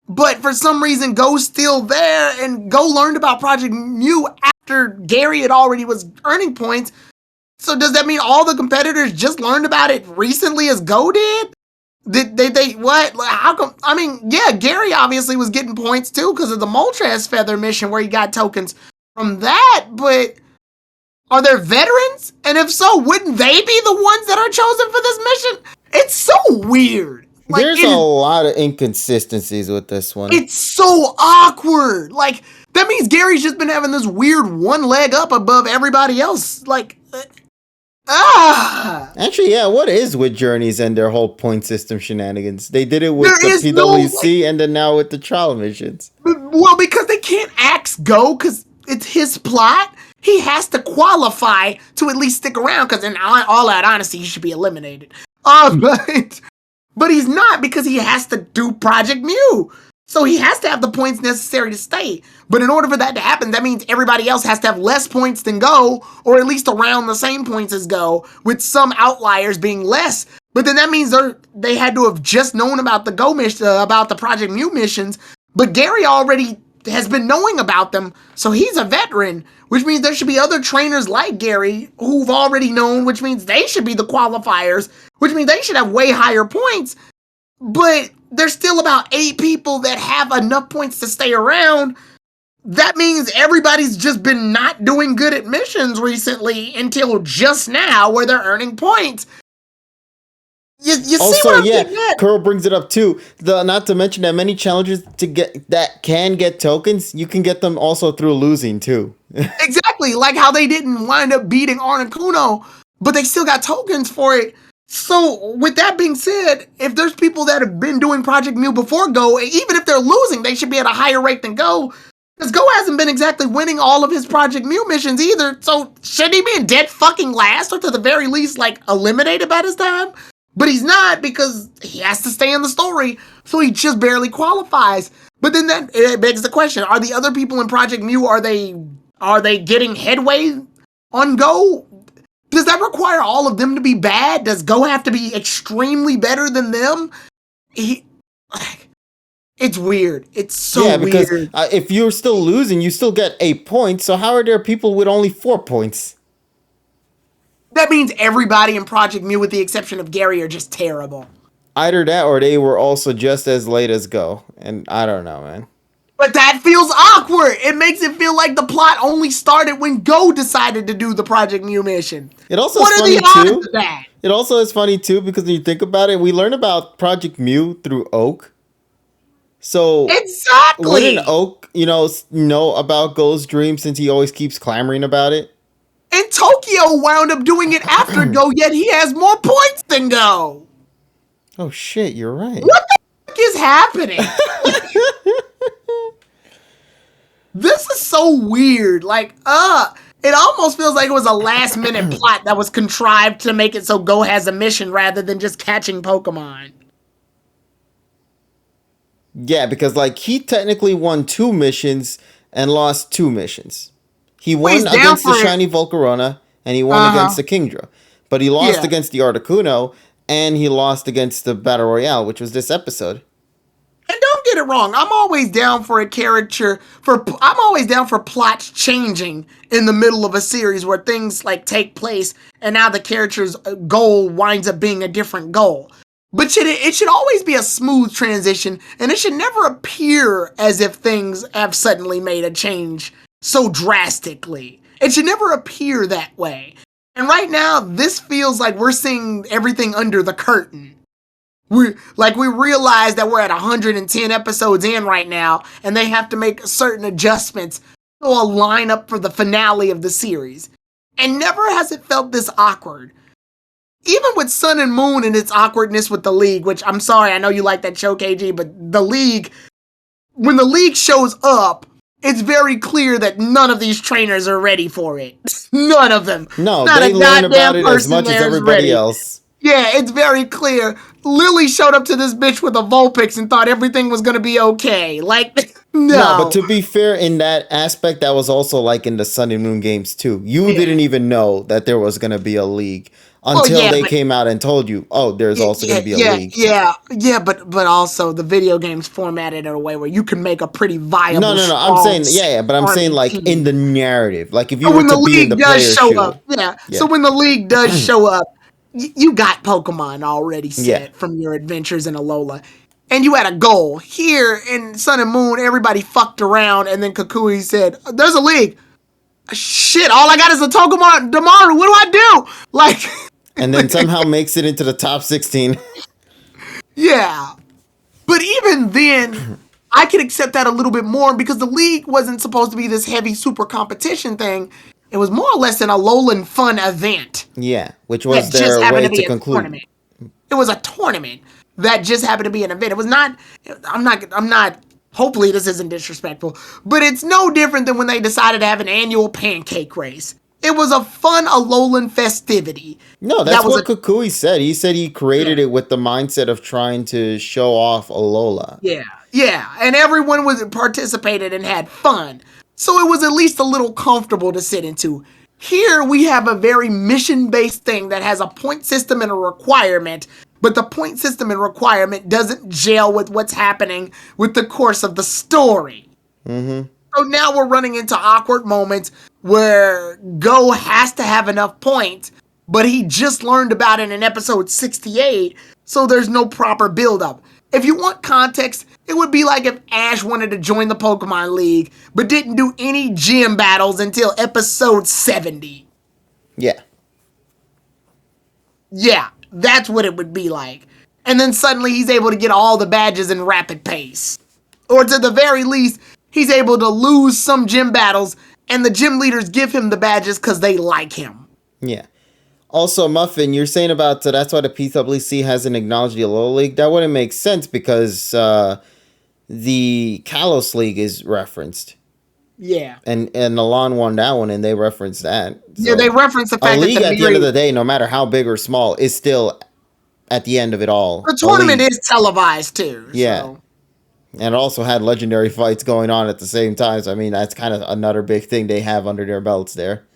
but for some reason Go's still there, and Go learned about Project Mew after Gary had already was earning points. So does that mean all the competitors just learned about it recently as Go did? Did they what? Like, how come? I mean, yeah, Gary obviously was getting points too because of the Moltres Feather mission where he got tokens from that. But are there veterans? And if so, wouldn't they be the ones that are chosen for this mission? It's so weird. Like, There's a lot of inconsistencies with this one. it's so awkward. Like, that means Gary's just been having this weird one leg up above everybody else. Like, Actually, yeah, what is with Journeys and their whole point system shenanigans? They did it with There the is no, PWC and then now with the trial missions. Well, because they can't axe Go because it's his plot. He has to qualify to at least stick around because in all out honesty, he should be eliminated. But he's not because he has to do Project Mew. So he has to have the points necessary to stay. But in order for that to happen, that means everybody else has to have less points than Go, or at least around the same points as Go, with some outliers being less. But then that means they had to have just known about the Go mission, about the Project Mew missions. But Gary already has been knowing about them, so he's a veteran, which means there should be other trainers like Gary who've already known, which means they should be the qualifiers, which means they should have way higher points. But there's still about 8 people that have enough points to stay around. That means everybody's just been not doing good at missions recently until just now where they're earning points. You see Also, what I'm yeah, getting at? Curl brings it up too. Not to mention that many challenges can get tokens, you can get them also through losing too. Exactly, like how they didn't wind up beating Articuno, but they still got tokens for it. So, with that being said, if there's people that have been doing Project Mew before Go, even if they're losing, they should be at a higher rate than Go. Because Go hasn't been exactly winning all of his Project Mew missions either. So, shouldn't he be in dead fucking last, or to the very least, like, eliminated by this time? But he's not because he has to stay in the story, so he just barely qualifies. But then it begs the question, are the other people in Project Mew, are they getting headway on Go? Does that require all of them to be bad? Does Go have to be extremely better than them? It's weird. It's so yeah, because weird. if you're still losing, you still get 8 points. So how are there people with only 4 points? That means everybody in Project Mew, with the exception of Gary, are just terrible. Either that or they were also just as late as Go. And I don't know, man. But that feels awkward. It makes it feel like the plot only started when Go decided to do the Project Mew mission. It also What is are funny the odds too. of that? It also is funny too because when you think about it, we learn about Project Mew through Oak. So Exactly. wouldn't Oak, know about Go's dream since he always keeps clamoring about it? And Tokyo wound up doing it after Go, yet he has more points than Go. Oh shit, you're right. What the fuck is happening? This is so weird. Like, it almost feels like it was a last minute plot that was contrived to make it so Go has a mission rather than just catching Pokemon. Yeah, because he technically won 2 missions and lost 2 missions. He won he's down against the for it. shiny Volcarona and he won against the Kingdra. But he lost Yeah. against the Articuno and he lost against the Battle Royale, which was this episode. And don't get it it wrong. I'm always down for I'm always down for plots changing in the middle of a series where things like take place and now the character's goal winds up being a different goal. But it should always be a smooth transition, and it should never appear as if things have suddenly made a change so drastically. It should never appear that way. And right now, this feels like we're seeing everything under the curtain. We realize that we're at 110 episodes in right now, and they have to make certain adjustments to line up for the finale of the series. And never has it felt this awkward. Even with Sun and Moon and its awkwardness with the League, which I'm sorry, I know you like that show, KG, but the League, when the League shows up, it's very clear that none of these trainers are ready for it. None of them. No, Not they a learn goddamn about it as person much as there is everybody ready. else. Yeah, it's very clear. Lily showed up to this bitch with a Vulpix and thought everything was gonna be okay. Like, no. No, but to be fair, in that aspect, that was also like in the Sun and Moon games too. You didn't even know that there was going to be a league until they came out and told you, oh, there's also going to be a league. Yeah, but also the video games formatted in a way where you can make a pretty viable. No. I'm saying, but I'm saying like in the narrative, like if you were to be in the player's shoe. Up, So when the League does show up, you got Pokemon already set from your adventures in Alola. And you had a goal. Here in Sun and Moon, everybody fucked around, and then Kukui said, there's a league. Shit, all I got is a Togedemaru. What do I do? Like... And then somehow makes it into the top 16. Yeah. But even then, I could accept that a little bit more because the League wasn't supposed to be this heavy super competition thing. It was more or less an Alolan fun event. Yeah, which was their way to conclude. Tournament. It was a tournament that just happened to be an event. It was not, I'm not, hopefully this isn't disrespectful, but it's no different than when they decided to have an annual pancake race. It was a fun Alolan festivity. No, that's what Kukui said. He said he created it with the mindset of trying to show off Alola. Yeah, and everyone participated and had fun. So it was at least a little comfortable to sit into. Here we have a very mission-based thing that has a point system and a requirement, but the point system and requirement doesn't gel with what's happening with the course of the story. Mm-hmm. So now we're running into awkward moments where Go has to have enough points, but he just learned about it in episode 68, so there's no proper build-up. If you want context, it would be like if Ash wanted to join the Pokemon League, but didn't do any gym battles until episode 70. Yeah. Yeah, that's what it would be like. And then suddenly he's able to get all the badges in rapid pace. Or to the very least, he's able to lose some gym battles, and the gym leaders give him the badges because they like him. Yeah. Also, Muffin, you're saying about that's why the PWC hasn't acknowledged the Alola League. That wouldn't make sense because the Kalos League is referenced. Yeah. And Alon won that one, and they referenced that. So yeah, they referenced the fact a league that at the end of the day, no matter how big or small, is still at the end of it all. The tournament is televised too. Yeah. So. And it also had legendary fights going on at the same time. So, I mean, that's kind of another big thing they have under their belts there.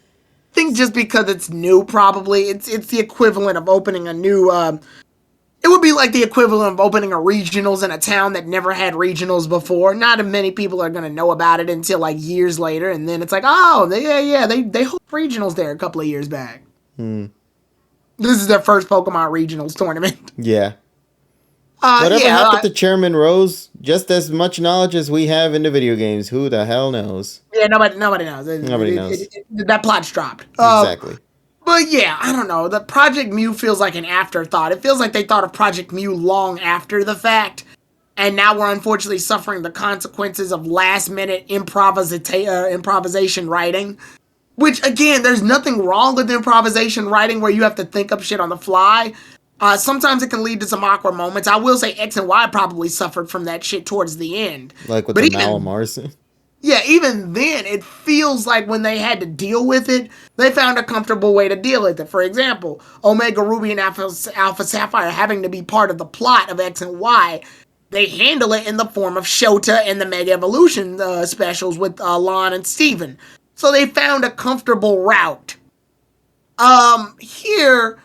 I think just because it's new, probably, it's the equivalent of opening a new, it would be like the equivalent of opening a regionals in a town that never had regionals before. Not many people are going to know about it until like years later. And then it's like, oh, they held regionals there a couple of years back. This is their first Pokemon regionals tournament. Yeah. Whatever happened to Chairman Rose? Just as much knowledge as we have in the video games. Who the hell knows? Yeah, nobody knows. Nobody knows. That plot's dropped. Exactly. But yeah, I don't know. The Project Mew feels like an afterthought. It feels like they thought of Project Mew long after the fact. And now we're unfortunately suffering the consequences of last-minute improvisation writing. Which, again, there's nothing wrong with improvisation writing where you have to think up shit on the fly. Sometimes it can lead to some awkward moments. I will say X and Y probably suffered from that shit towards the end. Like with the Malamars. Yeah, even then, it feels like when they had to deal with it, they found a comfortable way to deal with it. For example, Omega Ruby and Alpha Sapphire having to be part of the plot of X and Y, they handle it in the form of Shota and the Mega Evolution specials with Lon and Steven. So they found a comfortable route. Here...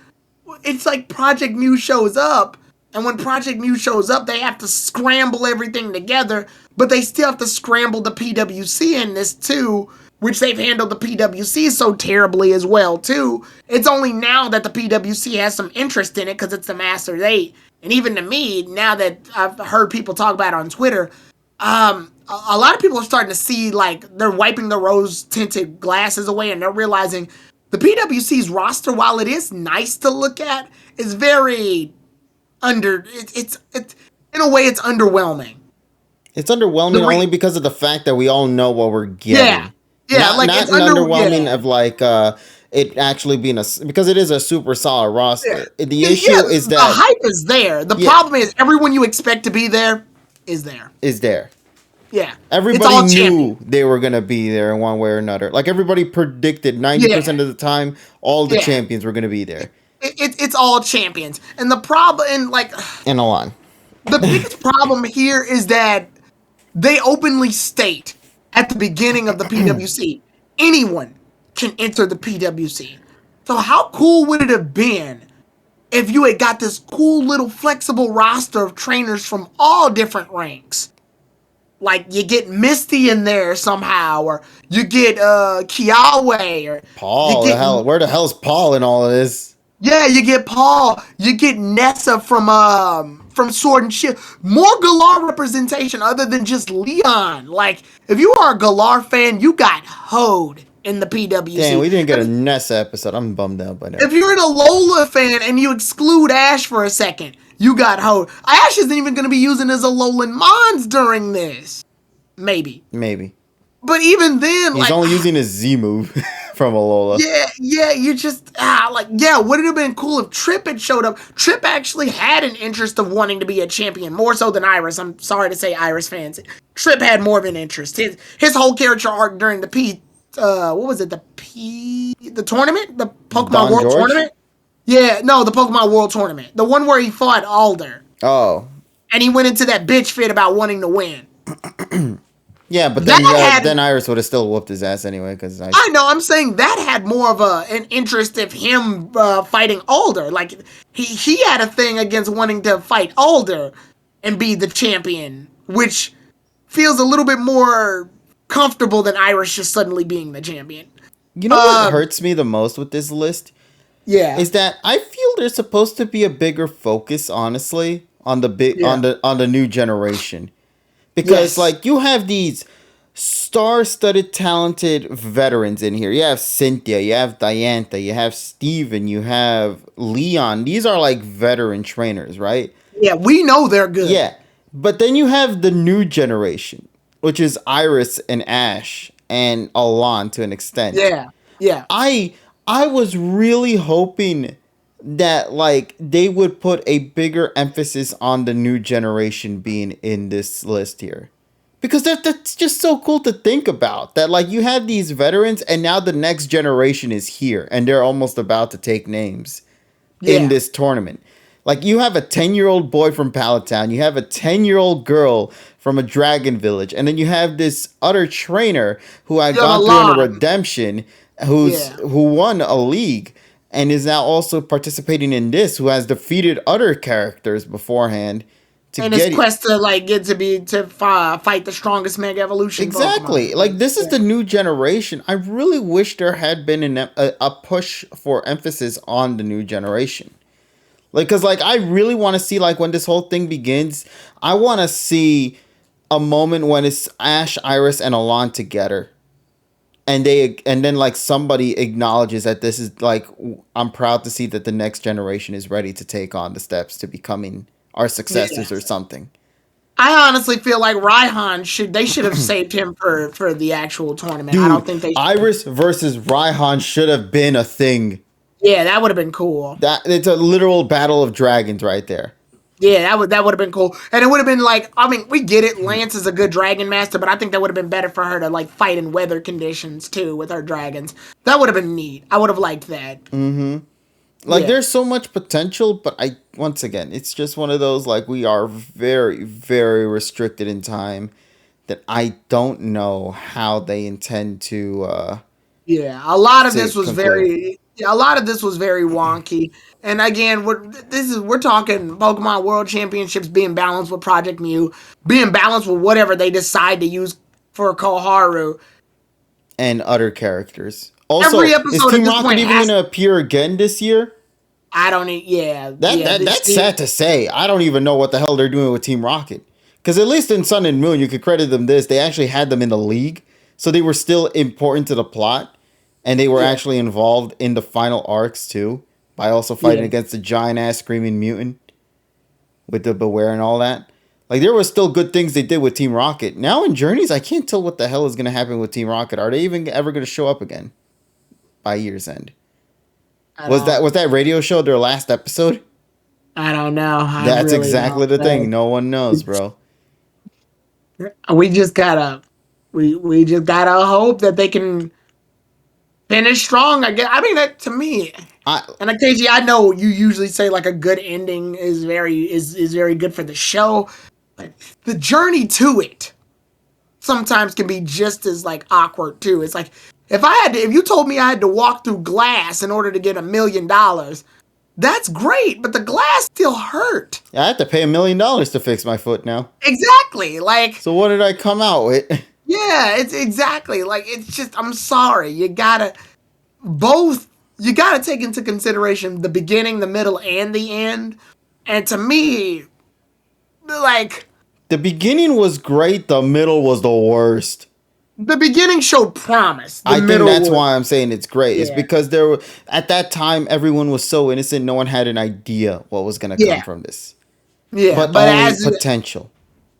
It's like Project Mew shows up, And when Project Mu shows up, they have to scramble everything together, but they still have to scramble the PWC in this too, which they've handled the PWC so terribly as well too. It's only now that the PWC has some interest in it because it's the Masters 8. And even to me, now that I've heard people talk about it on Twitter, a lot of people are starting to see, like, they're wiping the rose-tinted glasses away and they're realizing the PWC's roster, while it is nice to look at, is very it's in a way it's underwhelming. It's underwhelming only because of the fact that we all know what we're getting. Yeah, not, like, not it's underwhelming of like it actually being because it is a super solid roster. The issue is that the hype is there. The problem is everyone you expect to be there is there. Yeah. Everybody knew they were going to be there in one way or another. Like, everybody predicted 90% of the time all the champions were going to be there. It's all champions. And the problem, and a lot. The biggest problem here is that they openly state at the beginning of the PWC, anyone can enter the PWC. So how cool would it have been if you had got this cool little flexible roster of trainers from all different ranks? Like, you get Misty in there somehow, or you get Kiawe, or Paul. Where the hell's Paul in all of this? Yeah, you get Paul. You get Nessa from Sword and Shield. More Galar representation other than just Leon. Like, if you are a Galar fan, you got hoed in the PWC. Damn, we didn't get a Nessa episode. I'm bummed out by that. If you're an Alola fan and you exclude Ash for a second, you got hoed. Ash isn't even going to be using his Alolan Mons during this. Maybe. But even then, he's only using his Z move from Alola. Yeah, you just, would it have been cool if Trip had showed up? Trip actually had an interest of wanting to be a champion, more so than Iris. I'm sorry to say, Iris fans. Trip had more of an interest. His whole character arc during the the tournament? The Pokemon World Tournament? Yeah, no, the Pokemon World Tournament. The one where he fought Alder. Oh. And he went into that bitch fit about wanting to win. Yeah, but then Iris would have still whooped his ass anyway. I know, I'm saying that had more of an interest of him fighting Alder. Like, he had a thing against wanting to fight Alder and be the champion, which feels a little bit more comfortable than Iris just suddenly being the champion. You know what hurts me the most with this list? Yeah. Is that I feel there's supposed to be a bigger focus, honestly, on the new generation. Because, you have these star-studded, talented veterans in here. You have Cynthia, you have Diantha, you have Steven, you have Leon. These are, veteran trainers, right? Yeah, we know they're good. Yeah. But then you have the new generation, which is Iris and Ash and Alon to an extent. Yeah. I was really hoping that they would put a bigger emphasis on the new generation being in this list here, because that's just so cool to think about, that you have these veterans and now the next generation is here and they're almost about to take names in this tournament. You have a 10-year-old boy from Palatown, you have a 10-year-old girl from a dragon village, and then you have this other trainer who had gone through a redemption, who won a league and is now also participating in this, who has defeated other characters beforehand. His quest to fight the strongest Mega Evolution Exactly. Pokemon. This is the new generation. I really wish there had been a push for emphasis on the new generation. Because I really want to see, when this whole thing begins, I want to see a moment when it's Ash, Iris, and Alon together. And then somebody acknowledges that this is I'm proud to see that the next generation is ready to take on the steps to becoming our successors or something. I honestly feel like Raihan should have saved him for the actual tournament. Dude, I don't think they should. Iris versus Raihan should have been a thing. Yeah, that would have been cool. It's a literal battle of dragons right there. Yeah, that would have been cool. And it would have been we get it, Lance is a good dragon master, but I think that would have been better for her to fight in weather conditions too with her dragons. That would have been neat. I would have liked that. Mm-hmm. There's so much potential, but once again, it's just one of those, we are very, very restricted in time that I don't know how they intend to a lot of this was Yeah, a lot of this was very wonky. And again, we're talking Pokemon World Championships being balanced with Project Mew, being balanced with whatever they decide to use for Koharu. And other characters. Also, Every is episode at Team this Rocket point even has. gonna appear again this year? I don't. Yeah, That's sad to say. I don't even know what the hell they're doing with Team Rocket. Because at least in Sun and Moon, you could credit them this. They actually had them in the league, so they were still important to the plot, and they were actually involved in the final arcs too, by also fighting against the giant ass screaming mutant with the Beware and all that. Like there were still good things they did with Team Rocket. Now in Journeys, I can't tell what the hell is going to happen with Team Rocket. Are they even ever going to show up again by year's end? Was that radio show their last episode? I don't know. That's exactly the thing. No one knows, bro. We just gotta, we just gotta hope that they can finish strong. I guess. I mean, that to me, and occasionally, I know you usually say like a good ending is very good for the show, but the journey to it sometimes can be just as like awkward too. It's like if you told me I had to walk through glass in order to get $1 million, that's great, but the glass still hurt. I have to pay $1 million to fix my foot now. Exactly. Like, so what did I come out with? Yeah, it's exactly like it's just. I'm sorry. You gotta take into consideration the beginning, the middle, and the end. And to me, like the beginning was great. The middle was the worst. The beginning showed promise. I think that's why I'm saying it's great. Yeah. It's because at that time everyone was so innocent. No one had an idea what was going to come from this. Yeah, but only potential.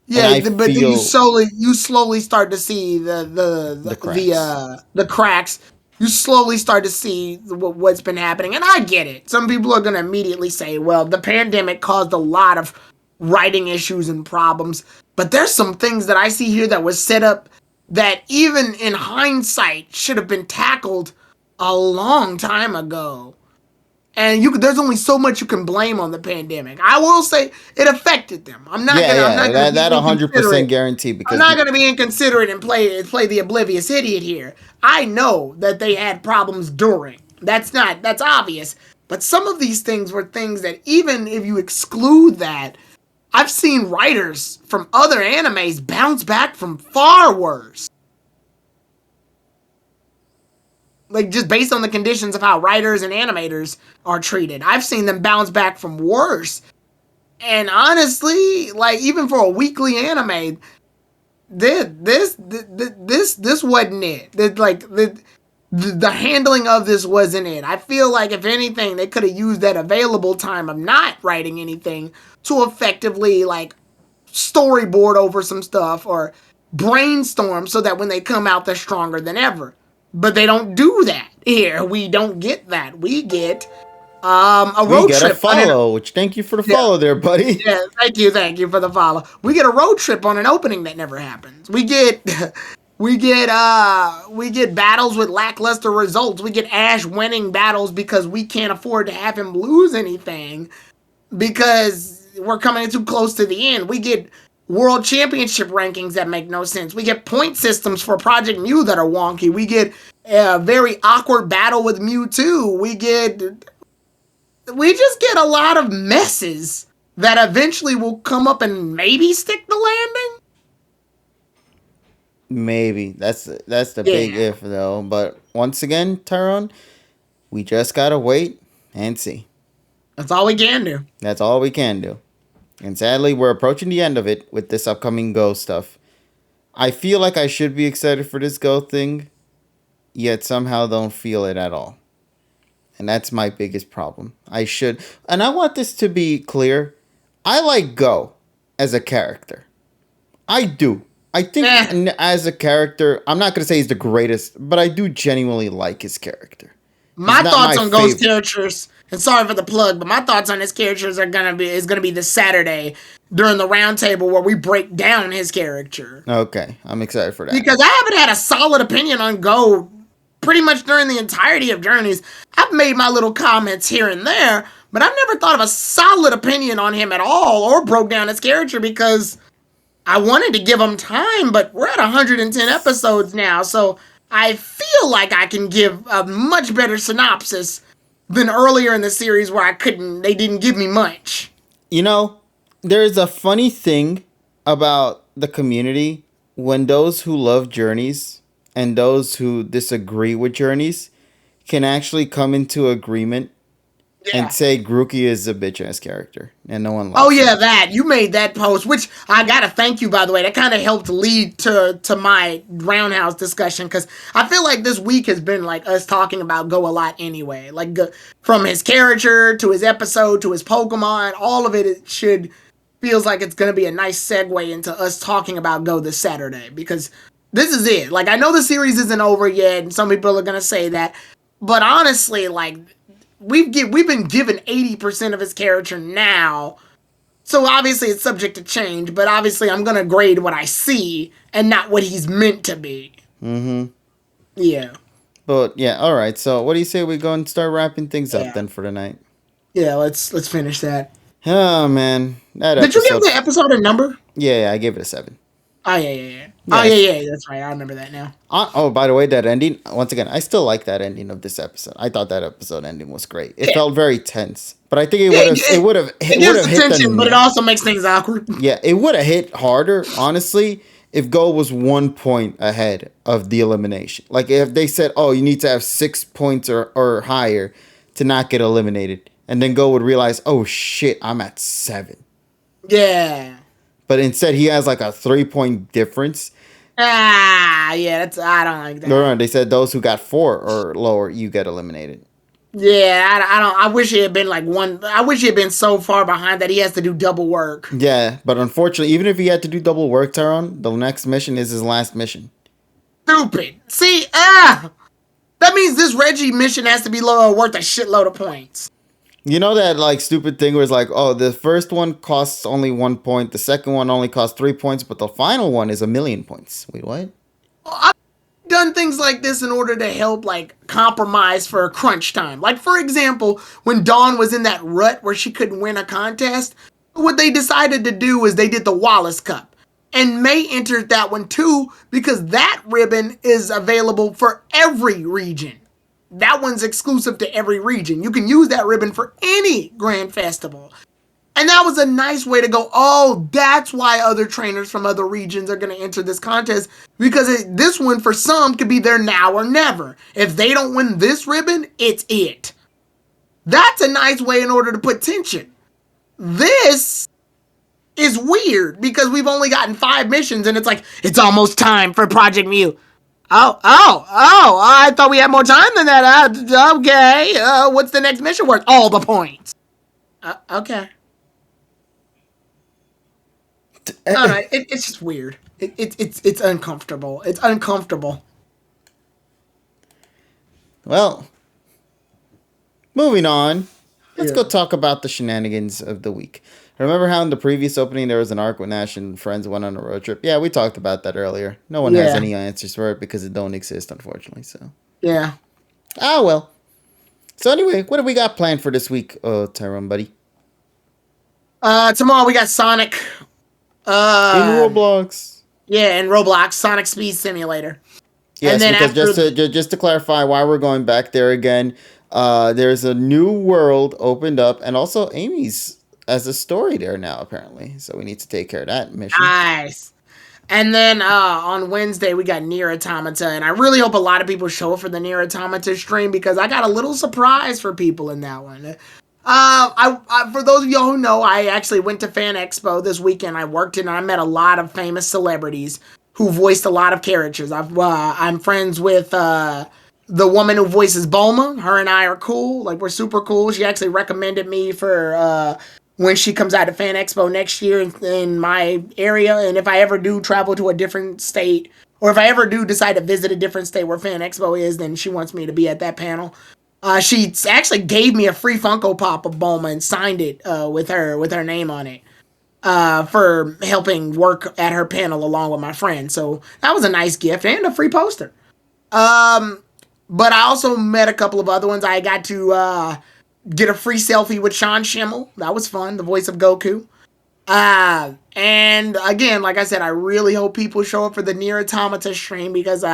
Yeah, but you slowly start to see the cracks. You slowly start to see what's been happening, and I get it. Some people are going to immediately say, "Well, the pandemic caused a lot of writing issues and problems," but there's some things that I see here that was set up that even in hindsight should have been tackled a long time ago. And there's only so much you can blame on the pandemic. I will say it affected them. I'm not gonna that 100% guarantee, because I'm not gonna be inconsiderate and play the oblivious idiot here. I know that they had problems during. That's obvious. But some of these things were things that, even if you exclude that, I've seen writers from other animes bounce back from far worse. Like, just based on the conditions of how writers and animators are treated. I've seen them bounce back from worse. And honestly, like, even for a weekly anime, this wasn't it. The handling of this wasn't it. I feel like, if anything, they could have used that available time of not writing anything to effectively, like, storyboard over some stuff or brainstorm so that when they come out, they're stronger than ever. But they don't do that here. We don't get that. We get a road trip. We get a follow, which thank you for the follow there, buddy. Yeah, thank you for the follow. We get a road trip on an opening that never happens. We get battles with lackluster results. We get Ash winning battles because we can't afford to have him lose anything because we're coming too close to the end. We get World Championship rankings that make no sense. We get point systems for Project Mew that are wonky. We get a very awkward battle with Mewtwo. We just get a lot of messes that eventually will come up and maybe stick the landing. Maybe. That's the big if, though. But once again, Tyrone, we just gotta wait and see. That's all we can do. That's all we can do. And sadly, we're approaching the end of it with this upcoming Go stuff. I feel like I should be excited for this Go thing, yet somehow don't feel it at all. And that's my biggest problem. I should. And I want this to be clear. I like Go as a character. I do. I think as a character, I'm not going to say he's the greatest, but I do genuinely like his character. My thoughts on Go's characters, and sorry for the plug, but my thoughts on his characters is gonna be this Saturday during the roundtable where we break down his character. Okay, I'm excited for that. Because I haven't had a solid opinion on Go pretty much during the entirety of Journeys. I've made my little comments here and there, but I've never thought of a solid opinion on him at all or broke down his character because I wanted to give him time, but we're at 110 episodes now, so I feel like I can give a much better synopsis than earlier in the series where they didn't give me much. You know, there's a funny thing about the community when those who love journeys and those who disagree with journeys can actually come into agreement Yeah. and say Grookey is a bitch ass character and no one likes Oh yeah, him. that. You made that post, which I gotta thank you, by the way. That kind of helped lead to my roundhouse discussion, because I feel like this week has been like us talking about Go a lot anyway. Like from his character to his episode to his Pokemon, all of it feels like it's gonna be a nice segue into us talking about Go this Saturday, because this is it. Like, I know the series isn't over yet, and some people are gonna say that, but honestly, like, we've been given 80% of his character now. So obviously it's subject to change, but obviously I'm gonna grade what I see and not what he's meant to be. Mm-hmm. Yeah. But yeah, all right. So what do you say we go and start wrapping things up Yeah. then for tonight? Yeah, let's finish that. Oh man, that Did you give episode. the episode a number? Yeah, I gave it a 7. Oh yeah. Oh yeah, that's right. I remember that now. Oh, by the way, that ending, once again, I still like that ending of this episode. I thought that episode ending was great. It felt very tense, but I think it would have It gives attention, but it also makes things awkward. Yeah, it would have hit harder, honestly, if Go was 1 point ahead of the elimination. Like if they said, "Oh, you need to have 6 points or higher to not get eliminated," and then Go would realize, "Oh shit, I'm at 7." Yeah. But instead, he has like a 3-point difference. Yeah, I don't like that. No, they said those who got 4 or lower, you get eliminated. Yeah, I don't. I wish he had been like one. I wish he had been so far behind that he has to do double work. Yeah, but unfortunately, even if he had to do double work, Tyrone, the next mission is his last mission. Stupid. See, that means this Reggie mission has to be worth a shitload of points. You know that like stupid thing where it's like, oh, the first one costs only 1 point, the second one only costs 3 points, but the final one is 1,000,000 points. Wait, what? I've done things like this in order to help like compromise for crunch time. Like, for example, when Dawn was in that rut where she couldn't win a contest, what they decided to do is they did the Wallace Cup. And May entered that one too, because that ribbon is available for every region. That one's exclusive to every region. You can use that ribbon for any grand festival. And that was a nice way to go, oh, that's why other trainers from other regions are going to enter this contest, because this one for some could be their now or never. If they don't win this ribbon, it's it. That's a nice way in order to put tension. This is weird because we've only gotten 5 missions and it's like, it's almost time for Project Mew. Oh, I thought we had more time than that. Okay, what's the next mission worth? All the points. Okay. No, it's just weird. It's uncomfortable. It's uncomfortable. Well, moving on. Let's go talk about the shenanigans of the week. Remember how in the previous opening there was an arc when Ash and friends went on a road trip? Yeah, we talked about that earlier. No one has any answers for it because it don't exist, unfortunately. So yeah. Ah, well. So anyway, what do we got planned for this week, Tyrone, buddy? Tomorrow we got Sonic. In Roblox. Yeah, in Roblox, Sonic Speed Simulator. Yes, and then because just to clarify why we're going back there again, there's a new world opened up, and also Amy's as a story there now, apparently. So we need to take care of that mission. Nice. And then on Wednesday, we got Nier Automata, and I really hope a lot of people show up for the Nier Automata stream, because I got a little surprise for people in that one. I for those of y'all who know, I actually went to Fan Expo this weekend. I worked in, and I met a lot of famous celebrities who voiced a lot of characters. I'm friends with the woman who voices Bulma. Her and I are cool. Like, we're super cool. She actually recommended me for when she comes out to Fan Expo next year in my area. And if I ever do travel to a different state, or if I ever do decide to visit a different state where Fan Expo is, then she wants me to be at that panel. She actually gave me a free Funko Pop of Bulma and signed it with her name on it for helping work at her panel along with my friend. So that was a nice gift and a free poster. But I also met a couple of other ones. I got to get a free selfie with Sean Schimmel. That was fun, the voice of Goku. And again, like I said, I really hope people show up for the Nier Automata stream, because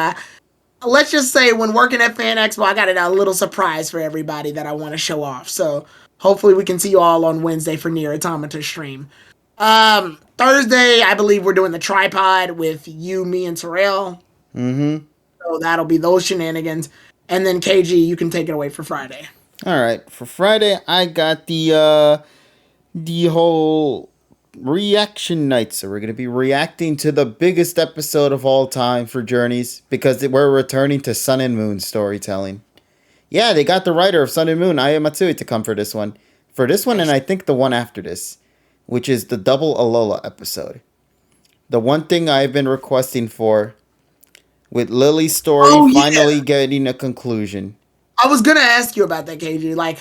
let's just say when working at Fan Expo, I got a little surprise for everybody that I want to show off. So hopefully we can see you all on Wednesday for Near Automata stream. Thursday, I believe we're doing the tripod with you, me, and Terrell. Mm-hmm. So that'll be those shenanigans. And then KG, you can take it away for Friday. All right. For Friday, I got the whole reaction night. So we're gonna be reacting to the biggest episode of all time for Journeys because we're returning to Sun and Moon storytelling. Yeah, they got the writer of Sun and Moon, Aya Matsui, to come for this one. For this one, and I think the one after this, which is the double Alola episode. The one thing I've been requesting for, with Lily's story finally getting a conclusion. I was gonna ask you about that, KG. Like,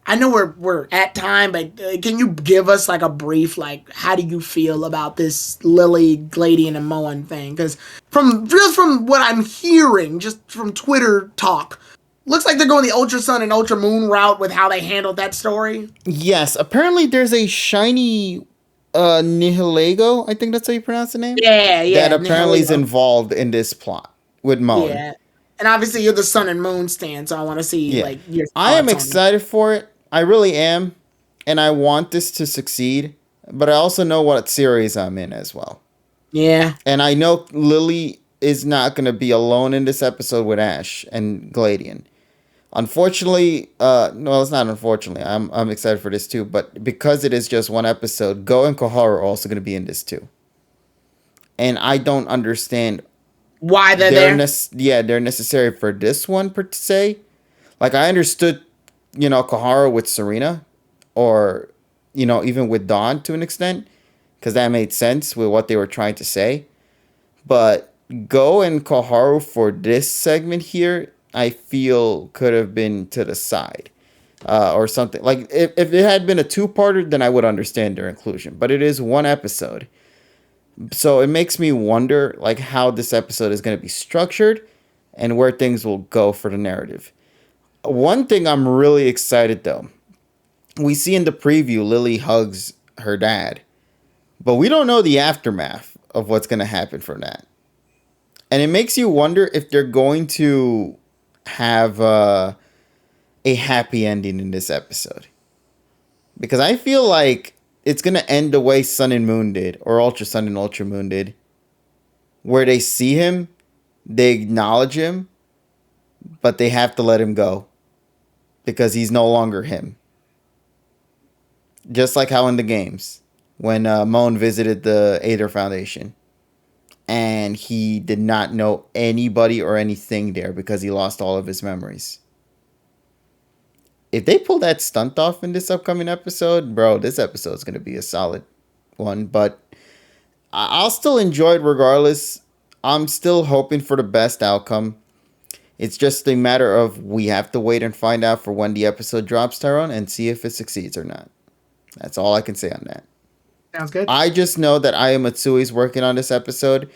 I know we're at time, but can you give us like a brief, like, how do you feel about this Lily, Gladian, and Moen thing? Because from what I'm hearing, just from Twitter talk, looks like they're going the Ultra Sun and Ultra Moon route with how they handled that story. Yes, apparently there's a shiny Nihilego, I think that's how you pronounce the name? Yeah, That apparently is Nihilego. involved in this plot with Moen. Yeah, and obviously you're the Sun and Moon stand, so I want to see like your thoughts I am on it. excited for it. I really am. And I want this to succeed. But I also know what series I'm in as well. Yeah, And I know Lily is not going to be alone in this episode with Ash and Gladian. Unfortunately, no, it's not unfortunately. I'm excited for this too. But because it is just one episode, Go and Koharu are also going to be in this too. And I don't understand why they're there. they're necessary for this one per se. Like I understood, Koharu with Serena, or even with Dawn to an extent, because that made sense with what they were trying to say. But Go and Koharu for this segment here, I feel could have been to the side, or something. Like if it had been a two-parter, then I would understand their inclusion. But it is one episode. So it makes me wonder like how this episode is going to be structured and where things will go for the narrative. One thing I'm really excited though. We see in the preview Lily hugs her dad. But we don't know the aftermath of what's going to happen from that. And it makes you wonder if they're going to have a happy ending in this episode. Because I feel like it's going to end the way Sun and Moon did, or Ultra Sun and Ultra Moon did, where they see him, they acknowledge him, but they have to let him go because he's no longer him. Just like how in the games, when Moan visited the Aether Foundation, and he did not know anybody or anything there because he lost all of his memories. If they pull that stunt off in this upcoming episode, bro, this episode is going to be a solid one. But I'll still enjoy it regardless. I'm still hoping for the best outcome. It's just a matter of we have to wait and find out for when the episode drops, Tyrone, and see if it succeeds or not. That's all I can say on that. Sounds good. I just know that Aya Matsui is working on this episode,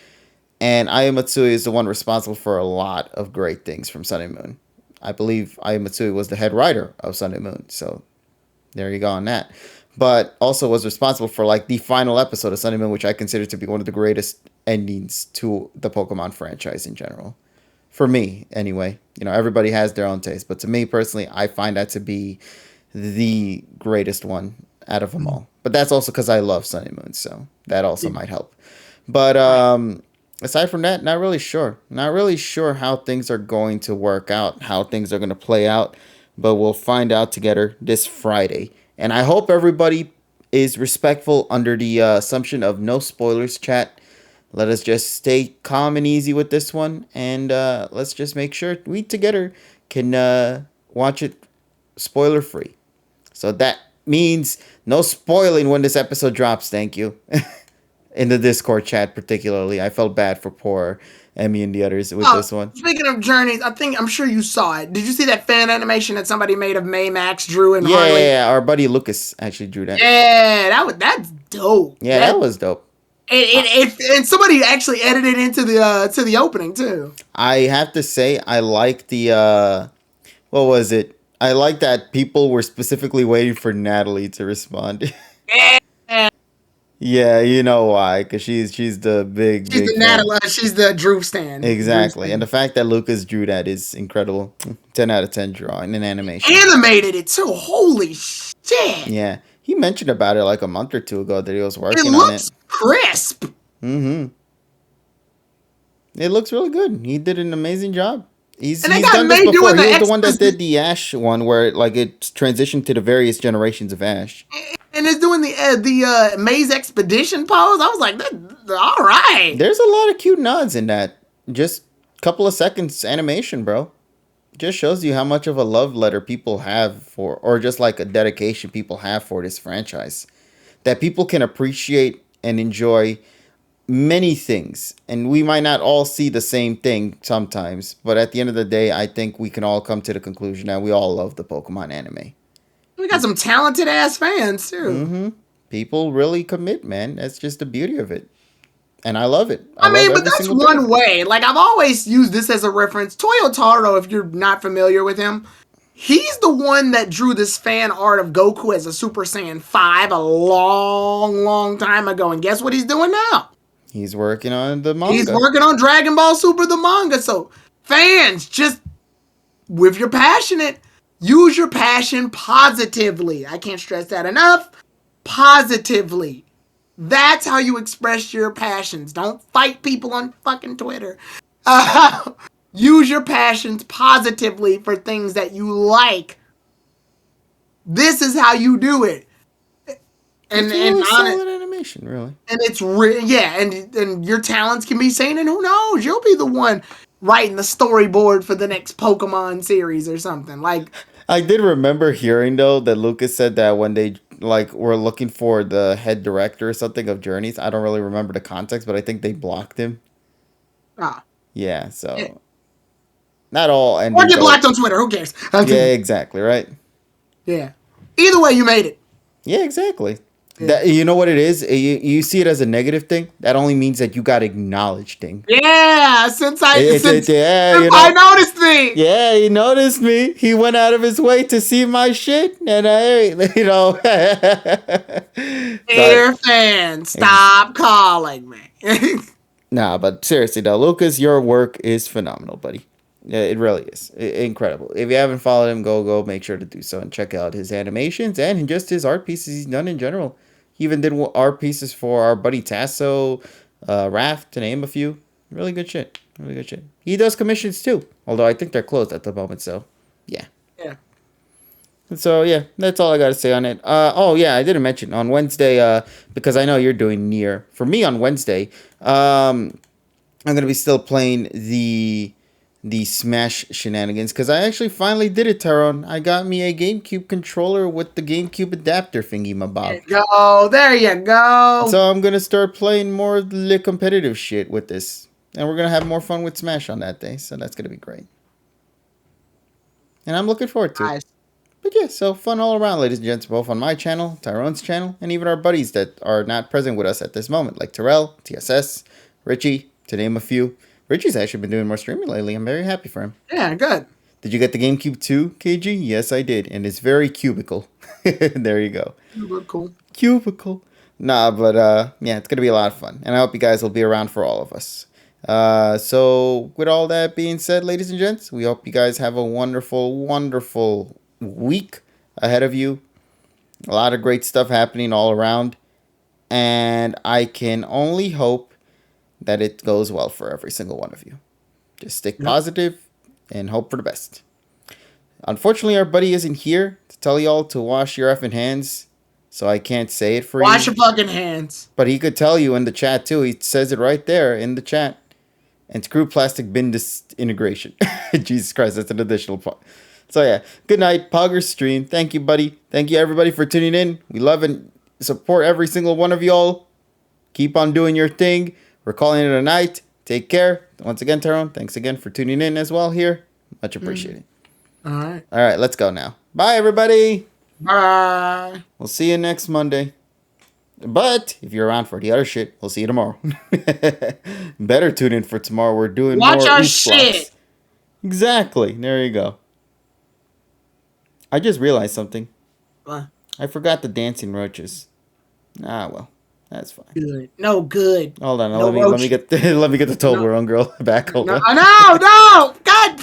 and Aya Matsui is the one responsible for a lot of great things from Sun and Moon. I believe Aya Matsui was the head writer of Sun and Moon, so there you go on that. But also was responsible for like the final episode of Sun and Moon, which I consider to be one of the greatest endings to the Pokemon franchise in general. For me, anyway. Everybody has their own taste, but to me personally, I find that to be the greatest one out of them all. But that's also because I love Sun and Moon, so that also might help. But aside from that, not really sure. Not really sure how things are going to work out, how things are going to play out. But we'll find out together this Friday. And I hope everybody is respectful under the assumption of no spoilers, chat. Let us just stay calm and easy with this one. And let's just make sure we together can watch it spoiler free. So that means no spoiling when this episode drops. Thank you. In the Discord chat particularly. I felt bad for poor Emmy and the others with this one. Speaking of Journeys, I'm sure you saw it. Did you see that fan animation that somebody made of May, Max, Drew, and Harley? Yeah, our buddy Lucas actually drew that. Yeah, that's dope. Yeah, that was dope. And somebody actually edited into the opening too. I have to say, I like the what was it? I like that people were specifically waiting for Natalie to respond. Yeah. Yeah, you know why? Because she's the She's big the fan. Natalie. She's the Drew stan. Drew Exactly, and stan. the fact that Lucas drew that is incredible. 10 out of 10 drawing and animation. Animated it too. Holy shit! Yeah, he mentioned about it like a month or two ago that he was It working on it. looks crisp. Mm-hmm. It looks really good. He did an amazing job. And they He's got done this May before. doing He the was the one that did exposition. the Ash one, where like it transitioned to the various generations of Ash. And it's doing the Maze Expedition pose. I was like, all right. There's a lot of cute nods in that. Just couple of seconds animation, bro. Just shows you how much of a love letter people have for, or just like a dedication people have for this franchise. That people can appreciate and enjoy many things. And we might not all see the same thing sometimes, but at the end of the day, I think we can all come to the conclusion that we all love the Pokemon anime. We got some talented ass fans too. Mm-hmm. People really commit, man. That's just the beauty of it. And I love it. I I love mean, but every that's single bit of one it. way. Like I've always used this as a reference. Toyotaro, if you're not familiar with him, he's the one that drew this fan art of Goku as a Super Saiyan 5 a long, long time ago. And guess what he's doing now? He's working on the He's manga. working on Dragon Ball Super the manga. So fans, just if you're passionate, use your passion positively. I can't stress that enough. Positively. That's how you express your passions. Don't fight people on fucking Twitter. Use your passions positively for things that you like. This is how you do it. And It's and really on it, solid animation, really. and it's yeah, and your talents can be seen, and who knows, you'll be the one writing the storyboard for the next Pokemon series or something. Like, I did remember hearing though that Lucas said that when they like were looking for the head director or something of Journeys. I don't really remember the context, but I think they blocked him. ah, Yeah, yeah. so not all Or endings get though. blocked on Twitter. Who cares? Yeah, exactly, right? Yeah. Either way, you made it. Yeah, exactly. Yeah. That, you know what it is? You see it as a negative thing. That only means that you got acknowledged thing. Yeah, since Yeah, you I know. noticed me. Yeah, he noticed me. He went out of his way to see my shit, and you know. Dear fans, stop calling me. Nah, but seriously though, Lucas, your work is phenomenal, buddy. Yeah, it really is incredible. If you haven't followed him, go make sure to do so and check out his animations and just his art pieces he's done in general. He even did art pieces for our buddy Tasso, Raph, to name a few. Really good shit. Really good shit. He does commissions too, although I think they're closed at the moment. So, yeah. Yeah. So yeah, that's all I got to say on it. Oh yeah, I didn't mention on Wednesday because I know you're doing Nier. For me on Wednesday, I'm gonna be still playing the Smash shenanigans because I actually finally did it, Tyrone. I got me a GameCube controller with the GameCube adapter thingy, my bob. There you go. So I'm gonna start playing more of the competitive shit with this, and we're gonna have more fun with Smash on that day. So that's gonna be great, and I'm looking forward to it. Nice. But yeah, so fun all around, ladies and gents, both on my channel, Tyrone's channel, and even our buddies that are not present with us at this moment, like Terrell, TSS, Richie, to name a few. Richie's actually been doing more streaming lately. I'm very happy for him. Yeah, good. Did you get the GameCube 2, KG? Yes, I did, and it's very cubicle. There you go. You look cool. Cubicle. Nah, but yeah, it's gonna be a lot of fun, and I hope you guys will be around for all of us. So with all that being said, ladies and gents, we hope you guys have a wonderful, wonderful week ahead of you. A lot of great stuff happening all around, and I can only hope that it goes well for every single one of you. Just stick positive and hope for the best. Unfortunately, our buddy isn't here to tell y'all to wash your effing hands, so I can't say it for you. Wash your fucking hands. But he could tell you in the chat too. He says it right there in the chat. And screw plastic bin disintegration. Jesus Christ, that's an additional part. So yeah, good night, Pogger stream. Thank you, buddy. Thank you, everybody, for tuning in. We love and support every single one of y'all. Keep on doing your thing. We're calling it a night. Take care. Once again, Tyrone, thanks again for tuning in as well here. Much appreciated. All right. All right, let's go now. Bye, everybody. Bye. We'll see you next Monday. But if you're around for the other shit, we'll see you tomorrow. Better tune in for tomorrow. We're doing Watch more our oof shit. blocks. Exactly. There you go. I just realized something. What? I forgot the dancing roaches. Ah, well. That's fine. Good. No good. Hold on, No let me roach. get the let me get the Toblerone girl back. Hold No, on. no, no! God,